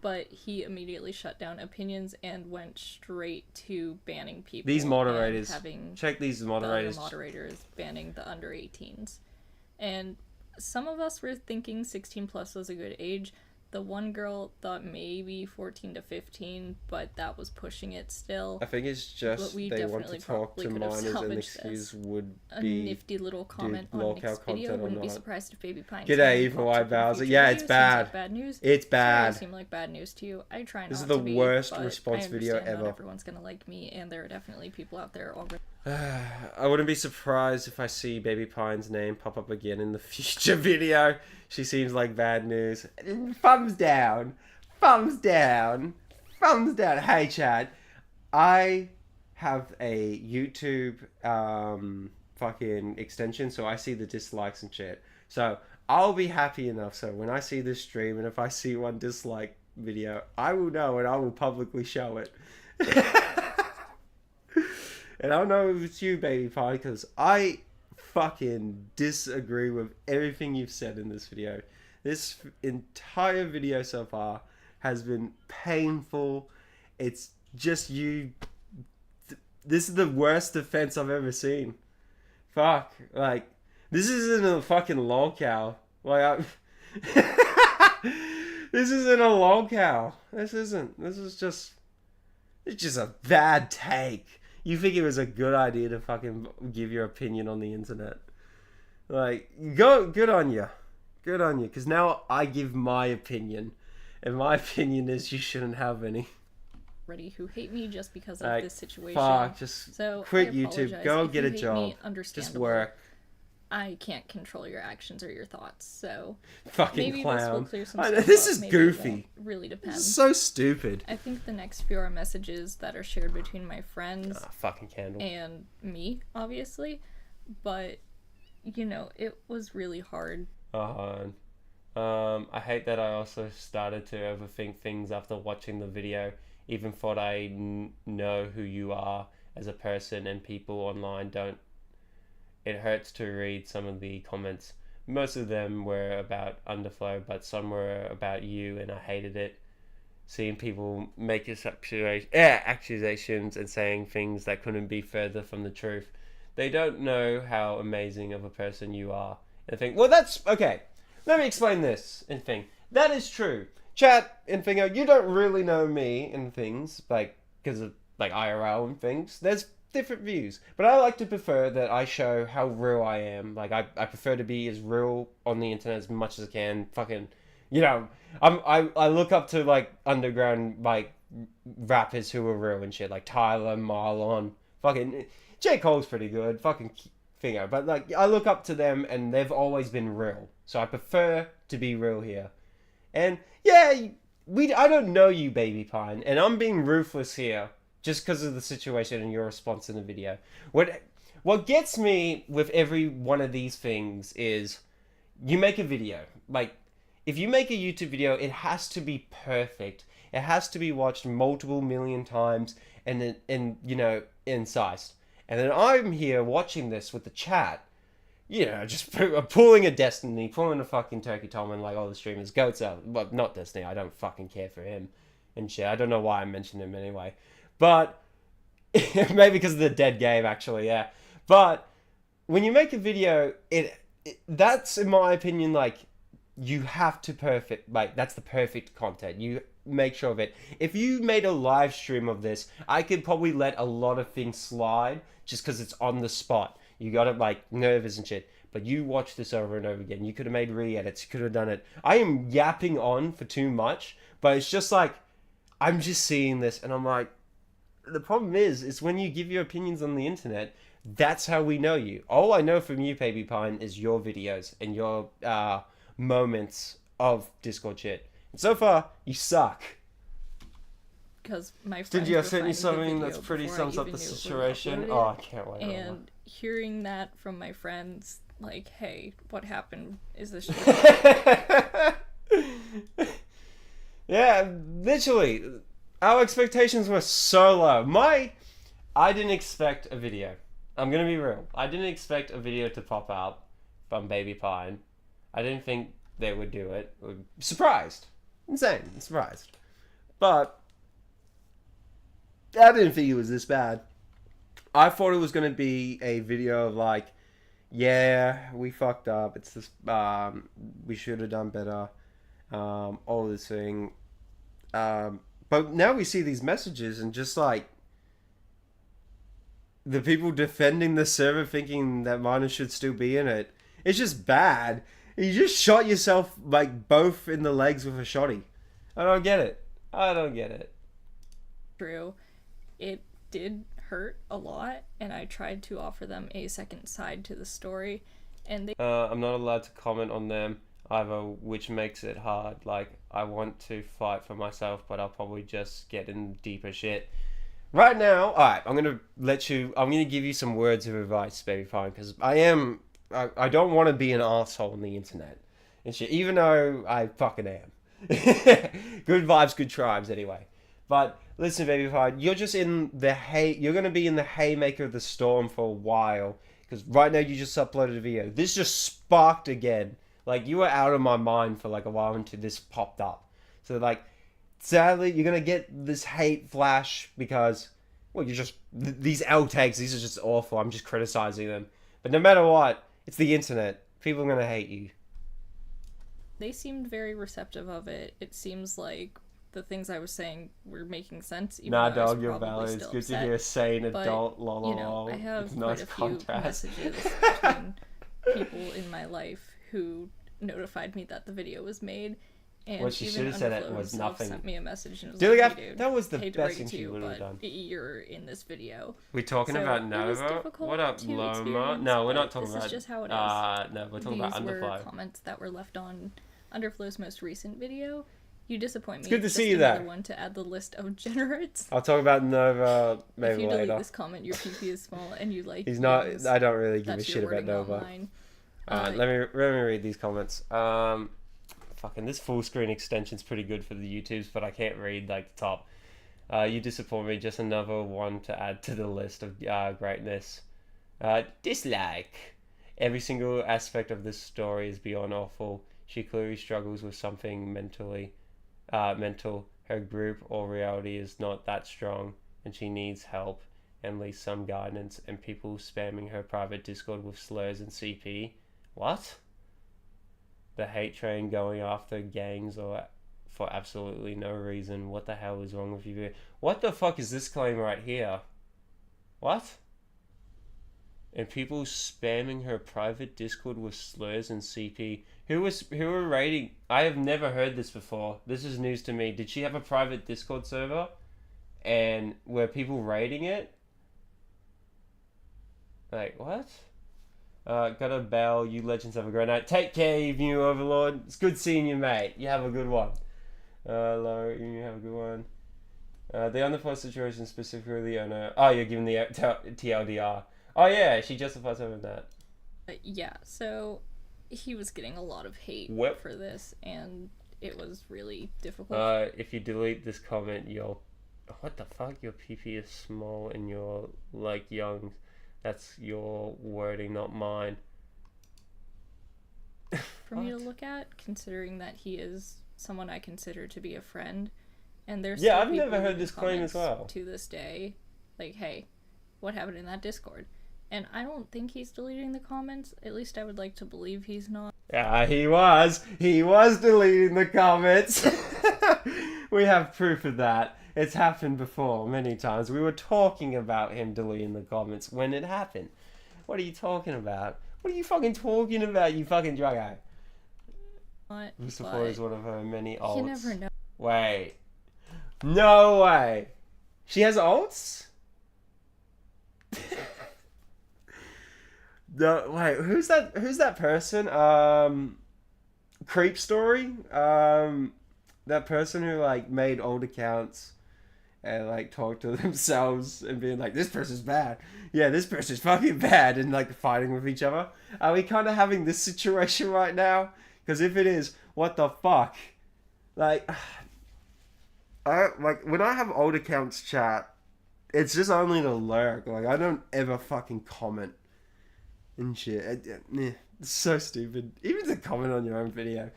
but he immediately shut down opinions and went straight to banning people. These moderators. Check these moderators. The moderators banning the under 18s. And some of us were thinking 16 plus was a good age. The one girl thought maybe 14 to 15, but that was pushing it still. I think it's just they want to talk to minors, and the excuse would be a nifty little comment on Nick's video. Wouldn't be surprised if Baby Pine. G'day, Evil Eye Bowser. Yeah, it's bad. Like bad news. It's bad. It seem like bad news to you. I try not to. This is the worst be, response video ever. Not everyone's gonna like me, and there are definitely people out there already. I wouldn't be surprised if I see Baby Pine's name pop up again in the future video. She seems like bad news. Thumbs down. Thumbs down. Thumbs down. Hey, Chad. I have a YouTube fucking extension, so I see the dislikes and shit. So I'll be happy enough. So when I see this stream, and if I see one dislike video, I will know, and I will publicly show it. And I don't know if it's you, Baby Pie, because I fucking disagree with everything you've said in this video. This entire video so far has been painful. It's just you. This is the worst defense I've ever seen. Fuck. Like, this isn't a fucking lolcow. Like, this isn't a lolcow. This isn't. This is just... It's just a bad take. You think it was a good idea to fucking give your opinion on the internet. Like, good on you. Good on you. Because now I give my opinion. And my opinion is you shouldn't have any. Who hate me just because of this situation. Fuck, just quit YouTube. Go get a job. Just work. I can't control your actions or your thoughts, so fucking maybe clown. This will clear some stuff this is maybe goofy. Really depends. This is so stupid. I think the next few are messages that are shared between my friends fucking candle. And me, obviously. But you know, it was really hard. I hate that I also started to overthink things after watching the video. Even thought I know who you are as a person, and people online don't. It hurts to read some of the comments. Most of them were about Underflow, but some were about you, and I hated it. Seeing people make accusations and saying things that couldn't be further from the truth. They don't know how amazing of a person you are. And think, well, that's... Okay, let me explain this and think. That is true. Chat and Finger, you don't really know me and things, like, because of, like, IRL and things. There's different views, but I like to prefer that I show how real I am. Like, I prefer to be as real on the internet as much as I can. Fucking, you know, I look up to, like, underground, like, rappers who are real and shit, like Tyler, Marlon, fucking J. Cole's pretty good, fucking Finger, but, like, I look up to them and they've always been real, so I prefer to be real here. And yeah, I don't know you, Baby Pine, and I'm being ruthless here. Just because of the situation and your response in the video. What gets me with every one of these things is you make a video. Like, if you make a YouTube video, it has to be perfect. It has to be watched multiple million times and incised. And then I'm here watching this with the chat, just pulling a Destiny, pulling a fucking Turkey Tom and like all the streamers, goats out. Well, not Destiny, I don't fucking care for him and shit. I don't know why I mentioned him anyway. But, maybe because of the dead game, actually, yeah. But, when you make a video, that's, in my opinion, like, you have to that's the perfect content. You make sure of it. If you made a live stream of this, I could probably let a lot of things slide just because it's on the spot. You got it like nervous and shit. But you watch this over and over again. You could have made re-edits. You could have done it. I am yapping on for too much, but it's just like, I'm just seeing this and I'm like, the problem is when you give your opinions on the internet, that's how we know you. All I know from you, Baby Pine, is your videos and your moments of Discord shit. And so far, you suck. Because my friends Did you send you the something video that's pretty before I sums up even the knew it was situation? uploaded. Oh, I can't wait. And hearing that from my friends, like, hey, what happened? Is this true? Yeah, literally. Our expectations were so low. I didn't expect a video. I'm gonna be real. I didn't expect a video to pop up from Baby Pine. I didn't think they would do it. Surprised. Insane. Surprised. But I didn't think it was this bad. I thought it was going to be a video of like, yeah, we fucked up. It's this, we should have done better. All this thing. But now we see these messages and just like, the people defending the server thinking that minors should still be in it. It's just bad. You just shot yourself like both in the legs with a shotty. I don't get it. True. It did hurt a lot, and I tried to offer them a second side to the story, and they... I'm not allowed to comment on them either, which makes it hard. Like, I want to fight for myself, but I'll probably just get in deeper shit. Right now, alright, I'm gonna give you some words of advice, Baby Fine, because I don't want to be an asshole on the internet and shit, even though I fucking am. Good vibes, good tribes, anyway. But listen, Baby Fine, you're just in the you're gonna be in the haymaker of the storm for a while, because right now you just uploaded a video. This just sparked again. Like, you were out of my mind for like a while until this popped up. So like, sadly, you're gonna get this hate flash because, well, these L tags, these are just awful. I'm just criticizing them. But no matter what, it's the internet. People are gonna hate you. They seemed very receptive of it. It seems like the things I was saying were making sense. Even Nah, though I was dog, you're probably valid. It's still good upset. to hear a sane But, adult lol. you know, I have It's quite nice a few contrast. messages between people in my life who notified me that the video was made. And What she even should have said it Underflow was himself nothing. sent me a message and was Dude, like, hey, dude, that was the hate to best break thing it to she you, would have but done. you're in this video. We talking So, about it was Nova? difficult What up, to Loma? experience, No, we're but not talking this about. is just how it is. No, we're talking These about were Underflow. comments that were left on Underflow's most recent video. You disappoint me. It's good to Just see you another there. one to add the list of generates. I'll talk about Nova If maybe you delete later. this comment, your PP is small and you like. He's not. memes, I don't really give a that's shit your about wording Nova. online. Let me read these comments. Fucking this full screen extension's pretty good for the YouTubes, but I can't read like the top. You disappoint me. Just another one to add to the list of greatness. Dislike. Every single aspect of this story is beyond awful. She clearly struggles with something mental. Her group or reality is not that strong, and she needs help and at least some guidance. And people spamming her private Discord with slurs and CP. What? The hate train going after gangs or for absolutely no reason. What the hell is wrong with you? What the fuck is this claim right here? What? And people spamming her private Discord with slurs and CP. Who were raiding? I have never heard this before. This is news to me. Did she have a private Discord server? And were people raiding it? Like, what? Got a bell. You legends have a great night. Take care, Evening Overlord. It's good seeing you, mate. You have a good one. Hello, you have a good one. The Underflow situation specifically on her. Oh, you're giving the TLDR. Oh yeah, she justifies over that. Yeah, so he was getting a lot of hate What? for this, and it was really difficult. If you delete this comment, your what the fuck? Your PP is small and you're like young. That's your wording, not mine. For me to look at, considering that he is someone I consider to be a friend, and there's Yeah, still I've never people heard leaving this claim as comments well. to this day, like, hey, what happened in that Discord? And I don't think he's deleting the comments. At least I would like to believe he's not. Yeah, he was. He was deleting the comments. We have proof of that. It's happened before many times. We were talking about him deleting the comments when it happened. What are you talking about? What are you fucking talking about, you fucking druggo? Lucifer is one of her many alts. You never know. Wait. No way. She has alts? No, wait, who's that person? Creep Story? That person who like made old accounts and like talked to themselves and being like, this person's bad. Yeah, this person's fucking bad, and like fighting with each other. Are we kind of having this situation right now? Because if it is, what the fuck? Like, when I have old accounts chat, it's just only to lurk. Like, I don't ever fucking comment and shit. It's so stupid. Even to comment on your own video.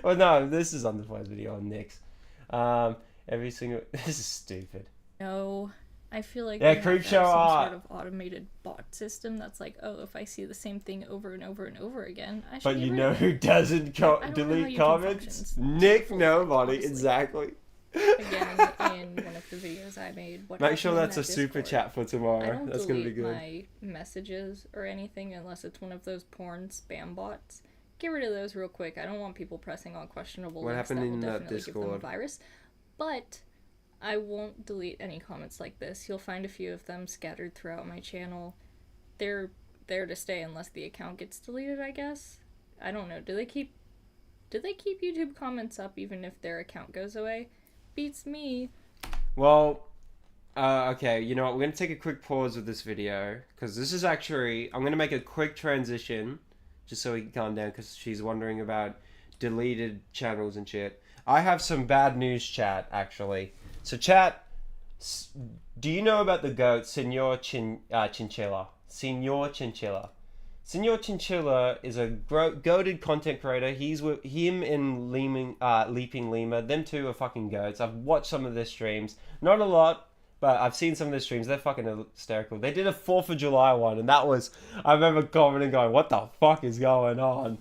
Well, no, this is Underflow's video on Nick's. Every single... This is stupid. No, I feel like yeah, we creep have to show have some art. sort of automated bot system that's like, oh, if I see the same thing over and over and over again, I should But get you rid know of it. who doesn't I don't know how delete YouTube comments? functions. Nick, Full nobody. honestly. Exactly. Again, in one of the videos I made. What Make sure happened in that's a that super Discord? chat for I tomorrow. don't That's going to be delete good. my messages or anything unless it's one of those porn spam bots. Get rid of those real quick. I don't want people pressing on questionable What links happened that will in that definitely give them a Discord? virus. But I won't delete any comments like this. You'll find a few of them scattered throughout my channel. They're there to stay unless the account gets deleted, I guess. I don't know. Do they keep YouTube comments up even if their account goes away? Beats me. Well, okay, you know what? We're going to take a quick pause with this video, because this is actually... I'm going to make a quick transition, just so we can calm down, because she's wondering about deleted channels and shit. I have some bad news, chat, actually. So, chat, do you know about the goat, Senor Chinchilla? Senor Chinchilla. Senor Chinchilla is a goated content creator. He's with him and Leaping Lima. Them two are fucking goats. I've watched some of their streams. Not a lot, but I've seen some of their streams. They're fucking hysterical. They did a 4th of July one, and that was... I remember commenting going, what the fuck is going on?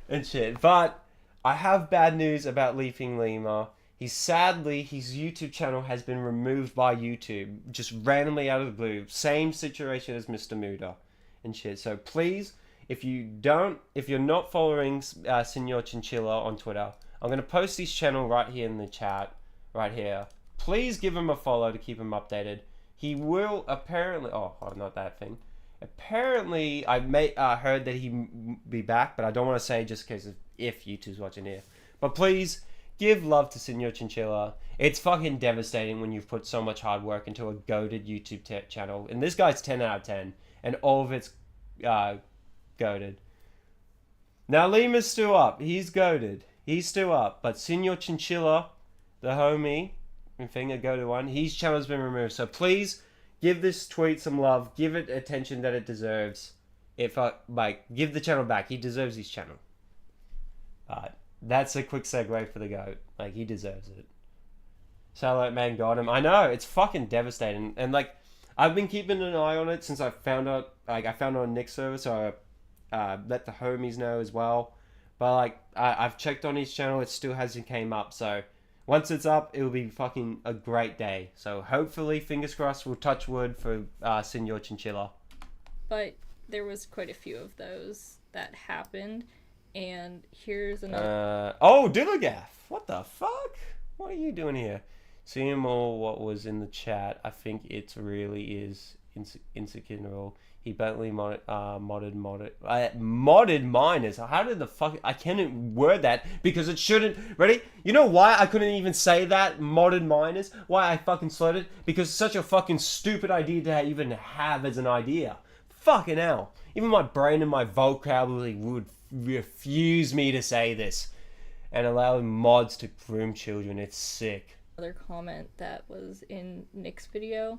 And shit. But I have bad news about Leaping Lima. Sadly, his YouTube channel has been removed by YouTube. Just randomly out of the blue. Same situation as Mr. Muda. And shit. So please, if you're not following Senor Chinchilla on Twitter, I'm going to post his channel right here in the chat, right here. Please give him a follow to keep him updated. He will apparently, not that thing. Apparently, I heard that he'll be back, but I don't want to say just in case if YouTube's watching here. But please, give love to Senor Chinchilla. It's fucking devastating when you've put so much hard work into a goated YouTube channel. And this guy's 10 out of 10. And all of it's goated. Now Lima's still up. He's goated. He's still up. But Senor Chinchilla, the homie, thing, a goated one, his channel's been removed. So please give this tweet some love. Give it attention that it deserves. Give the channel back. He deserves his channel. That's a quick segue for the goat. Like, he deserves it. Satellite Man got him. I know, it's fucking devastating. And I've been keeping an eye on it since I found out. I found it on Nick's server, so I let the homies know as well. But I've checked on his channel. It still hasn't came up. So once it's up, it'll be fucking a great day. So hopefully, fingers crossed, we'll touch wood for Senor Chinchilla. But there was quite a few of those that happened. And here's another. Dilligaff. What the fuck? What are you doing here? Seeing all what was in the chat, I think it really is insecure. He blatantly modded miners. How did the fuck... I can't word that because it shouldn't... Ready? You know why I couldn't even say that? Modded miners? Why I fucking slurred it? Because it's such a fucking stupid idea to even have as an idea. Fucking hell. Even my brain and my vocabulary would refuse me to say this. And allowing mods to groom children, it's sick. Another comment that was in Nick's video.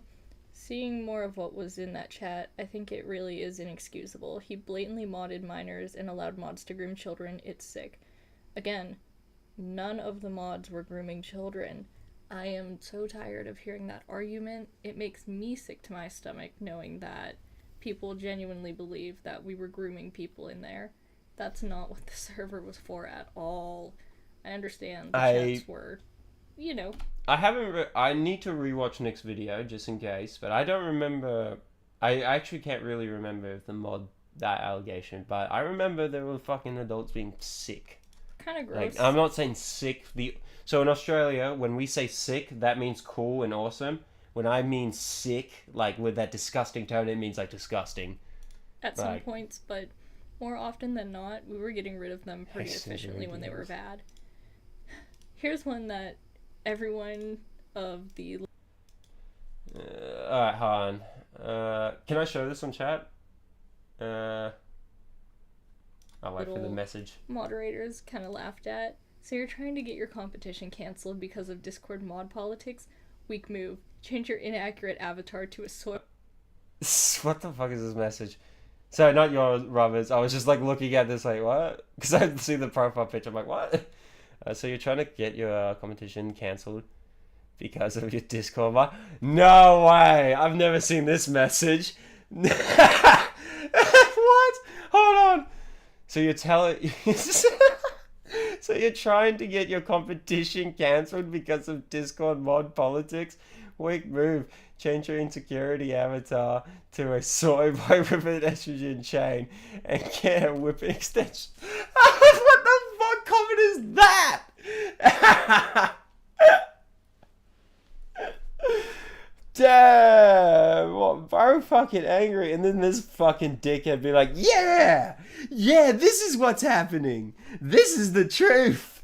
Seeing more of what was in that chat, I think it really is inexcusable. He blatantly modded minors and allowed mods to groom children. It's sick. Again, none of the mods were grooming children. I am so tired of hearing that argument. It makes me sick to my stomach knowing that people genuinely believe that we were grooming people in there. That's not what the server was for at all. I understand the chats were, you know. I need to rewatch Nick's video just in case, but I don't remember. I actually can't really remember if the mod that allegation, but I remember there were fucking adults being sick. Kind of gross. Like, I'm not saying sick. So in Australia, when we say sick, that means cool and awesome. When I mean sick, like with that disgusting tone, it means like disgusting. At some points, but more often than not, we were getting rid of them pretty efficiently when they were bad. Here's one that everyone of the... Alright, hold on. Can I show this on chat? I'll wait for the message. Moderators kind of laughed at. So you're trying to get your competition cancelled because of Discord mod politics? Weak move. Change your inaccurate avatar to a soy... What the fuck is this message? So, not yours, Roberts. I was just like looking at this like, what? Because I see the profile picture. I'm like, what? So you're trying to get your competition cancelled because of your Discord mod? No way! I've never seen this message. What? Hold on. So you're telling... So you're trying to get your competition cancelled because of Discord mod politics? Weak move. Change your insecurity avatar to a soy boy with an estrogen chain and get a whipping extension. What the fuck comment is that? Damn, what, bro, fucking angry. And then this fucking dickhead be like, yeah, this is what's happening. This is the truth.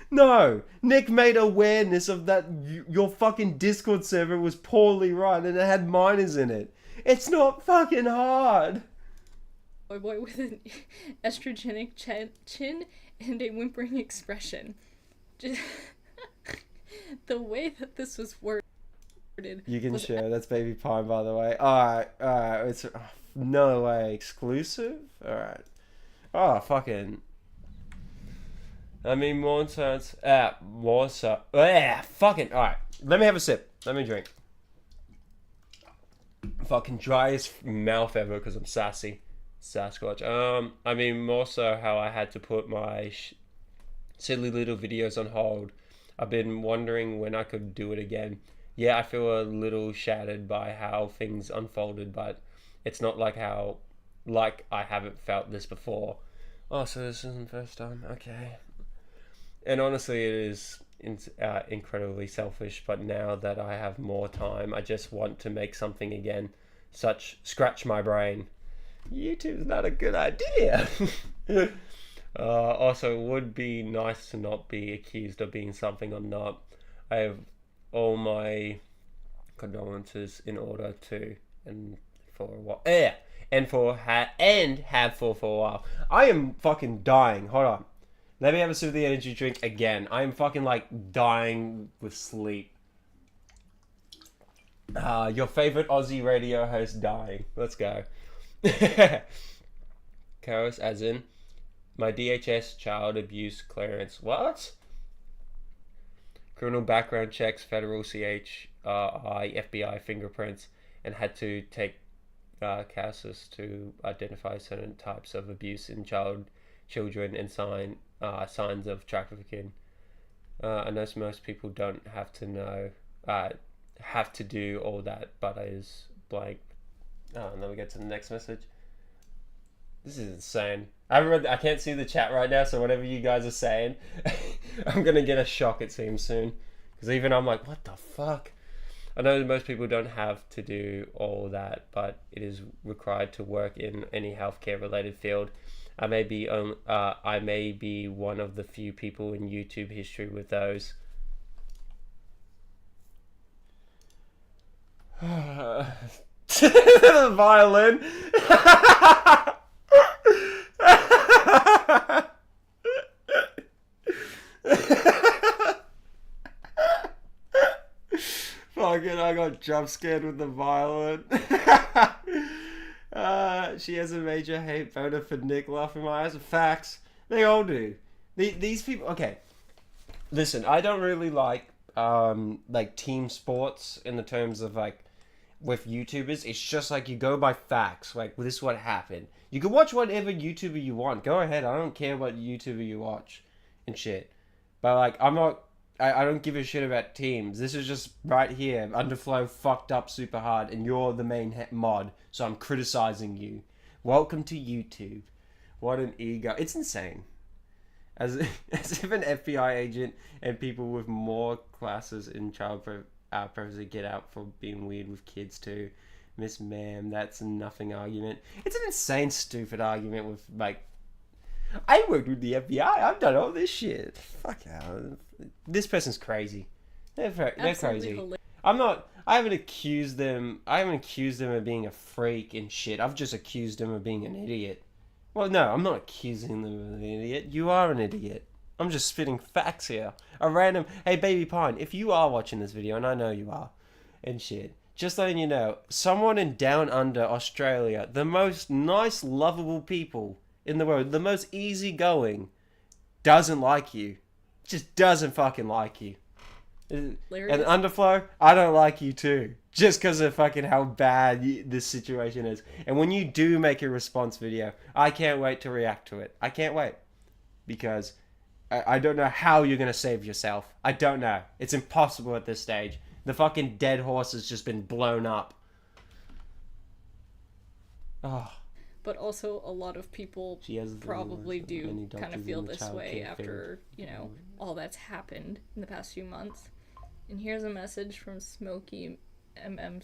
No, Nick made awareness of that your fucking Discord server was poorly run and it had minors in it. It's not fucking hard. Boy with an estrogenic chin and a whimpering expression. The way that this was worded. You can share. That's Baby Pine, by the way. Alright. It's no way exclusive. Alright. Oh, fucking. I mean, more sense. Fucking. Alright. Let me have a sip. Let me drink. Fucking driest mouth ever because I'm sassy. Sasquatch. I mean, more so how I had to put my silly little videos on hold. I've been wondering when I could do it again. Yeah, I feel a little shattered by how things unfolded, but it's not like I haven't felt this before. Oh, so this isn't the first time? Okay. And honestly, it is incredibly selfish, but now that I have more time, I just want to make something again. Scratch my brain. YouTube's not a good idea. Also, it would be nice to not be accused of being something I'm not. I have all my condolences in order to, and for a while. And have for a while. I am fucking dying. Hold on. Let me have a sip of the energy drink again. I am fucking like dying with sleep. Your favorite Aussie radio host dying. Let's go. Chaos as in my DHS child abuse clearance. What? Criminal background checks, federal CHI, FBI fingerprints, and had to take cases to identify certain types of abuse in children and signs of trafficking. I know most people don't have to know, have to do all that, but it is blank. And then we get to the next message. This is insane. I can't see the chat right now, so whatever you guys are saying, I'm gonna get a shock, it seems, soon. Because even I'm like, what the fuck? I know most people don't have to do all that, but it is required to work in any healthcare related field. I may be one of the few people in YouTube history with those. Violin. Fucking, I got jump scared with the violin. She has a major hate voter for Nick laughing my eyes. Facts. They all do. These people. Okay. Listen, I don't really like team sports in the terms of like with YouTubers. It's just like you go by facts. Like this is what happened. You can watch whatever YouTuber you want. Go ahead. I don't care what YouTuber you watch and shit. But like I'm not. I don't give a shit about teams. This is just right here. Underflow fucked up super hard, and you're the main mod, so I'm criticizing you. Welcome to YouTube. What an ego. It's insane. As if an FBI agent and people with more classes in child privacy get out for being weird with kids too. Miss Ma'am, that's a nothing argument. It's an insane, stupid argument with, like, I worked with the FBI. I've done all this shit. Fuck out. This person's crazy. They're crazy. Hilarious. I haven't accused them of being a freak and shit. I've just accused them of being an idiot. Well, no, I'm not accusing them of an idiot. You are an idiot. I'm just spitting facts here. Hey, Baby Pine, if you are watching this video, and I know you are, and shit, just letting you know, someone in Down Under, Australia, the most nice, lovable people in the world, the most easygoing, doesn't like you. Just doesn't fucking like you. Hilarious. And Underflow, I don't like you too. Just because of fucking how bad this situation is. And when you do make a response video, I can't wait to react to it. I can't wait. Because I don't know how you're going to save yourself. I don't know. It's impossible at this stage. The fucking dead horse has just been blown up. Oh. But also, a lot of people probably do kind of feel this way after, all that's happened in the past few months. And here's a message from Smokey I'm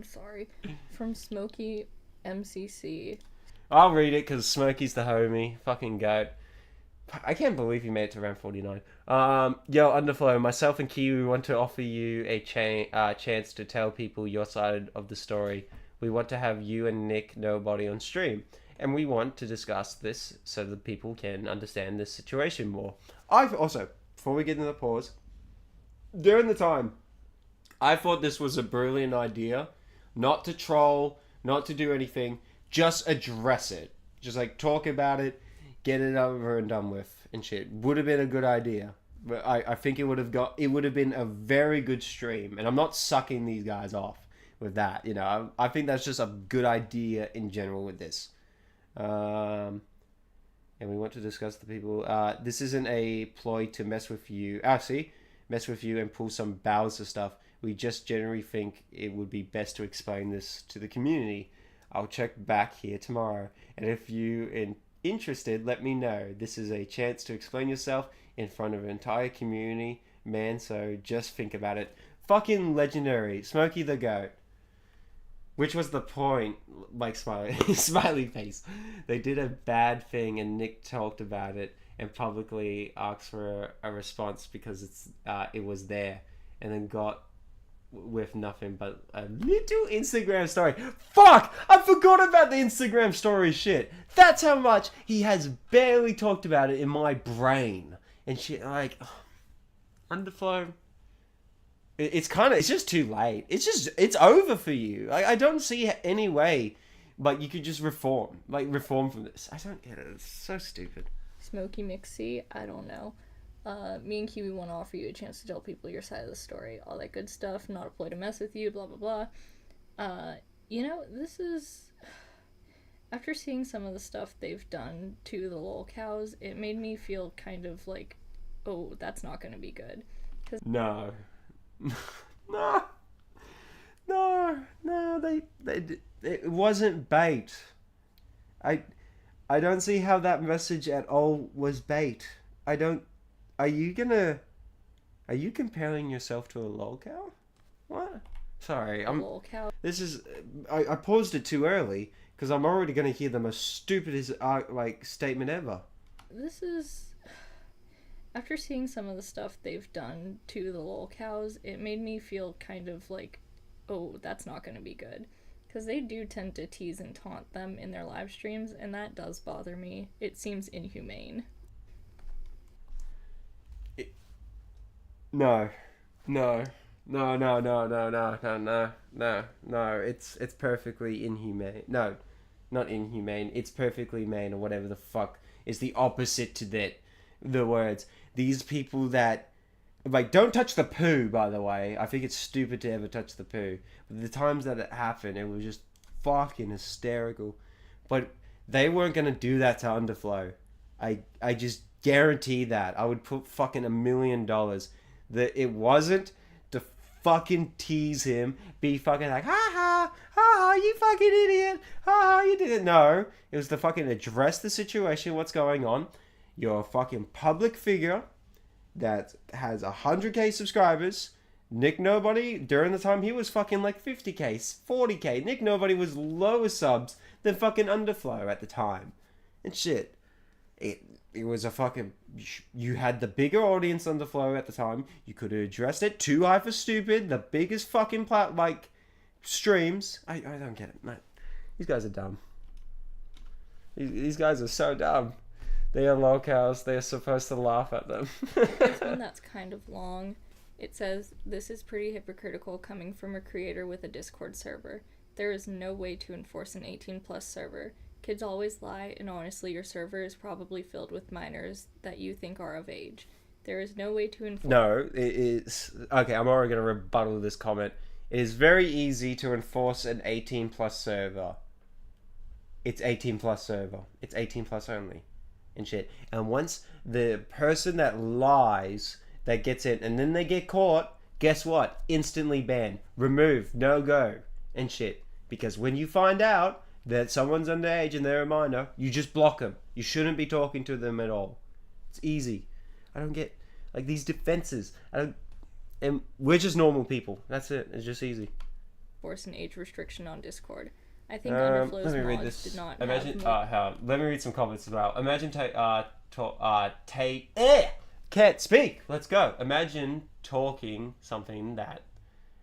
sorry. From Smokey MCC. I'll read it because Smokey's the homie. Fucking goat. I can't believe you made it to round 49. Yo, Underflow, myself and Kiwi want to offer you a chance to tell people your side of the story. We want to have you and Nick Nobody on stream. And we want to discuss this so that people can understand this situation more. I've also, before we get into the pause, during the time, I thought this was a brilliant idea. Not to troll, not to do anything, just address it. Just like talk about it, get it over and done with and shit. Would have been a good idea. But I think it would have been a very good stream. And I'm not sucking these guys off with that. I think that's just a good idea in general with this. And we want to discuss the people. This isn't a ploy to mess with you. Mess with you and pull some Bowser stuff. We just generally think it would be best to explain this to the community. I'll check back here tomorrow. And if you are interested, let me know. This is a chance to explain yourself in front of an entire community, man. So just think about it. Fucking legendary. Smokey the Goat. Which was the point, like smiley face. They did a bad thing and Nick talked about it and publicly asked for a response because it was there, and then got with nothing but a little Instagram story. Fuck! I forgot about the Instagram story shit. That's how much he has barely talked about it in my brain. And shit, like, Underflow. It's just too late. It's over for you. I don't see any way, but you could just reform from this. I don't get it. It's so stupid. Smokey Mixie, I don't know. Me and Kiwi want to offer you a chance to tell people your side of the story. All that good stuff, not a ploy to mess with you, blah, blah, blah. This is... After seeing some of the stuff they've done to the lol cows, it made me feel kind of like, oh, that's not going to be good. No, it wasn't bait. I don't see how that message at all was bait. Are you comparing yourself to a lol cow? What? Sorry, lol cow. This is, I paused it too early because I'm already going to hear the most stupidest statement ever. This is... After seeing some of the stuff they've done to the lol cows, it made me feel kind of like, oh, that's not going to be good. Because they do tend to tease and taunt them in their live streams, and that does bother me. It seems inhumane. No. No. It's perfectly inhumane. No, not inhumane. It's perfectly humane or whatever the fuck is the opposite to that. The words. These people that like don't touch the poo. By the way, I think it's stupid to ever touch the poo. But the times that it happened, it was just fucking hysterical. But they weren't gonna do that to Underflow. I just guarantee that. I would put fucking $1 million that it wasn't to fucking tease him, be fucking like, ha ha, you fucking idiot, ha, you did it. No, it was to fucking address the situation, what's going on. You're a fucking public figure that has 100k subscribers. Nick Nobody, during the time he was fucking like 50k, 40k. Nick Nobody was lower subs than fucking Underflow at the time. And shit. It was a fucking... You had the bigger audience Underflow at the time. You could have addressed it. Too High for Stupid. The biggest fucking streams. I don't get it, man. These guys are dumb. These guys are so dumb. They are locals. They are supposed to laugh at them. This one that's kind of long. It says, this is pretty hypocritical coming from a creator with a Discord server. There is no way to enforce an 18+ server. Kids always lie, and honestly, your server is probably filled with minors that you think are of age. There is no way to enforce... No, it is... Okay, I'm already going to rebuttal this comment. It is very easy to enforce an 18+ server. It's 18+ server. It's 18+ only. And shit. And once the person that lies... that gets in, and then they get caught, guess what? Instantly banned. Removed. No go. And shit. Because when you find out that someone's underage and they're a minor, you just block them. You shouldn't be talking to them at all. It's easy. I don't get, like, these defenses. And we're just normal people. That's it. It's just easy. Force an age restriction on Discord. I think Underflow's mods did not imagine, have... let me read some comments as well. Imagine Cat, speak. Let's go. Imagine talking something that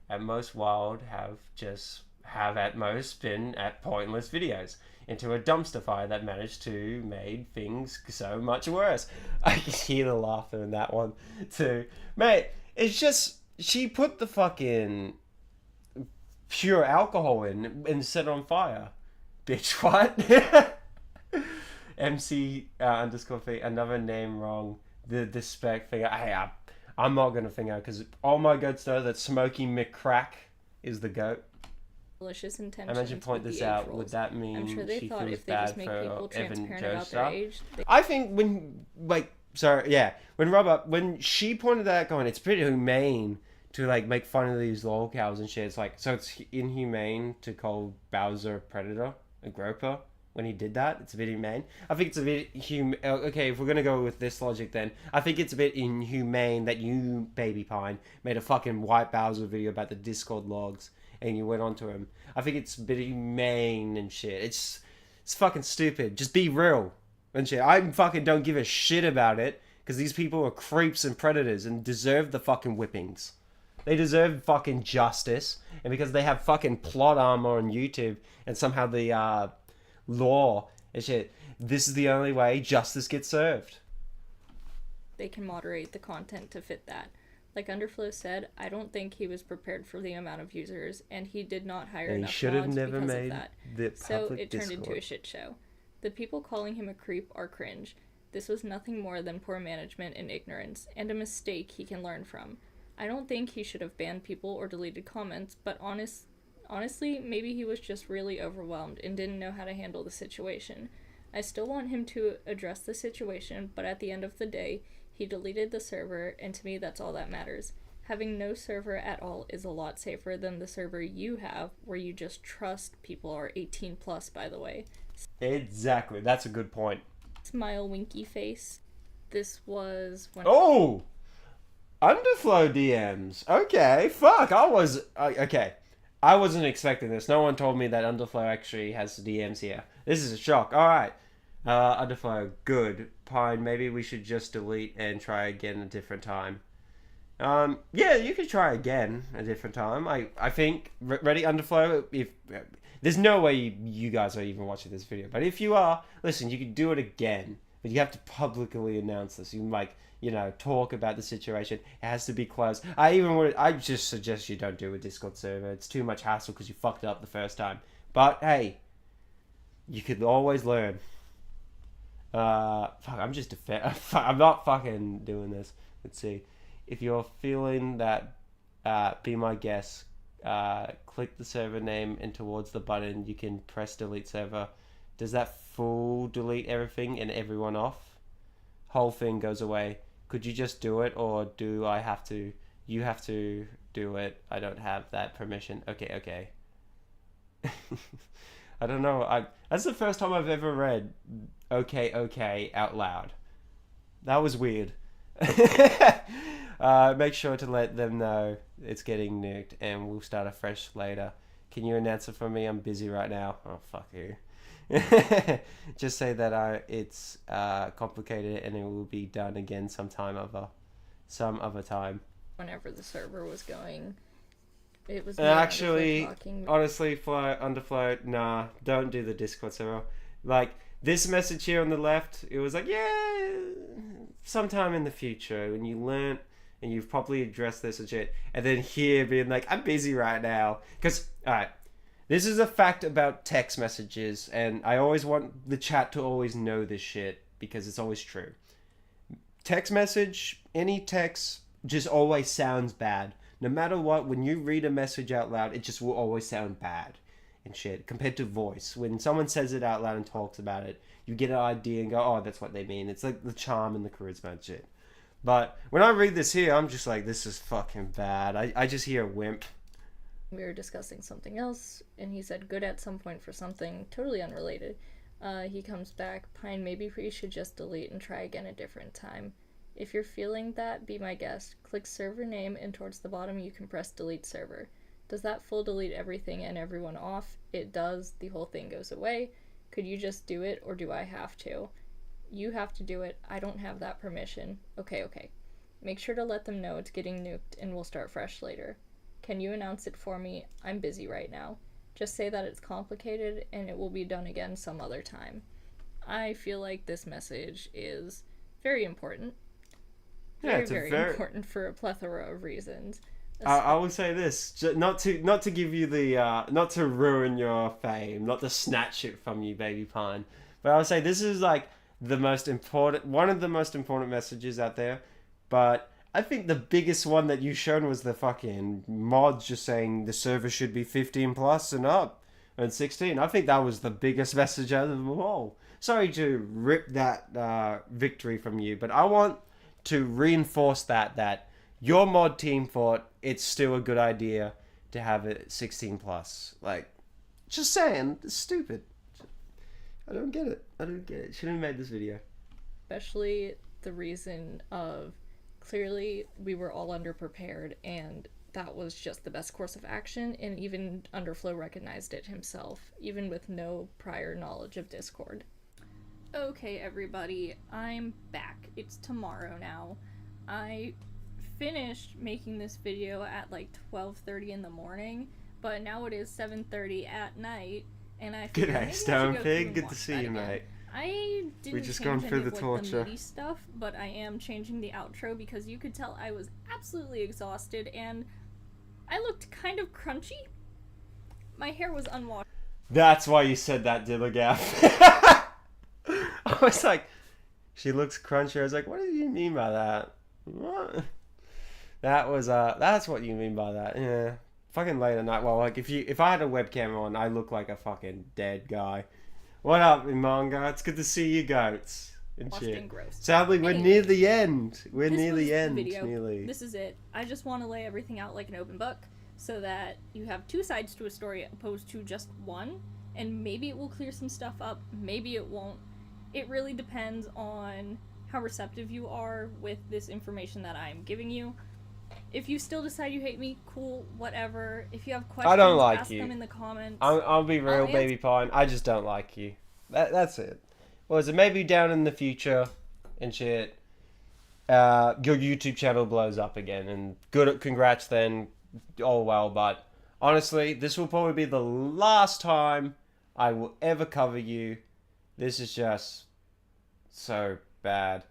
at most wild have at most been at pointless videos into a dumpster fire that managed to make things so much worse. I can hear the laughter in that one too. Mate, it's just, she put the fucking pure alcohol in and set it on fire. Bitch, what? MC underscore feet, another name wrong. The spec thing. Hey, I'm not gonna think out because all my goats know that Smokey McCrack is the goat. Malicious intentions. Imagine point this out. Would that mean I'm sure they she thought feels if they bad just make people for Evan transparent about their Joestar? age, I think when she pointed that out, going, it's pretty humane to like make fun of these lolcows and shit. It's like, so it's inhumane to call Bowser a predator, a groper. When he did that, it's a bit inhumane. I think it's a bit okay, if we're gonna go with this logic, then I think it's a bit inhumane that you, Baby Pine, made a fucking White Bowser video about the Discord logs and you went onto him. I think it's a bit humane and shit. It's fucking stupid. Just be real and shit. I fucking don't give a shit about it because these people are creeps and predators and deserve the fucking whippings. They deserve fucking justice, and because they have fucking plot armor on YouTube and somehow the law and shit, this is the only way justice gets served. They can moderate the content to fit that. Like Underflow said, I don't think he was prepared for the amount of users, and he did not hire and enough he should have mods never because made of that. the So public it turned Discord into a shit show. The people calling him a creep are cringe. This was nothing more than poor management and ignorance, and a mistake he can learn from. I don't think he should have banned people or deleted comments, but honestly, maybe he was just really overwhelmed and didn't know how to handle the situation. I still want him to address the situation, but at the end of the day, he deleted the server, and to me that's all that matters. Having no server at all is a lot safer than the server you have, where you just trust people are 18+, by the way. Exactly, that's a good point. Smile winky face. This was when... Oh! Underflow DMs. Okay, fuck, okay. I wasn't expecting this. No one told me that Underflow actually has DMs here. This is a shock. Alright. Underflow, good. Pine, maybe we should just delete and try again a different time. Yeah, you could try again a different time. I think, ready, Underflow? If there's no way you guys are even watching this video, but if you are, listen, you can do it again, but you have to publicly announce this. You talk about the situation. It has to be close. I just suggest you don't do a Discord server. It's too much hassle because you fucked it up the first time. But hey, you could always learn. I'm just I'm not fucking doing this. Let's see. If you're feeling that, be my guest. Click the server name and towards the button you can press delete server. Does that full delete everything and everyone off? Whole thing goes away. Could you just do it, or do I have to? You have to do it. I don't have that permission. Okay. I don't know. That's the first time I've ever read okay out loud. That was weird. Make sure to let them know it's getting nuked and we'll start afresh later. Can you announce it for me? I'm busy right now. Oh, fuck you. Just say that it's complicated and it will be done again some other time. Whenever the server was going, it was actually, honestly, Underflow, nah, don't do the Discord server. Like, this message here on the left, it was like, yeah, sometime in the future when you learn and you've properly addressed this and shit. And then here being like, I'm busy right now. Because, alright, this is a fact about text messages, and I always want the chat to always know this shit because it's always true. Text message, any text, just always sounds bad. No matter what, when you read a message out loud, it just will always sound bad and shit compared to voice. When someone says it out loud and talks about it, you get an idea and go, oh, that's what they mean. It's like the charm and the charisma and shit. But when I read this here, I'm just like, this is fucking bad. I just hear a wimp. We were discussing something else, and he said good at some point for something totally unrelated. He comes back, Pine, maybe we should just delete and try again a different time. If you're feeling that, be my guest. Click server name, and towards the bottom you can press delete server. Does that full delete everything and everyone off? It does. The whole thing goes away. Could you just do it, or do I have to? You have to do it. I don't have that permission. Okay. Make sure to let them know it's getting nuked, and we'll start fresh later. Can you announce it for me? I'm busy right now. Just say that it's complicated, and it will be done again some other time. I feel like this message is very important. Very important for a plethora of reasons. I will say this, not to give you the, not to ruin your fame, not to snatch it from you, Baby Pine, but I would say this is like one of the most important messages out there, but I think the biggest one that you shown was the fucking mods just saying the server should be 15 plus and up, and 16. I think that was the biggest message out of them all. Sorry to rip that victory from you, but I want to reinforce that your mod team thought it's still a good idea to have it 16 plus. Like, just saying, it's stupid. I don't get it. Shouldn't have made this video. Especially the reason of clearly we were all underprepared, and that was just the best course of action, and even Underflow recognized it himself, even with no prior knowledge of Discord. Okay, everybody, I'm back. It's tomorrow now. I finished making this video at like 12:30 in the morning, but now it is 7:30 at night, and I figured maybe I should go through and Good to watch see that you, again. mate. I didn't We just change gone through any the of, torture. the meaty stuff, but I am changing the outro because you could tell I was absolutely exhausted and I looked kind of crunchy. My hair was unwashed. That's why you said that, Dilligaff. I was like, she looks crunchy. I was like, what do you mean by that? What? That's what you mean by that. Yeah. Fucking late at night. Well, like, if I had a webcam on, I look like a fucking dead guy. What up, Imanga? It's good to see you, goats. And shit. And gross. Sadly, we're near the end. We're This near was the end, video. nearly. This is it. I just want to lay everything out like an open book so that you have two sides to a story opposed to just one, and maybe it will clear some stuff up, maybe it won't. It really depends on how receptive you are with this information that I'm giving you. If you still decide you hate me, cool, whatever. If you have questions, I don't like ask you. them in the comments. I'll be real, I'll Baby Pine. I just don't like you. That's it. Well, is it maybe down in the future and shit, your YouTube channel blows up again, and congrats then, oh well, but honestly, this will probably be the last time I will ever cover you. This is just so bad.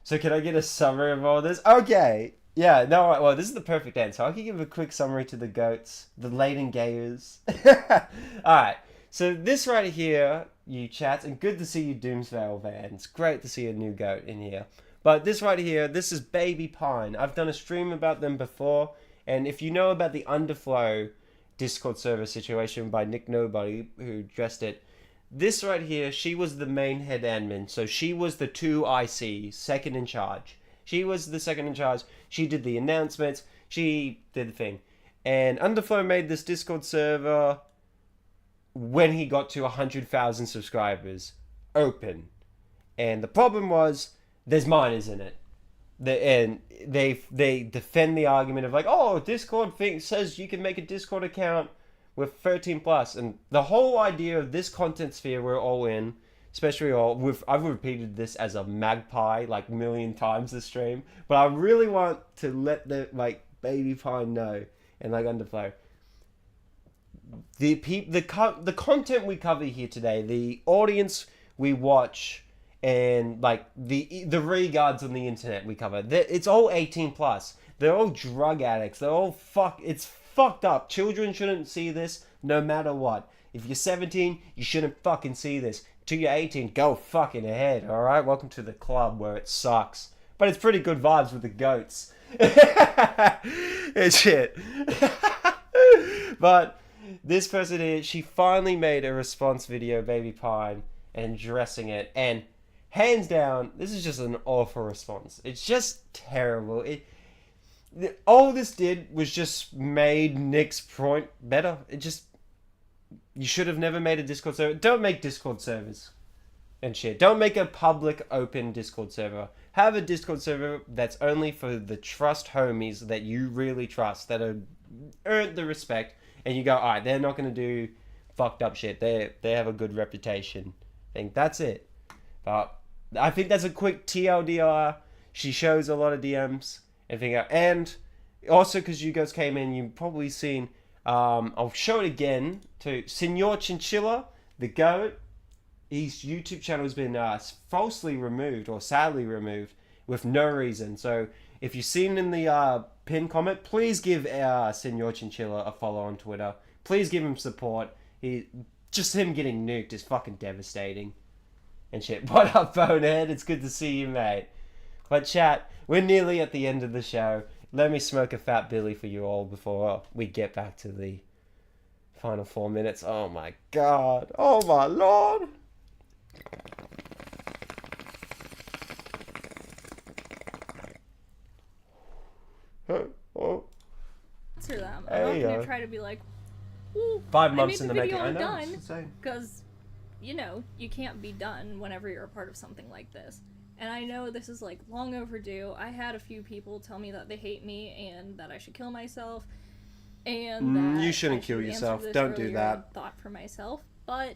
So can I get a summary of all this? Okay. Yeah, no, well, this is the perfect end. So I can give a quick summary to the goats, the Leyden Gayers. Alright, so this right here, you chats, and good to see you Doomsvale fans. Great to see a new goat in here. But this right here, this is Baby Pine. I've done a stream about them before, and if you know about the Underflow Discord server situation by Nick Nobody, who addressed it, this right here, she was the main head admin, so she was the 2 IC, second in charge. She was the second in charge. She did the announcements. She did the thing. And Underflow made this Discord server when he got to 100,000 subscribers open. And the problem was, there's minors in it. And they defend the argument of like, oh, Discord says you can make a Discord account with 13 plus. And the whole idea of this content sphere we're all in, especially I've repeated this as a magpie like a million times this stream, but I really want to let the like Baby Pine know and like Underflow. The content we cover here today, the audience we watch, and like the regards on the internet we cover, it's all 18 plus. They're all drug addicts. They're all it's fucked up. Children shouldn't see this no matter what. If you're 17, you shouldn't fucking see this. Till you're 18, go fucking ahead, alright? Welcome to the club where it sucks. But it's pretty good vibes with the goats. It's shit. But this person here, she finally made a response video, Baby Pine, and addressing it. And hands down, this is just an awful response. It's just terrible. All this did was just made Nick's point better. You should have never made a Discord server. Don't make Discord servers and shit. Don't make a public open Discord server. Have a Discord server that's only for the trust homies that you really trust, that have earned the respect, and you go, alright, they're not going to do fucked up shit. They have a good reputation. I think that's it. But I think that's a quick TLDR. She shows a lot of DMs and thing out. And also because you guys came in, you've probably seen... I'll show it again to Senor Chinchilla, the goat. His YouTube channel has been falsely removed or sadly removed with no reason. So if you've seen in the pinned comment, please give Senor Chinchilla a follow on Twitter. Please give him support. Just him getting nuked is fucking devastating and shit. What up, Bonehead? It's good to see you, mate. But chat, we're nearly at the end of the show. Let me smoke a fat Billy for you all before we get back to the final 4 minutes. Oh my god. Oh my lord. Oh. Answer them. Hey, I'm not going to try to be like, ooh, 5 months in I the made the making. video, I know. I'm It's done. insane. Because, you know, you can't be done whenever you're a part of something like this. And I know this is like long overdue. I had a few people tell me that they hate me and that I should kill myself. And that you shouldn't I kill should yourself. answer this Don't do earlier that. and thought for myself. But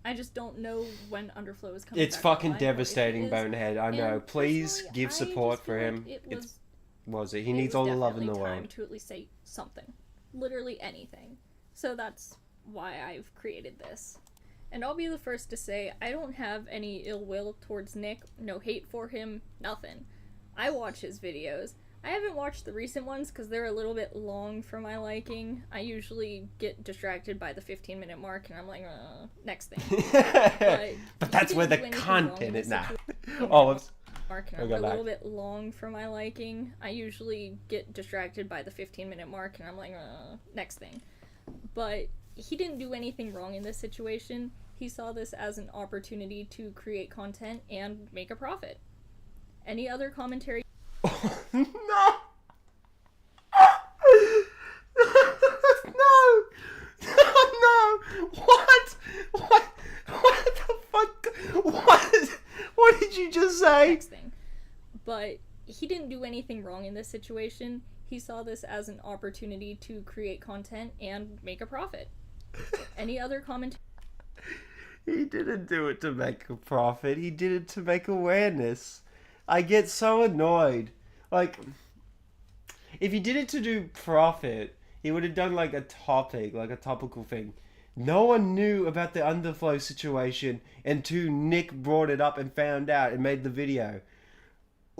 I just don't know when Underflow is coming It's back fucking online, or if it devastating, is. Bonehead. I know. And Please personally, give I support just for feel him. like It's was it? He needs it all was the love in the definitely time world. to at least say something. Literally anything. So that's why I've created this. And I'll be the first to say, I don't have any ill will towards Nick, no hate for him, nothing. I watch his videos. I haven't watched the recent ones because they're a little bit long for my liking. I usually get distracted by the 15-minute mark and I'm like, next thing. But that's where the didn't do anything content wrong is now. in Oh, whoops. mark and I'll I'm go a back. little bit long for my liking. I usually get distracted by the 15-minute mark and I'm like, next thing. But he didn't do anything wrong in this situation. He saw this as an opportunity to create content and make a profit. Any other commentary? No! No! No! What? What the fuck? What did you just say? Next thing. But he didn't do anything wrong in this situation. He saw this as an opportunity to create content and make a profit. Any other commentary? He didn't do it to make a profit. He did it to make awareness. I get so annoyed. Like, if he did it to do profit, he would have done like a topic, like a topical thing. No one knew about the Underflow situation until Nick brought it up and found out and made the video.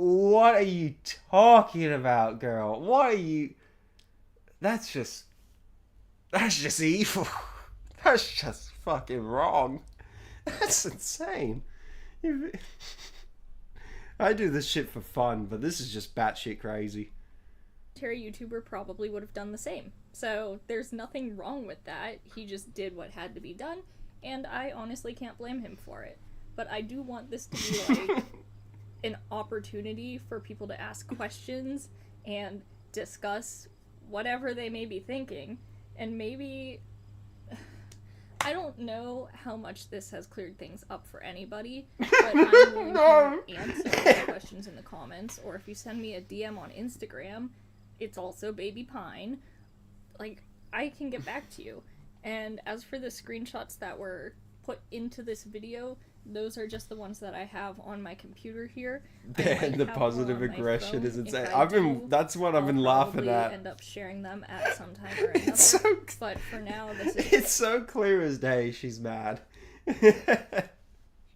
What are you talking about, girl? What are you... That's just evil. That's just fucking wrong. That's insane. I do this shit for fun, but this is just batshit crazy. Terry YouTuber probably would have done the same. So there's nothing wrong with that. He just did what had to be done, and I honestly can't blame him for it. But I do want this to be like an opportunity for people to ask questions and discuss whatever they may be thinking, and maybe... I don't know how much this has cleared things up for anybody, but I'm willing to answer the questions in the comments, or if you send me a DM on Instagram, it's also Baby Pine. Like, I can get back to you. And as for the screenshots that were put into this video, those are just the ones that I have on my computer here. And the positive aggression is insane. That's what I've been I'll laughing probably at. end up sharing them at some time or another. It's so, but for now, this is... It's so clear as day she's mad.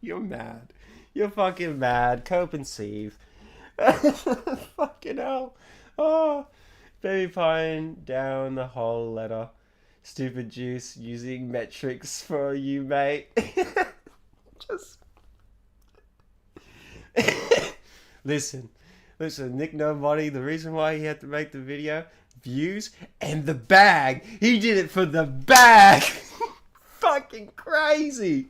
You're mad. You're fucking mad. Cope and seethe. Fucking hell. Oh, Baby Pine down the whole letter. Stupid juice using metrics for you, mate. Just listen, Nick Nobody, the reason why he had to make the video, views and the bag. He did it for the bag. Fucking crazy.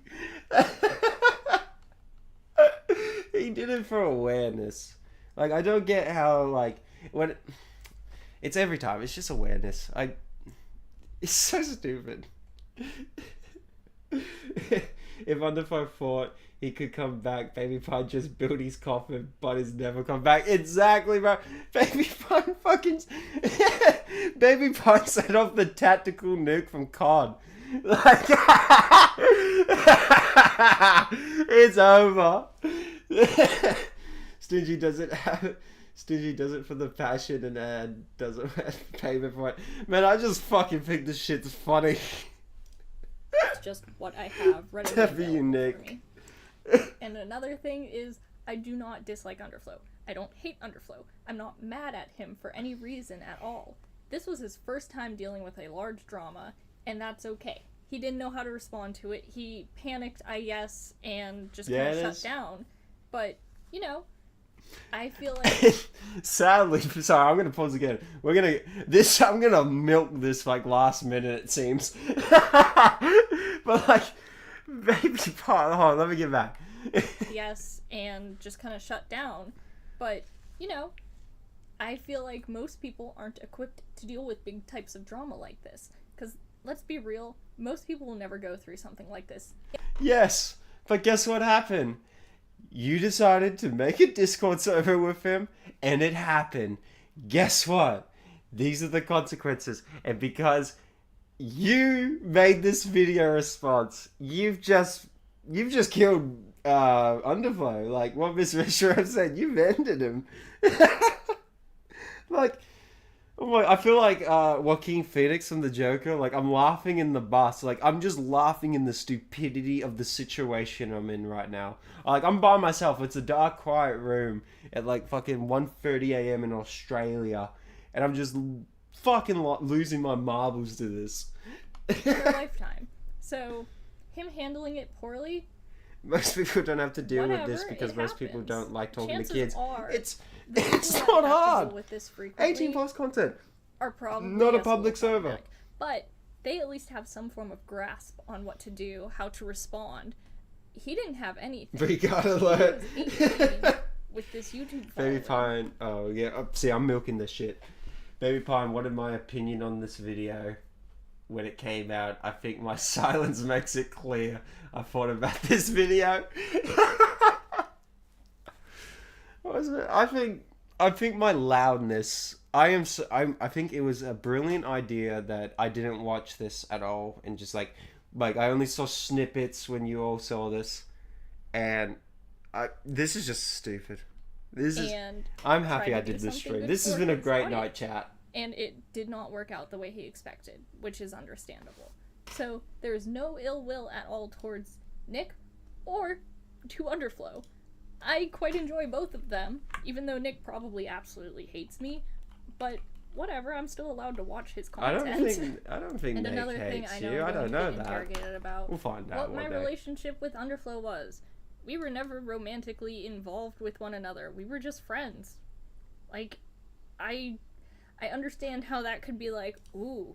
He did it for awareness. Like, I don't get how, like, when it's every time, it's just awareness. It's so stupid. If Underflow thought he could come back, Baby Pine just built his coffin, but he's never come back. Exactly, bro. Baby Pine fucking... Baby Pine set off the tactical nuke from COD. Like... It's over. Stingy does it for the passion and doesn't pay me for it. Man, I just fucking think this shit's funny. It's just what I have readily available Nick. for me. And another thing is, I do not dislike Underflow. I don't hate Underflow. I'm not mad at him for any reason at all. This was his first time dealing with a large drama, and that's okay. He didn't know how to respond to it. He panicked, I guess, and just kind of shut down. But, you know, I feel like... Sadly, sorry, I'm going to pause again. I'm going to milk this, like, last minute, it seems. But, like, Baby Pine, hold on, let me get back. Yes, and just kind of shut down. But, you know, I feel like most people aren't equipped to deal with big types of drama like this. Because, let's be real, most people will never go through something like this. Yes, but guess what happened? You decided to make a Discord server with him, and it happened. Guess what? These are the consequences. And because you made this video response, you've just killed Underflow. Like what Miss Risher said, you've ended him. Like, oh my, I feel like Joaquin Phoenix from the Joker. Like, I'm laughing in the bus. Like, I'm just laughing in the stupidity of the situation I'm in right now. Like, I'm by myself. It's a dark, quiet room at like fucking 1:30 a.m. in Australia, and I'm just fucking losing my marbles to this. For a lifetime. So, him handling it poorly. Most people don't have to deal with this because most people don't like talking to kids. It's not hard. With this 18+ content. Are probably not a public server. But they at least have some form of grasp on what to do, how to respond. He didn't have anything. Regard alert. With this YouTube Baby Pine. Oh yeah. See, I'm milking this shit. Baby Pine, what is my opinion on this video? When it came out, I think my silence makes it clear. I thought about this video. What was it? I think my loudness. I think it was a brilliant idea that I didn't watch this at all, and just like I only saw snippets when you all saw this, and this is just stupid. I'm happy I did this stream. This has been a great night chat. And it did not work out the way he expected, which is understandable. So there is no ill will at all towards Nick or to Underflow. I quite enjoy both of them, even though Nick probably absolutely hates me. But whatever, I'm still allowed to watch his content. I don't think And Nick another thing hates I know you. I I'm don't going know to get that. interrogated about We'll find out what my one day. relationship with Underflow was. We were never romantically involved with one another. We were just friends. Like, I understand how that could be like, ooh,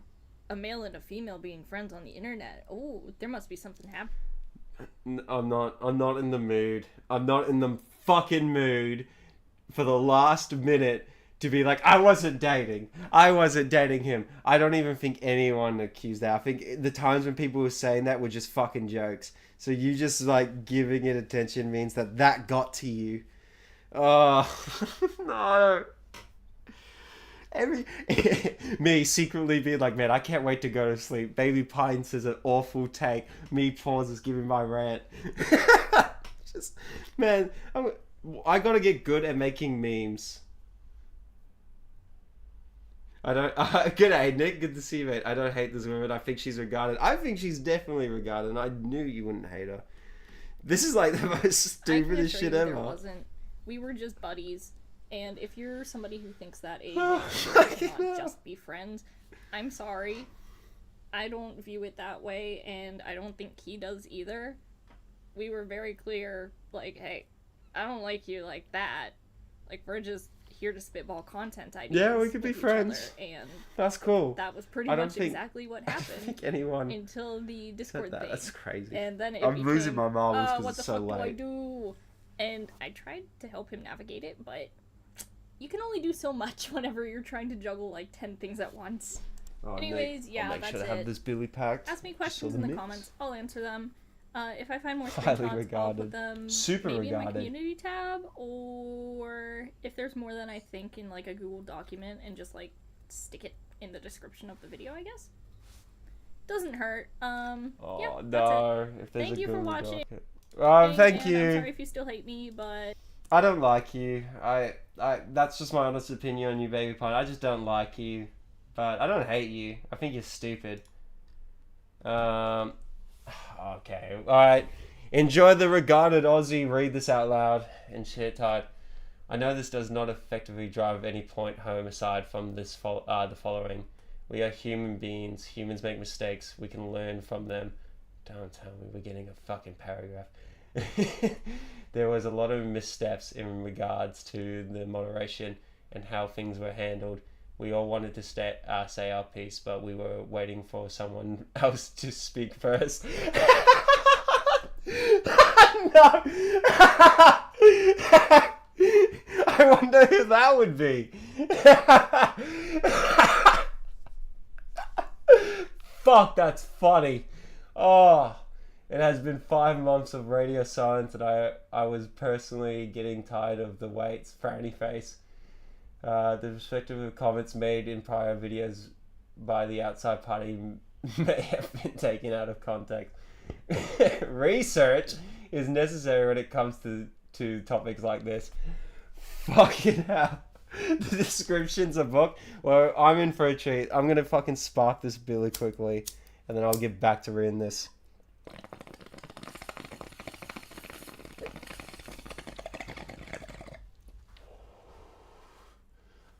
a male and a female being friends on the internet. Ooh, there must be something happening. I'm not in the mood. I'm not in the fucking mood for the last minute to be like, I wasn't dating him. I don't even think anyone accused that. I think the times when people were saying that were just fucking jokes. So you just like giving it attention means that got to you. Oh, no. Me secretly being like, man, I can't wait to go to sleep. Baby Pine says an awful take. Me pauses giving my rant. Just, man, I gotta get good at making memes. Good day, Nick. Good to see you, mate. I don't hate this woman. I think she's regarded. I think she's definitely regarded, and I knew you wouldn't hate her. This is like the most stupidest shit ever. There wasn't. We were just buddies. And if you're somebody who thinks that a cannot just be friends, I'm sorry. I don't view it that way, and I don't think he does either. We were very clear, like, hey, I don't like you like that. Like, we're just here to spitball content ideas. Yeah, we could be friends. And that's cool. That was pretty much exactly what happened. I don't think anyone until the Discord thing. That's crazy. And then I'm losing my marbles because it's so late. What the fuck do I do? And I tried to help him navigate it, but you can only do so much whenever you're trying to juggle like 10 things at once. Oh, Anyways, Nick, yeah, I'll make that's sure to it. have this Billy packed. Ask me questions in the comments. I'll answer them. If I find more Highly screenshots, I'll regarded. put them Super maybe regarded. in my community tab, or if there's more than I think in like a Google document and just like stick it in the description of the video, I guess. Doesn't hurt. Oh yeah, no! that's it. If there's Thank a you for Google watching. doc. Oh, thank you. I'm sorry if you still hate me, but I don't like you. I that's just my honest opinion on you, Baby Pine. I just don't like you. But I don't hate you. I think you're stupid. Okay. Alright. Enjoy the regarded Aussie. Read this out loud and shit tight. I know this does not effectively drive any point home aside from this the following. We are human beings. Humans make mistakes. We can learn from them. Don't tell me we're getting a fucking paragraph. There was a lot of missteps in regards to the moderation and how things were handled. We all wanted to say our piece, but we were waiting for someone else to speak first. No! I wonder who that would be. Fuck, that's funny. Oh, it has been 5 months of radio silence, and I was personally getting tired of the waits, frowny face. The respective comments made in prior videos by the outside party may have been taken out of context. Research is necessary when it comes to topics like this. Fucking hell. The description's a book. Well, I'm in for a treat. I'm gonna fucking spark this Billy quickly, and then I'll get back to reading this.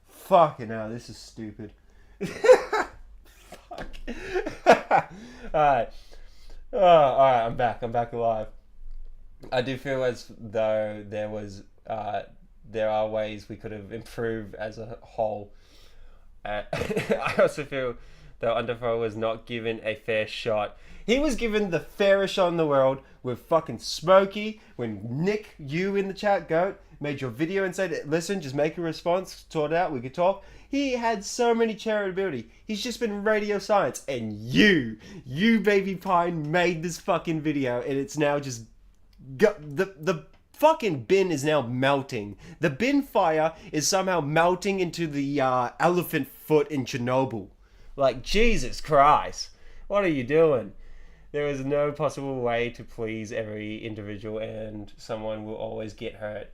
Fucking hell, this is stupid. Fuck. Alright. Alright, I'm back alive. I do feel as though there are ways we could have improved as a whole. I also feel that Underflow was not given a fair shot. He was given the fairest shot in the world with fucking Smokey. When Nick, you in the chat, Goat, made your video and said, listen, just make a response, sort it out, we could talk. He had so many charitability. He's just been radio silence. And you Baby Pine, made this fucking video, and it's now just... The fucking bin is now melting. The bin fire is somehow melting into the elephant foot in Chernobyl. Like, Jesus Christ. What are you doing? There is no possible way to please every individual, and someone will always get hurt.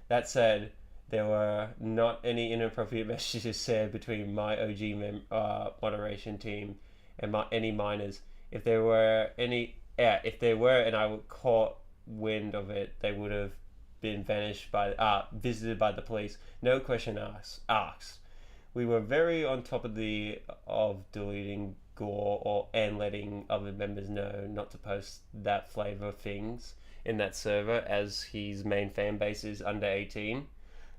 That said, there were not any inappropriate messages said between my OG moderation team and any minors. If there were and I caught wind of it, they would have been visited by the police. No question asked. We were very on top of deleting Gore and letting other members know not to post that flavor of things in that server, as his main fan base is under 18.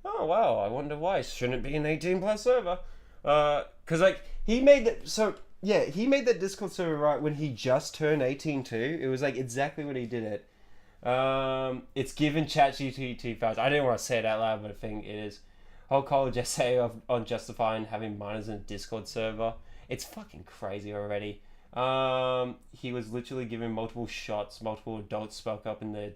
Oh wow, I wonder why. Shouldn't it be an 18 plus server? Cause like he made that Discord server right when he just turned 18 too. It was like exactly when he did it. It's given ChatGPT files. I didn't want to say it out loud, but I think it is. Whole college essay on justifying having minors in a Discord server. It's fucking crazy already. He was literally given multiple shots. Multiple adults spoke up in the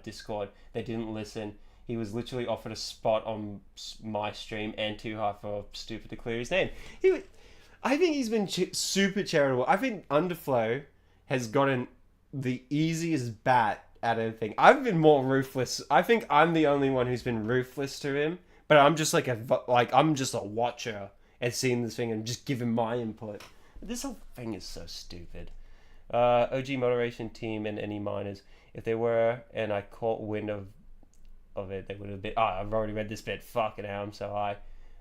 Discord. They didn't listen. He was literally offered a spot on my stream and too high for stupid to clear his name. I think he's been super charitable. I think Underflow has gotten the easiest bat out of everything. I've been more ruthless. I think I'm the only one who's been ruthless to him. But I'm just I'm just a watcher and seeing this thing and just giving my input. This whole thing is so stupid. OG moderation team and any minors, if they were, and I caught wind of it, they would have been. I've already read this bit. Fucking hell, I'm so high.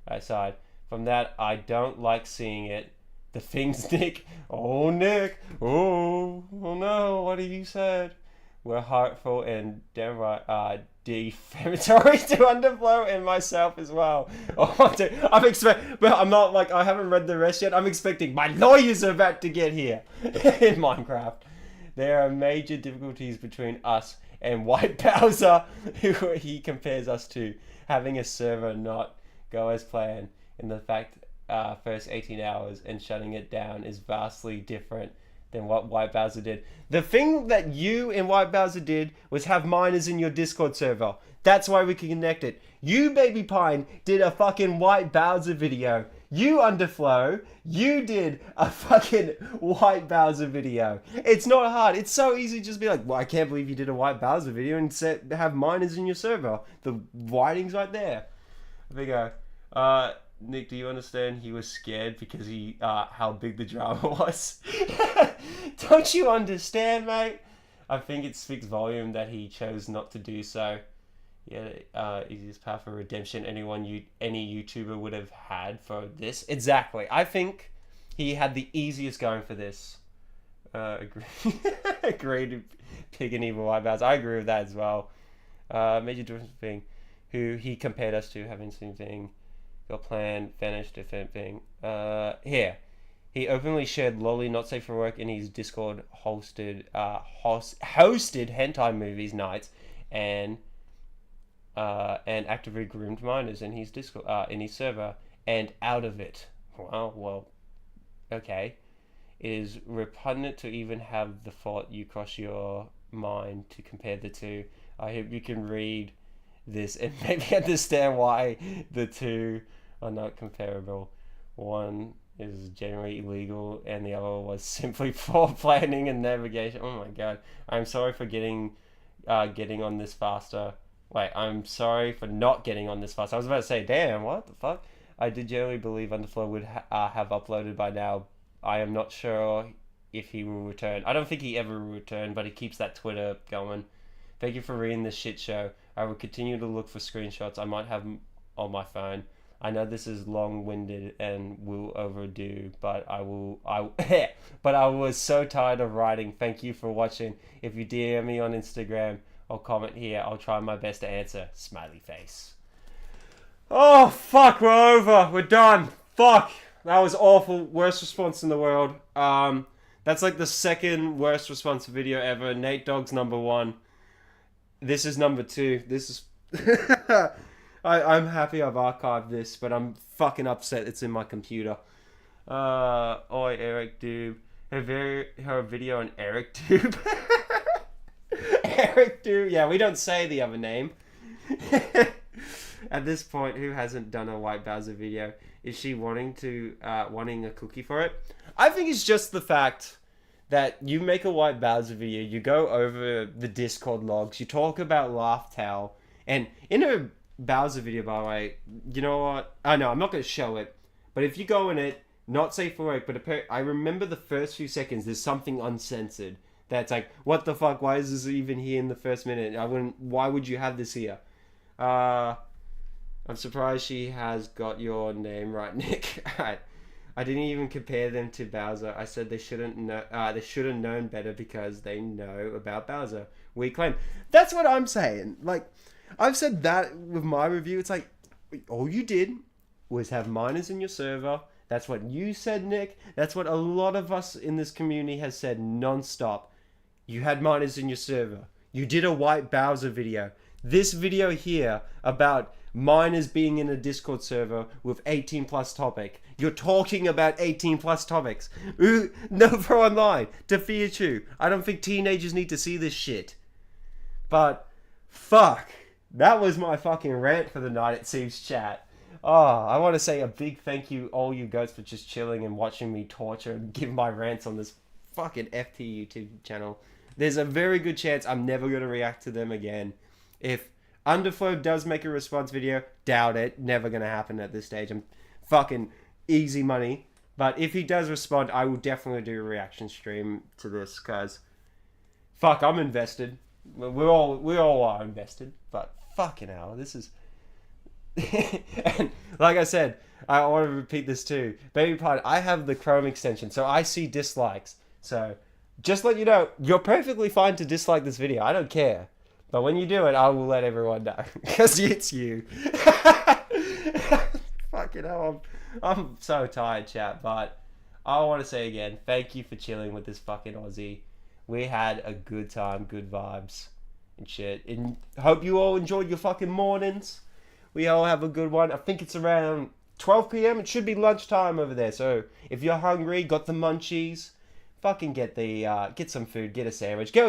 Aside from that, I don't like seeing it. The things Nick. Oh no, what have you said? Were hurtful and downright defamatory to Underflow and myself as well. Oh, dude, but I'm not like, I haven't read the rest yet. I'm expecting my lawyers are about to get here in Minecraft. There are major difficulties between us and White Bowser, who he compares us to, having a server not go as planned, and the fact first 18 hours and shutting it down is vastly different than what White Bowser did. The thing that you and White Bowser did was have minors in your Discord server. That's why we can connect it. You, Baby Pine, did a fucking White Bowser video. You, Underflow, you did a fucking White Bowser video. It's not hard. It's so easy to just be like, well, I can't believe you did a White Bowser video and have minors in your server. The writing's right there. There we go. Nick, do you understand he was scared because how big the drama was? Don't you understand, mate? I think it speaks volume that he chose not to do so. Yeah, easiest path of redemption any YouTuber would have had for this. Exactly. I think he had the easiest going for this. Agreed. Pig and evil eyeballs. I agree with that as well. Major difference thing. Who he compared us to having same thing. Got planned, vanished, different thing. Here. He openly shared lolly not safe for work in his Discord hosted hentai movies nights and actively groomed minors in his Discord in his server and out of it. Well, okay. It is repugnant to even have the thought you cross your mind to compare the two. I hope you can read this and maybe understand why the two are not comparable. One is generally illegal and the other was simply poor planning and navigation. Oh my god. I'm sorry for getting on this faster. Wait, I'm sorry for not getting on this faster. I was about to say, damn, what the fuck? I did generally believe Underflow would have uploaded by now. I am not sure if he will return. I don't think he ever will return, but he keeps that Twitter going. Thank you for reading this shit show. I will continue to look for screenshots. I might have them on my phone. I know this is long-winded and will overdue, but I was so tired of writing. Thank you for watching. If you DM me on Instagram or comment here, I'll try my best to answer. Smiley face. Oh, fuck, we're over. We're done. Fuck. That was awful. Worst response in the world. That's like the second worst response video ever. Nate Dogg's number 1. This is number 2. This is... I'm happy I've archived this, but I'm fucking upset it's in my computer. Oi, Eric Doob. Her video on Eric Doob. Eric Doob. Yeah, we don't say the other name. At this point, who hasn't done a White Bowser video? Is she wanting a cookie for it? I think it's just the fact that you make a White Bowser video, you go over the Discord logs, you talk about Laugh Towel, and in a Bowser video, by the way, you know what? I know I'm not going to show it, but if you go in it, not safe for work, but I remember the first few seconds, there's something uncensored That's like, what the fuck? Why is this even here in the first minute? Why would you have this here? I'm surprised she has got your name right, Nick. Alright. I didn't even compare them to Bowser. I said they shouldn't know. They should have known better because they know about Bowser. We claim. That's what I'm saying. Like, I've said that with my review. It's like, all you did was have minors in your server. That's what you said, Nick. That's what a lot of us in this community has said non-stop. You had minors in your server. You did a white Bowser video. This video here about minors being in a Discord server with 18 plus topic. You're talking about 18 plus topics. Ooh, no for online. To Fiachu. I don't think teenagers need to see this shit. But, fuck. That was my fucking rant for the night, it seems, chat. Oh, I want to say a big thank you, all you goats, for just chilling and watching me torture and give my rants on this fucking FT YouTube channel. There's a very good chance I'm never going to react to them again. If Underflow does make a response video, doubt it. Never going to happen at this stage. I'm fucking easy money. But if he does respond, I will definitely do a reaction stream to this, because fuck, I'm invested. We all are invested, but fucking hell, this is... And like I said, I want to repeat this too. Baby Pod, I have the Chrome extension, so I see dislikes. So, just let you know, you're perfectly fine to dislike this video. I don't care. But when you do it, I will let everyone know. Because it's you. Fucking hell, I'm so tired, chat. But I want to say again, thank you for chilling with this fucking Aussie. We had a good time, good vibes and shit. And hope you all enjoyed your fucking mornings. We all have a good one. I think it's around 12 p.m. It should be lunchtime over there. So if you're hungry, got the munchies, fucking get some food, get a sandwich. I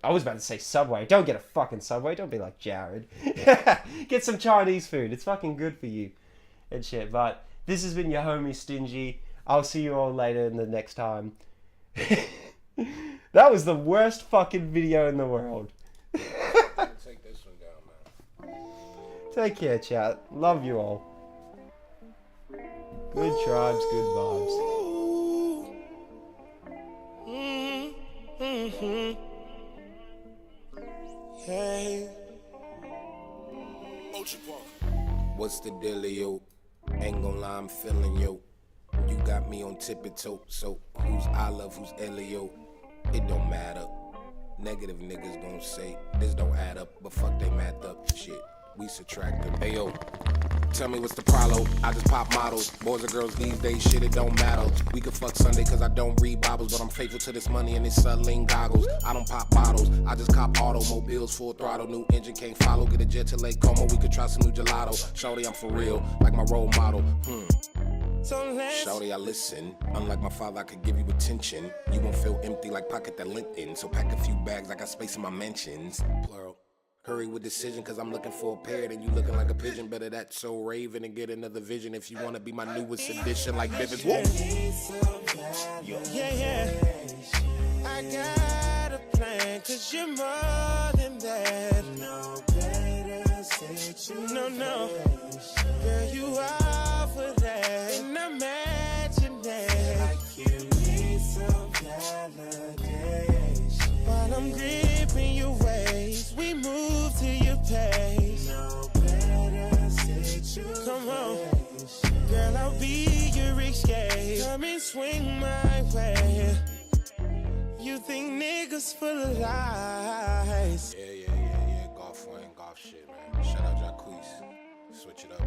was about to say Subway. Don't get a fucking Subway. Don't be like Jared. Get some Chinese food. It's fucking good for you and shit. But this has been your homie Stingy. I'll see you all later in the next time. That was the worst fucking video in the world. Take this one down, man. Take care, chat. Love you all. Good tribes, good vibes. Hey. What's the dealio? Ain't gon' lie, I'm feeling yo. You got me on tippy toe, so who's I love, who's Elio? It don't matter. Negative niggas gon' say this don't add up, but fuck they math up. Shit, we subtract them. Hey yo, tell me what's the problem? I just pop models. Boys or girls these days, shit, it don't matter. We could fuck Sunday cause I don't read Bibles, but I'm faithful to this money and it's subline goggles. I don't pop bottles, I just cop automobiles, full throttle, new engine can't follow. Get a jet to Lake Como, we could try some new gelato. Shorty, I'm for real, like my role model. Shorty, I listen. Unlike my father, I could give you attention. You won't feel empty like pocket that lint in. So pack a few bags, I got space in my mentions. Plural. Hurry with decision, cause I'm looking for a parrot and you looking like a pigeon. Better that so raven and get another vision if you wanna be my newest edition like Bivens. Whoa. Yeah. I got a plan, cause you're more than that. No better situation. No. Girl, you are for that. And imagine that. Like you need some validation. While I'm gripping your waist, we move to your pace. No better situation. Come on. Girl, I'll be your escape. Come and swing my way. You think niggas full of lies. Yeah. Golf shit, man. Shout out Jacquees. Switch it up.